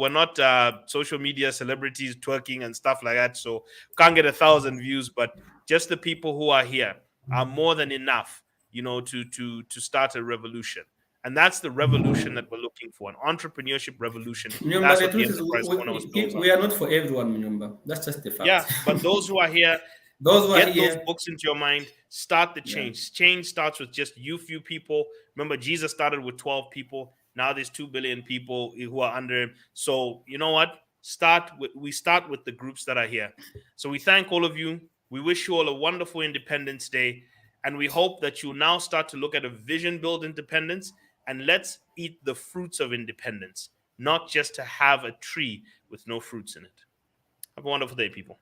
social media celebrities twerking and stuff like that. So can't get 1,000 views, but just the people who are here are more than enough, to start a revolution. And that's the revolution that we're looking for, an entrepreneurship revolution. That's what the enterprise we are not for everyone, remember. That's just the fact. Yeah, but those who are here, get those books into your mind. Start the change. Yeah. Change starts with just few people. Remember, Jesus started with 12 people. Now there's 2 billion people who are under him. So you know what? We start with the groups that are here. So we thank all of you. We wish you all a wonderful Independence Day. And we hope that you now start to look at a vision-built independence, and let's eat the fruits of independence, not just to have a tree with no fruits in it. Have a wonderful day, people.